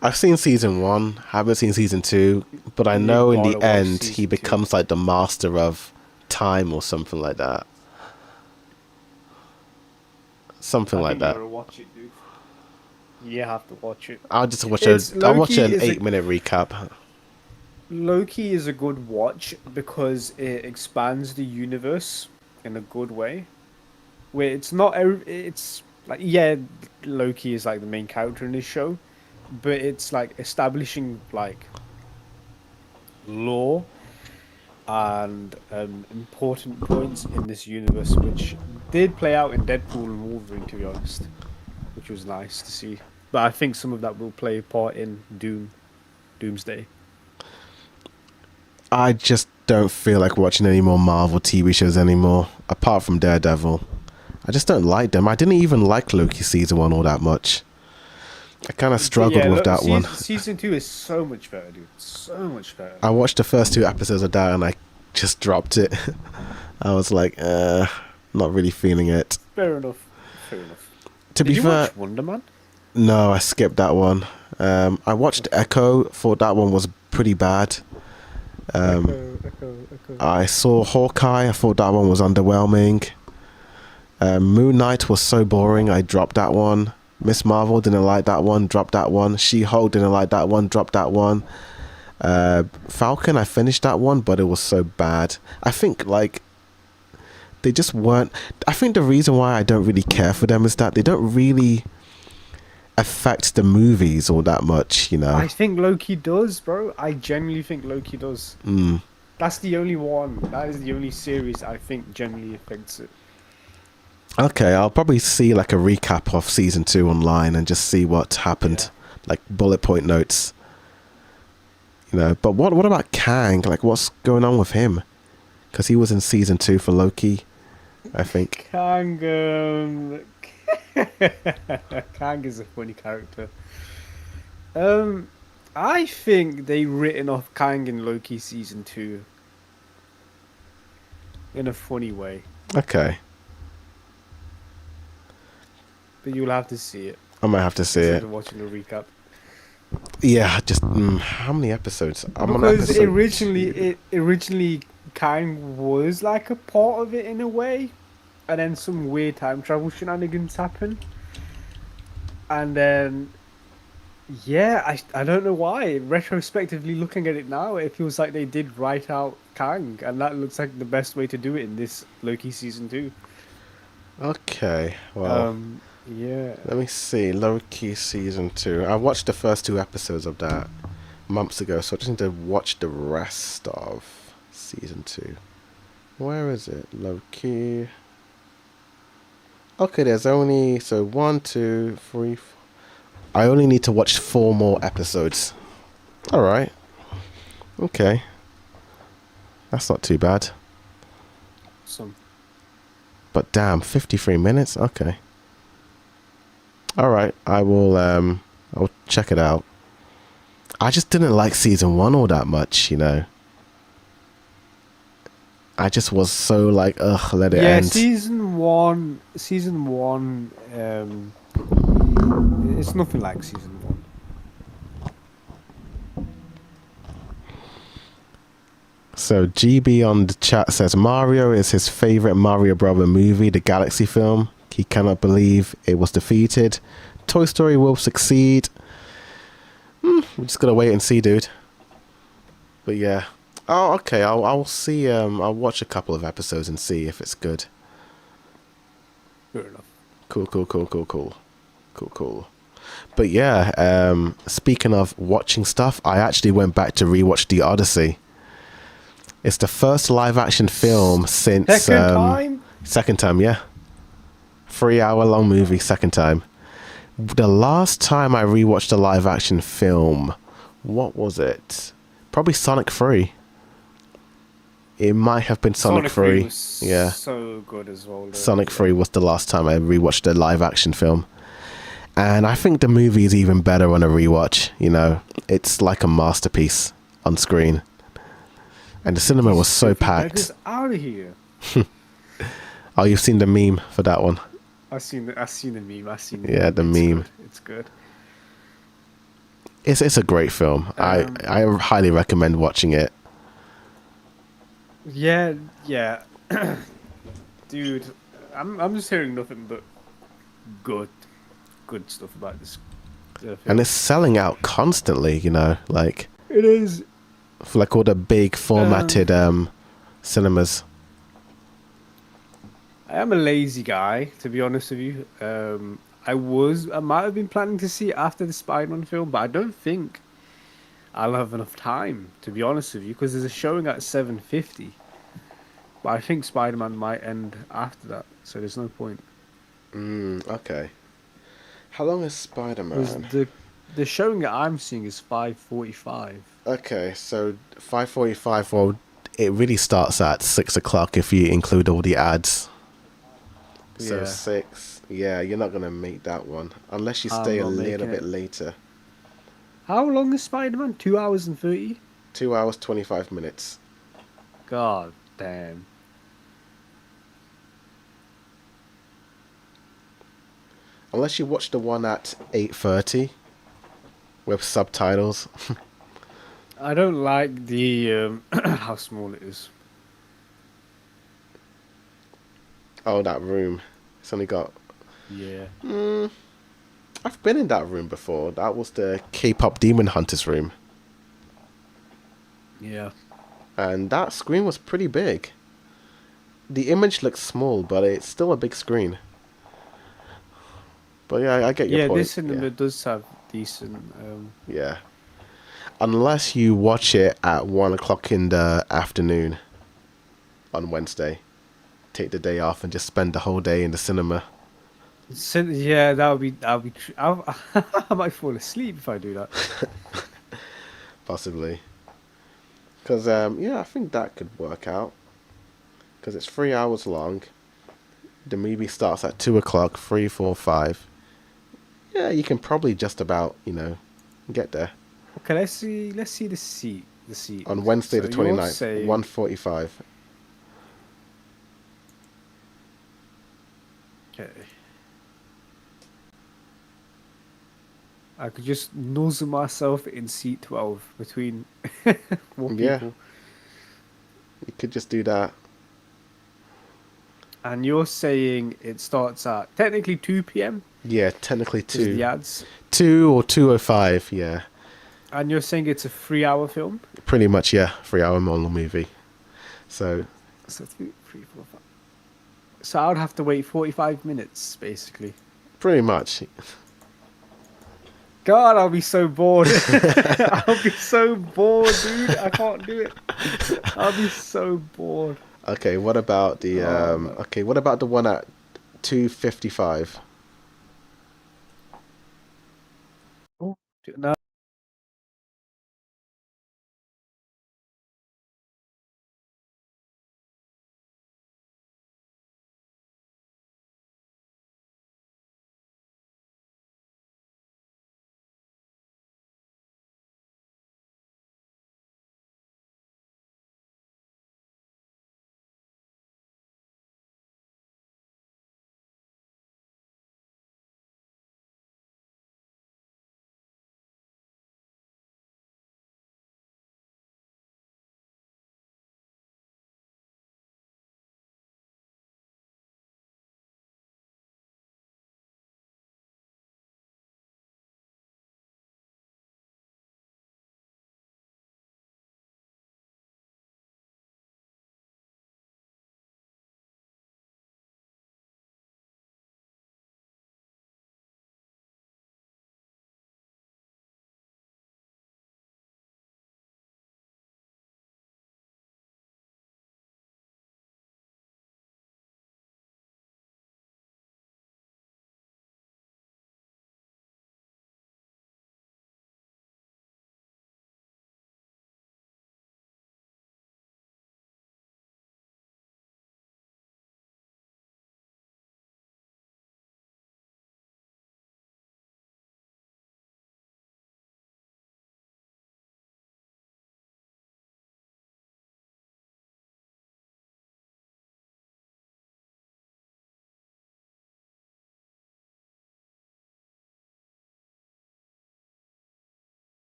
I've seen season 1, haven't seen season 2, but I know in the end he becomes like the master of time or something like that. Something like that. You gotta watch it, dude. You have to watch it. I'll just watch an 8-minute recap. Loki is a good watch because it expands the universe in a good way. Where it's not, it's like, yeah, Loki is like the main character in this show, but it's like establishing like lore and important points in this universe, which did play out in Deadpool and Wolverine, to be honest, which was nice to see. But I think some of that will play a part in Doomsday. I just don't feel like watching any more Marvel TV shows anymore, apart from Daredevil. I just don't like them. I didn't even like Loki season 1 all that much. I kind of struggled with that one. Season 2 is so much better, dude. So much better. I watched the first 2 episodes of that and I just dropped it. I was like, not really feeling it. Fair enough. To be fair, did you watch Wonder Man? No, I skipped that one. I watched Echo, thought that one was pretty bad. Echo. I saw Hawkeye, I thought that one was underwhelming. Moon Knight was so boring, I dropped that one. Miss Marvel, didn't like that one, dropped that one. She-Hulk, didn't like that one, dropped that one. Falcon, I finished that one, but it was so bad. I think like they just weren't. I think the reason why I don't really care for them is that they don't really affect the movies all that much, you know. I think Loki does, bro. I genuinely think Loki does. That's the only one. That is the only series I think generally affects it. Okay, I'll probably see like a recap of season 2 online and just see what happened, like bullet point notes. You know, but what about Kang? Like, what's going on with him? Because he was in season 2 for Loki, I think. Kang, Kang is a funny character. I think they written off Kang in Loki season 2 in a funny way. Okay. But you'll have to see it. I might have to see it. Watching the recap. Yeah, just how many episodes? Because originally Kang was like a part of it in a way, and then some weird time travel shenanigans happen, and then Yeah, I don't know why. Retrospectively looking at it now, it feels like they did write out Kang, and that looks like the best way to do it in this Loki season 2. Okay, well, Yeah. let me see. Loki season 2. I watched the first 2 episodes of that months ago, so I just need to watch the rest of season 2. Where is it? Loki. Okay, there's only, so 1, 2, 3, 4. I only need to watch 4 more episodes. Alright. Okay. That's not too bad. But damn, 53 minutes? Okay. Alright, I'll check it out. I just didn't like season 1 all that much, you know. I just was so like, ugh, let it end. Yeah, season one, it's nothing like season 1. So GB on the chat says Mario is his favorite Mario Brother movie, the Galaxy film. He cannot believe it was defeated. Toy Story will succeed. We're just gonna wait and see, dude. But yeah. Oh, okay. I'll see. I'll watch a couple of episodes and see if it's good. Fair enough. Cool. But yeah. Speaking of watching stuff, I actually went back to rewatch The Odyssey. It's the first live action film since second time, yeah. 3-hour long movie, second time. The last time I rewatched a live action film, what was it? Probably Sonic 3. It might have been Sonic 3. Was yeah. So good as well. Sonic 3 was the last time I rewatched a live action film. And I think the movie is even better on a rewatch, you know. It's like a masterpiece on screen. And the cinema was so packed. Out of here. Oh, you've seen the meme for that one? I've seen the meme. Yeah, the meme. It's good. It's a great film. I highly recommend watching it. Yeah. Dude, I'm just hearing nothing but good stuff about this film. And it's selling out constantly, you know, like it is. For like all the big formatted cinemas. I am a lazy guy, to be honest with you. I might have been planning to see it after the Spider-Man film, but I don't think I'll have enough time, to be honest with you, because there's a showing at 7:50. But I think Spider-Man might end after that, so there's no point. Okay. How long is Spider-Man? The showing that I'm seeing is 5:45. Okay, so 5:45. Well, it really starts at 6 o'clock if you include all the ads. So 6. Yeah, you're not gonna make that one unless you stay a little bit later. How long is Spider-Man? 2 hours and 30. 2 hours 25 minutes. God damn. Unless you watch the one at 8:30 with subtitles. I don't like the how small it is. Oh, that room. It's only got... Yeah. I've been in that room before. That was the K-pop Demon Hunters room. Yeah. And that screen was pretty big. The image looks small, but it's still a big screen. But yeah, I get your point. Yeah, this cinema does have decent... Yeah. Unless you watch it at 1 o'clock in the afternoon on Wednesday. Take the day off and just spend the whole day in the cinema. Yeah, that would be I might fall asleep if I do that. Possibly. Because, I think that could work out. Because it's 3 hours long. The movie starts at 2 o'clock, 3, 4, 5. Yeah, you can probably just about, get there. Okay, let's see the seat. On Wednesday the 29th, 1:45. Okay. I could just nuzzle myself in seat 12 between more people. Yeah. You could just do that. And you're saying it starts at technically 2 p.m.? Yeah, technically 2. The ads? 2 or 2:05, yeah. And you're saying it's a 3-hour film? Pretty much, yeah. 3-hour model movie. So 3, 4, 5. So I would have to wait 45 minutes, basically. Pretty much. God, I'll be so bored. I'll be so bored, dude. I can't do it. I'll be so bored. Okay, what about the what about the one at 2:55? Oh, no.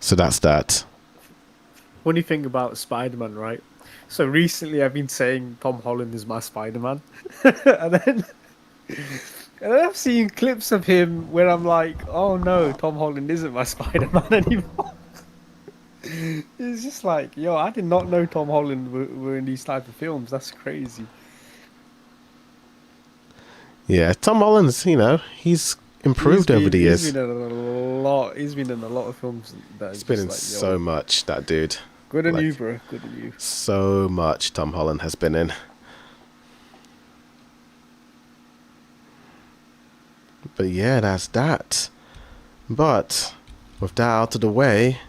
So that's that. Funny thing about Spider-Man, right? So recently I've been saying Tom Holland is my Spider-Man. and then I've seen clips of him where I'm like, oh no, Tom Holland isn't my Spider-Man anymore. It's just like, yo, I did not know Tom Holland were in these type of films. That's crazy. Yeah, Tom Holland's, he's improved over the years. He's been in a lot of films. He's been in so much, that dude. Good on you, bro. Good on you. So much Tom Holland has been in. But yeah, that's that. But with that out of the way,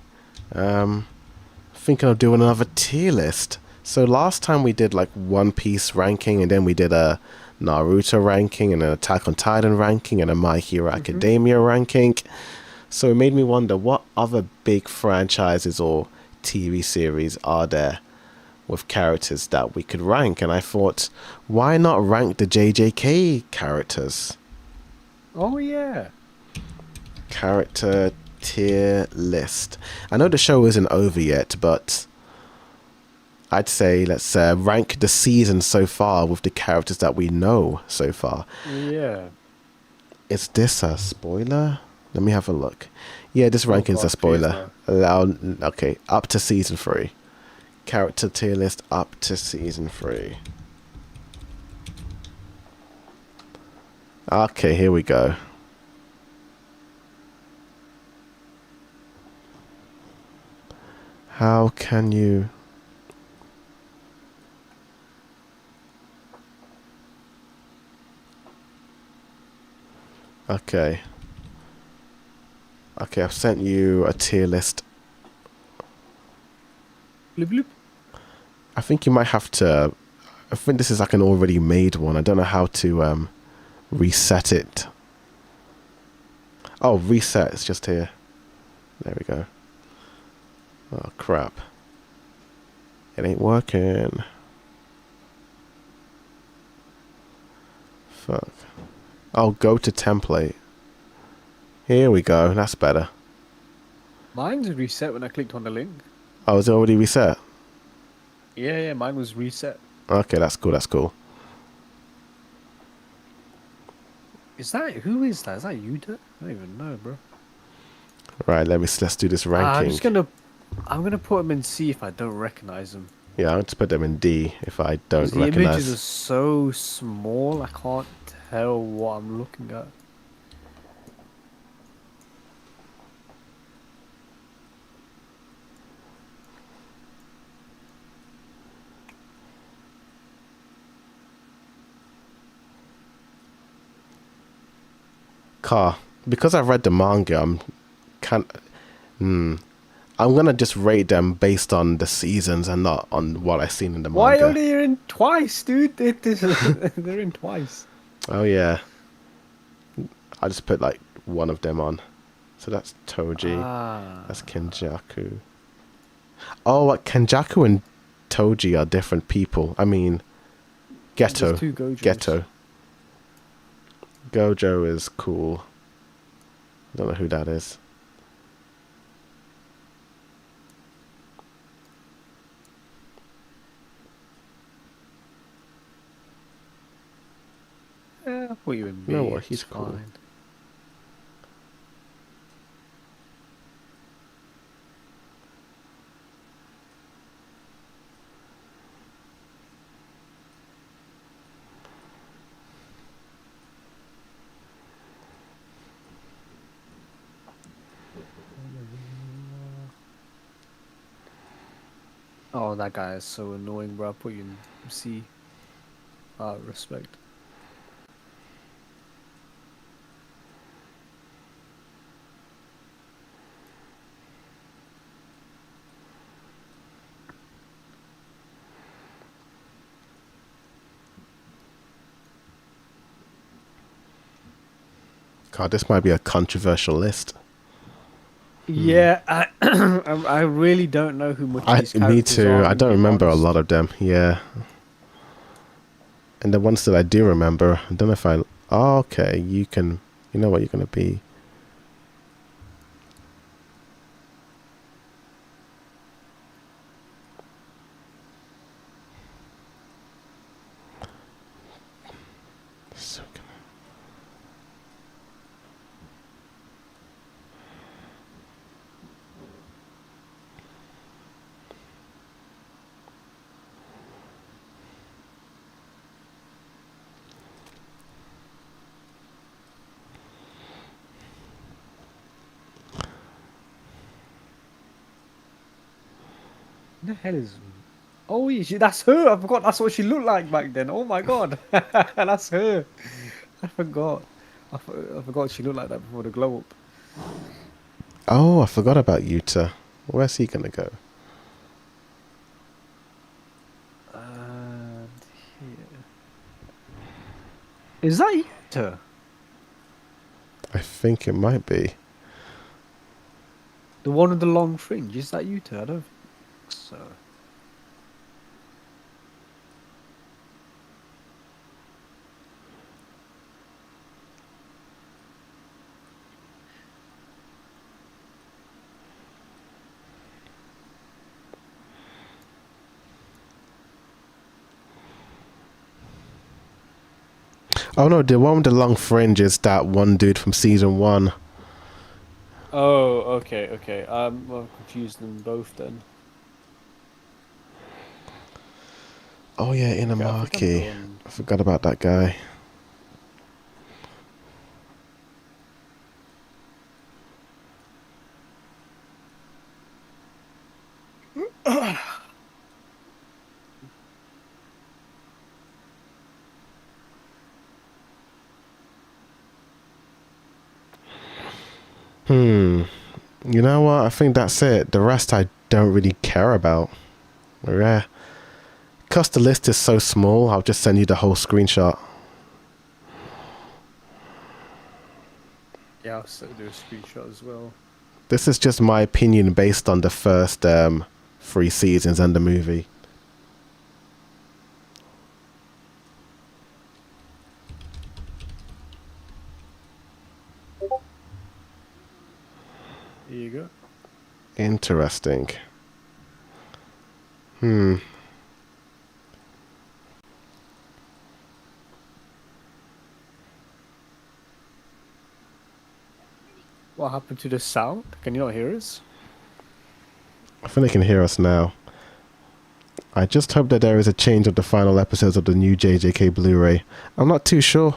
thinking of doing another tier list. So last time we did like One Piece ranking, and then we did a Naruto ranking, and an Attack on Titan ranking, and a My Hero Academia ranking. So it made me wonder, what other big franchises or TV series are there with characters that we could rank? And I thought, why not rank the JJK characters? Oh yeah. Character tier list. I know the show isn't over yet, but I'd say let's rank the season so far with the characters that we know so far. Yeah. Is this a spoiler? Let me have a look. Yeah, this ranking's a spoiler. Okay, up to season 3. Character tier list up to season 3. Okay, here we go. How can you... Okay. Okay, I've sent you a tier list. Bloop, bloop. I think you might have to... I think this is like an already made one. I don't know how to reset it. Oh, reset. It's just here. There we go. Oh, crap. It ain't working. Fuck. Oh, go to template. Here we go. That's better. Mine's reset when I clicked on the link. Oh, is it already reset? Yeah, mine was reset. Okay, that's cool. That's cool. Who is that? Is that you? I don't even know, bro. Right, let's do this ranking. I'm gonna put them in C if I don't recognize them. Yeah, I'll just put them in D if I don't The recognize. images are so small, I can't tell what I'm looking at. Because I've read the manga, I'm gonna just rate them based on the seasons and not on what I've seen in the manga. Why are they in twice, dude? They're in twice. Oh yeah. I just put like one of them on. So that's Toji. That's Kenjaku. Oh, Kenjaku and Toji are different people. I mean, Geto. There's two Gojos. Geto. Gojo is cool. I don't know who that is. Yeah, I'll put you in B. You know what? He's cool. Fine. Oh, that guy is so annoying, bro. I'll put you in C. Respect. God, this might be a controversial list. Yeah, I really don't know who much these characters Me too. are, I don't remember a lot of them. Yeah. And the ones that I do remember, I don't know if I... Oh, okay, you can... You know what you're going to be. The hell is? Oh, that's her. I forgot. That's what she looked like back then. Oh my god, that's her. I forgot. I forgot she looked like that before the glow up. Oh, I forgot about Yuta. Where's he gonna go? And here. Is that Yuta? I think it might be. The one with the long fringe. Is that Yuta? I don't think so. Oh no, the one with the long fringe is that one dude from season 1. Oh, okay. I've confused them both then. Oh yeah, Inamaki. I forgot about that guy. You know what? I think that's it. The rest I don't really care about. Yeah. Because the list is so small, I'll just send you the whole screenshot. Yeah, I'll do a screenshot as well. This is just my opinion based on the first 3 seasons and the movie. Here you go. Interesting. What happened to the sound? Can you not hear us? I think they can hear us now. I just hope that there is a change of the final episodes of the new JJK Blu-ray. I'm not too sure.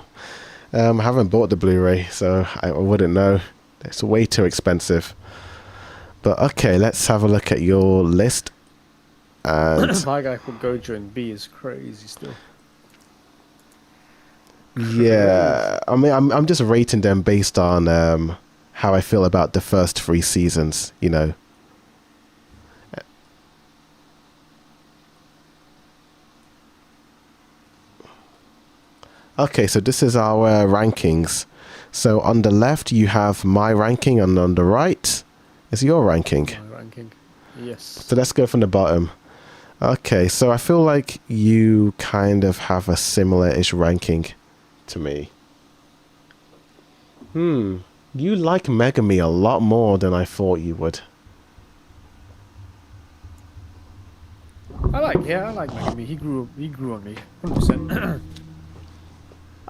I haven't bought the Blu-ray, so I wouldn't know. It's way too expensive. But okay, let's have a look at your list. And my guy called Gojo and B is crazy still. Yeah, I mean, I'm just rating them based on how I feel about the first 3 seasons, you know. Okay, so this is our rankings. So on the left you have my ranking, and on the right is your ranking. My ranking, yes. So let's go from the bottom. Okay, so I feel like you kind of have a similar-ish ranking to me. You like Megami a lot more than I thought you would. I like Megami. He grew on me, 100%.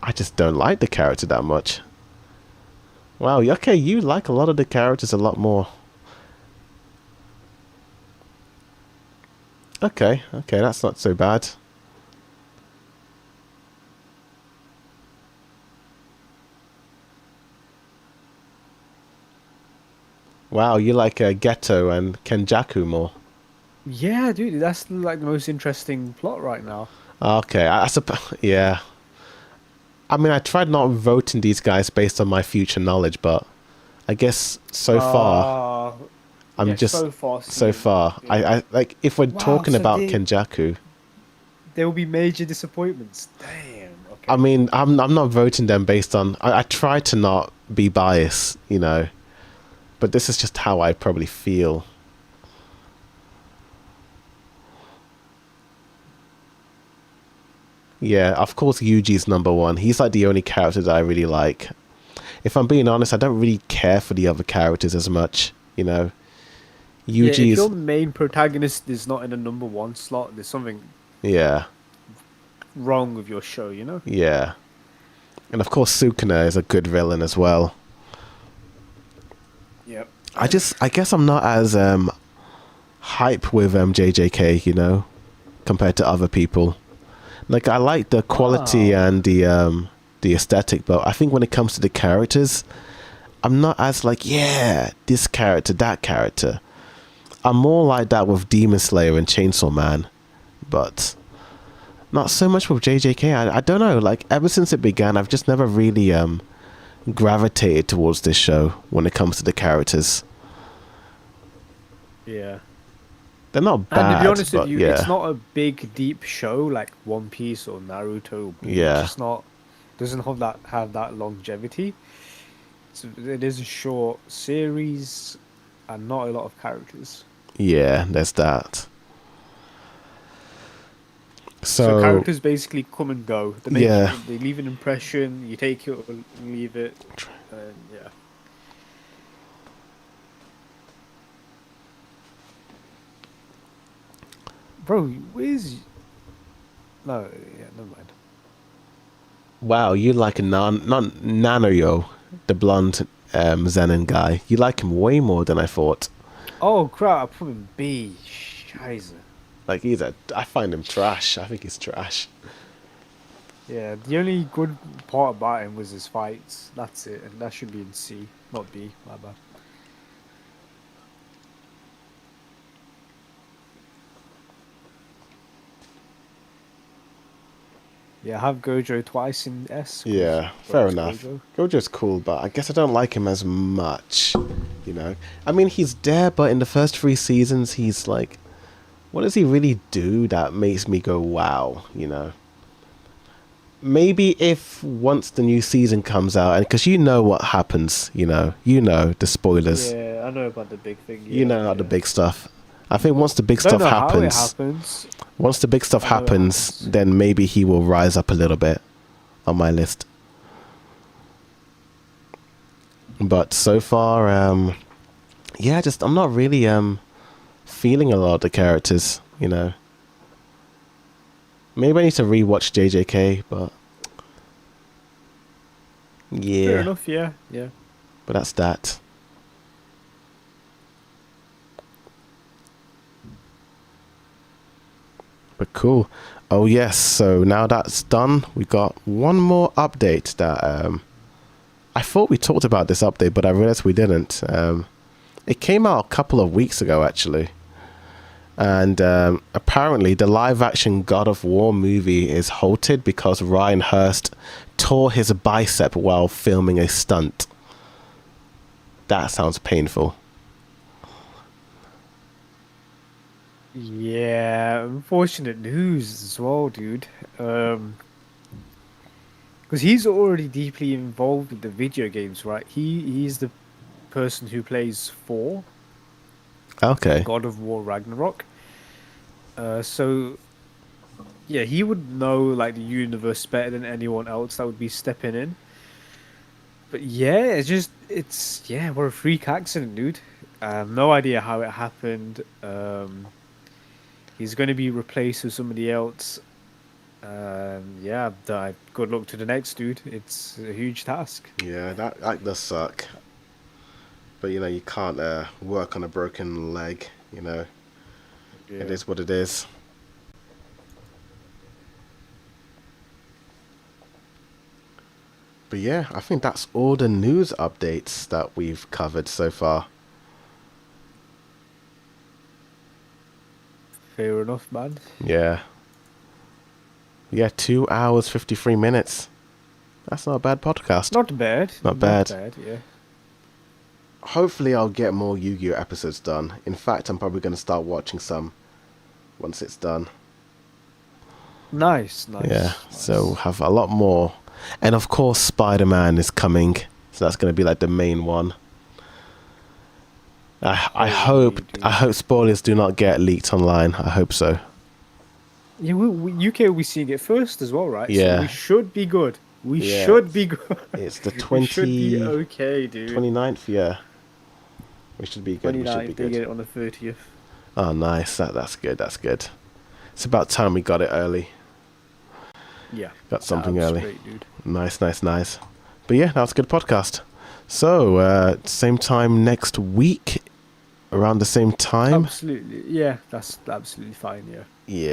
I just don't like the character that much. Wow, okay, you like a lot of the characters a lot more. Okay, that's not so bad. Wow, you like Geto and Kenjaku more. Yeah, dude, that's like the most interesting plot right now. Okay, I suppose, yeah. I mean, I tried not voting these guys based on my future knowledge, but I guess so far, I'm yeah, just so far. Yeah. I like if we're talking about Kenjaku, there will be major disappointments. Damn. Okay. I mean, I'm not voting them based on. I try to not be biased, you know, but this is just how I probably feel. Yeah, of course Yuji's number 1. He's like the only character that I really like. If I'm being honest, I don't really care for the other characters as much, you know. Yuji if your main protagonist is not in the number 1 slot, there's something wrong with your show, you know? Yeah. And of course Sukuna is a good villain as well. Yep. I guess I'm not as hype with JJK, you know, compared to other people. Like, I like the quality and the aesthetic, but I think when it comes to the characters, I'm not as like, yeah, this character, that character. I'm more like that with Demon Slayer and Chainsaw Man, but not so much with JJK. I don't know, like ever since it began, I've just never really gravitated towards this show when it comes to the characters. Yeah. They're not bad, and to be honest with you, yeah. It's not a big, deep show like One Piece or Naruto. Yeah. It's not, doesn't have that longevity. It is a short series and not a lot of characters. Yeah, there's that. So characters basically come and go. They leave an impression. You take it or leave it. And yeah. Bro, where's... No, yeah, never mind. Wow, you like a not Nanoyo, the blonde Zenin guy. You like him way more than I thought. Oh crap, I put him B. Scheiße. Like I find him trash. I think he's trash. Yeah, the only good part about him was his fights. That's it, and that should be in C, not B. My bad. Yeah, I have Gojo twice in S. Yeah, fair enough. Gojo's cool, but I guess I don't like him as much, you know. I mean, he's there, but in the first 3 seasons, he's like, what does he really do that makes me go, wow, you know? Maybe if once the new season comes out, and because you know what happens, you know the spoilers. Yeah, I know about the big thing. Yeah, you know about the big stuff. I think once the big stuff happens, once the big stuff happens, then maybe he will rise up a little bit on my list. But so far, yeah, I'm not really feeling a lot of the characters, you know. Maybe I need to rewatch JJK, but yeah. Fair enough, yeah. But that's that. But cool. Oh yes, so now that's done, we got one more update that I thought we talked about this update, but I realized we didn't. It came out a couple of weeks ago actually. And apparently the live action God of War movie is halted because Ryan Hurst tore his bicep while filming a stunt. That sounds painful. Yeah, unfortunate news as well, dude. Because he's already deeply involved with the video games, right? He's the person who plays 4. Okay. God of War Ragnarok. So, yeah, he would know like the universe better than anyone else that would be stepping in. But yeah, what a freak accident, dude. I have no idea how it happened. He's going to be replaced with somebody else. Yeah, good luck to the next dude. It's a huge task. Yeah, that does suck. But, you know, you can't work on a broken leg, you know. Yeah. It is what it is. But yeah, I think that's all the news updates that we've covered so far. Fair enough, man. Yeah. Yeah, 2 hours, 53 minutes. That's not a bad podcast. Not bad. Not bad, yeah. Hopefully I'll get more Yu-Gi-Oh episodes done. In fact, I'm probably going to start watching some once it's done. Nice. Yeah, so we'll have a lot more. And of course, Spider-Man is coming. So that's going to be like the main one. I hope spoilers do not get leaked online. I hope so. Yeah, UK will be seeing it first as well, right? Yeah. So we should be good. We should be good. It's the 20... We should be okay, dude. 29th, yeah. We should be good. 29th, they get it on the 30th. Oh, nice. That's good. That's good. It's about time we got it early. Yeah. Got something early. Great, dude. Nice. But yeah, that was a good podcast. So, same time next week, around the same time. Absolutely. Yeah, that's absolutely fine, yeah. Yeah.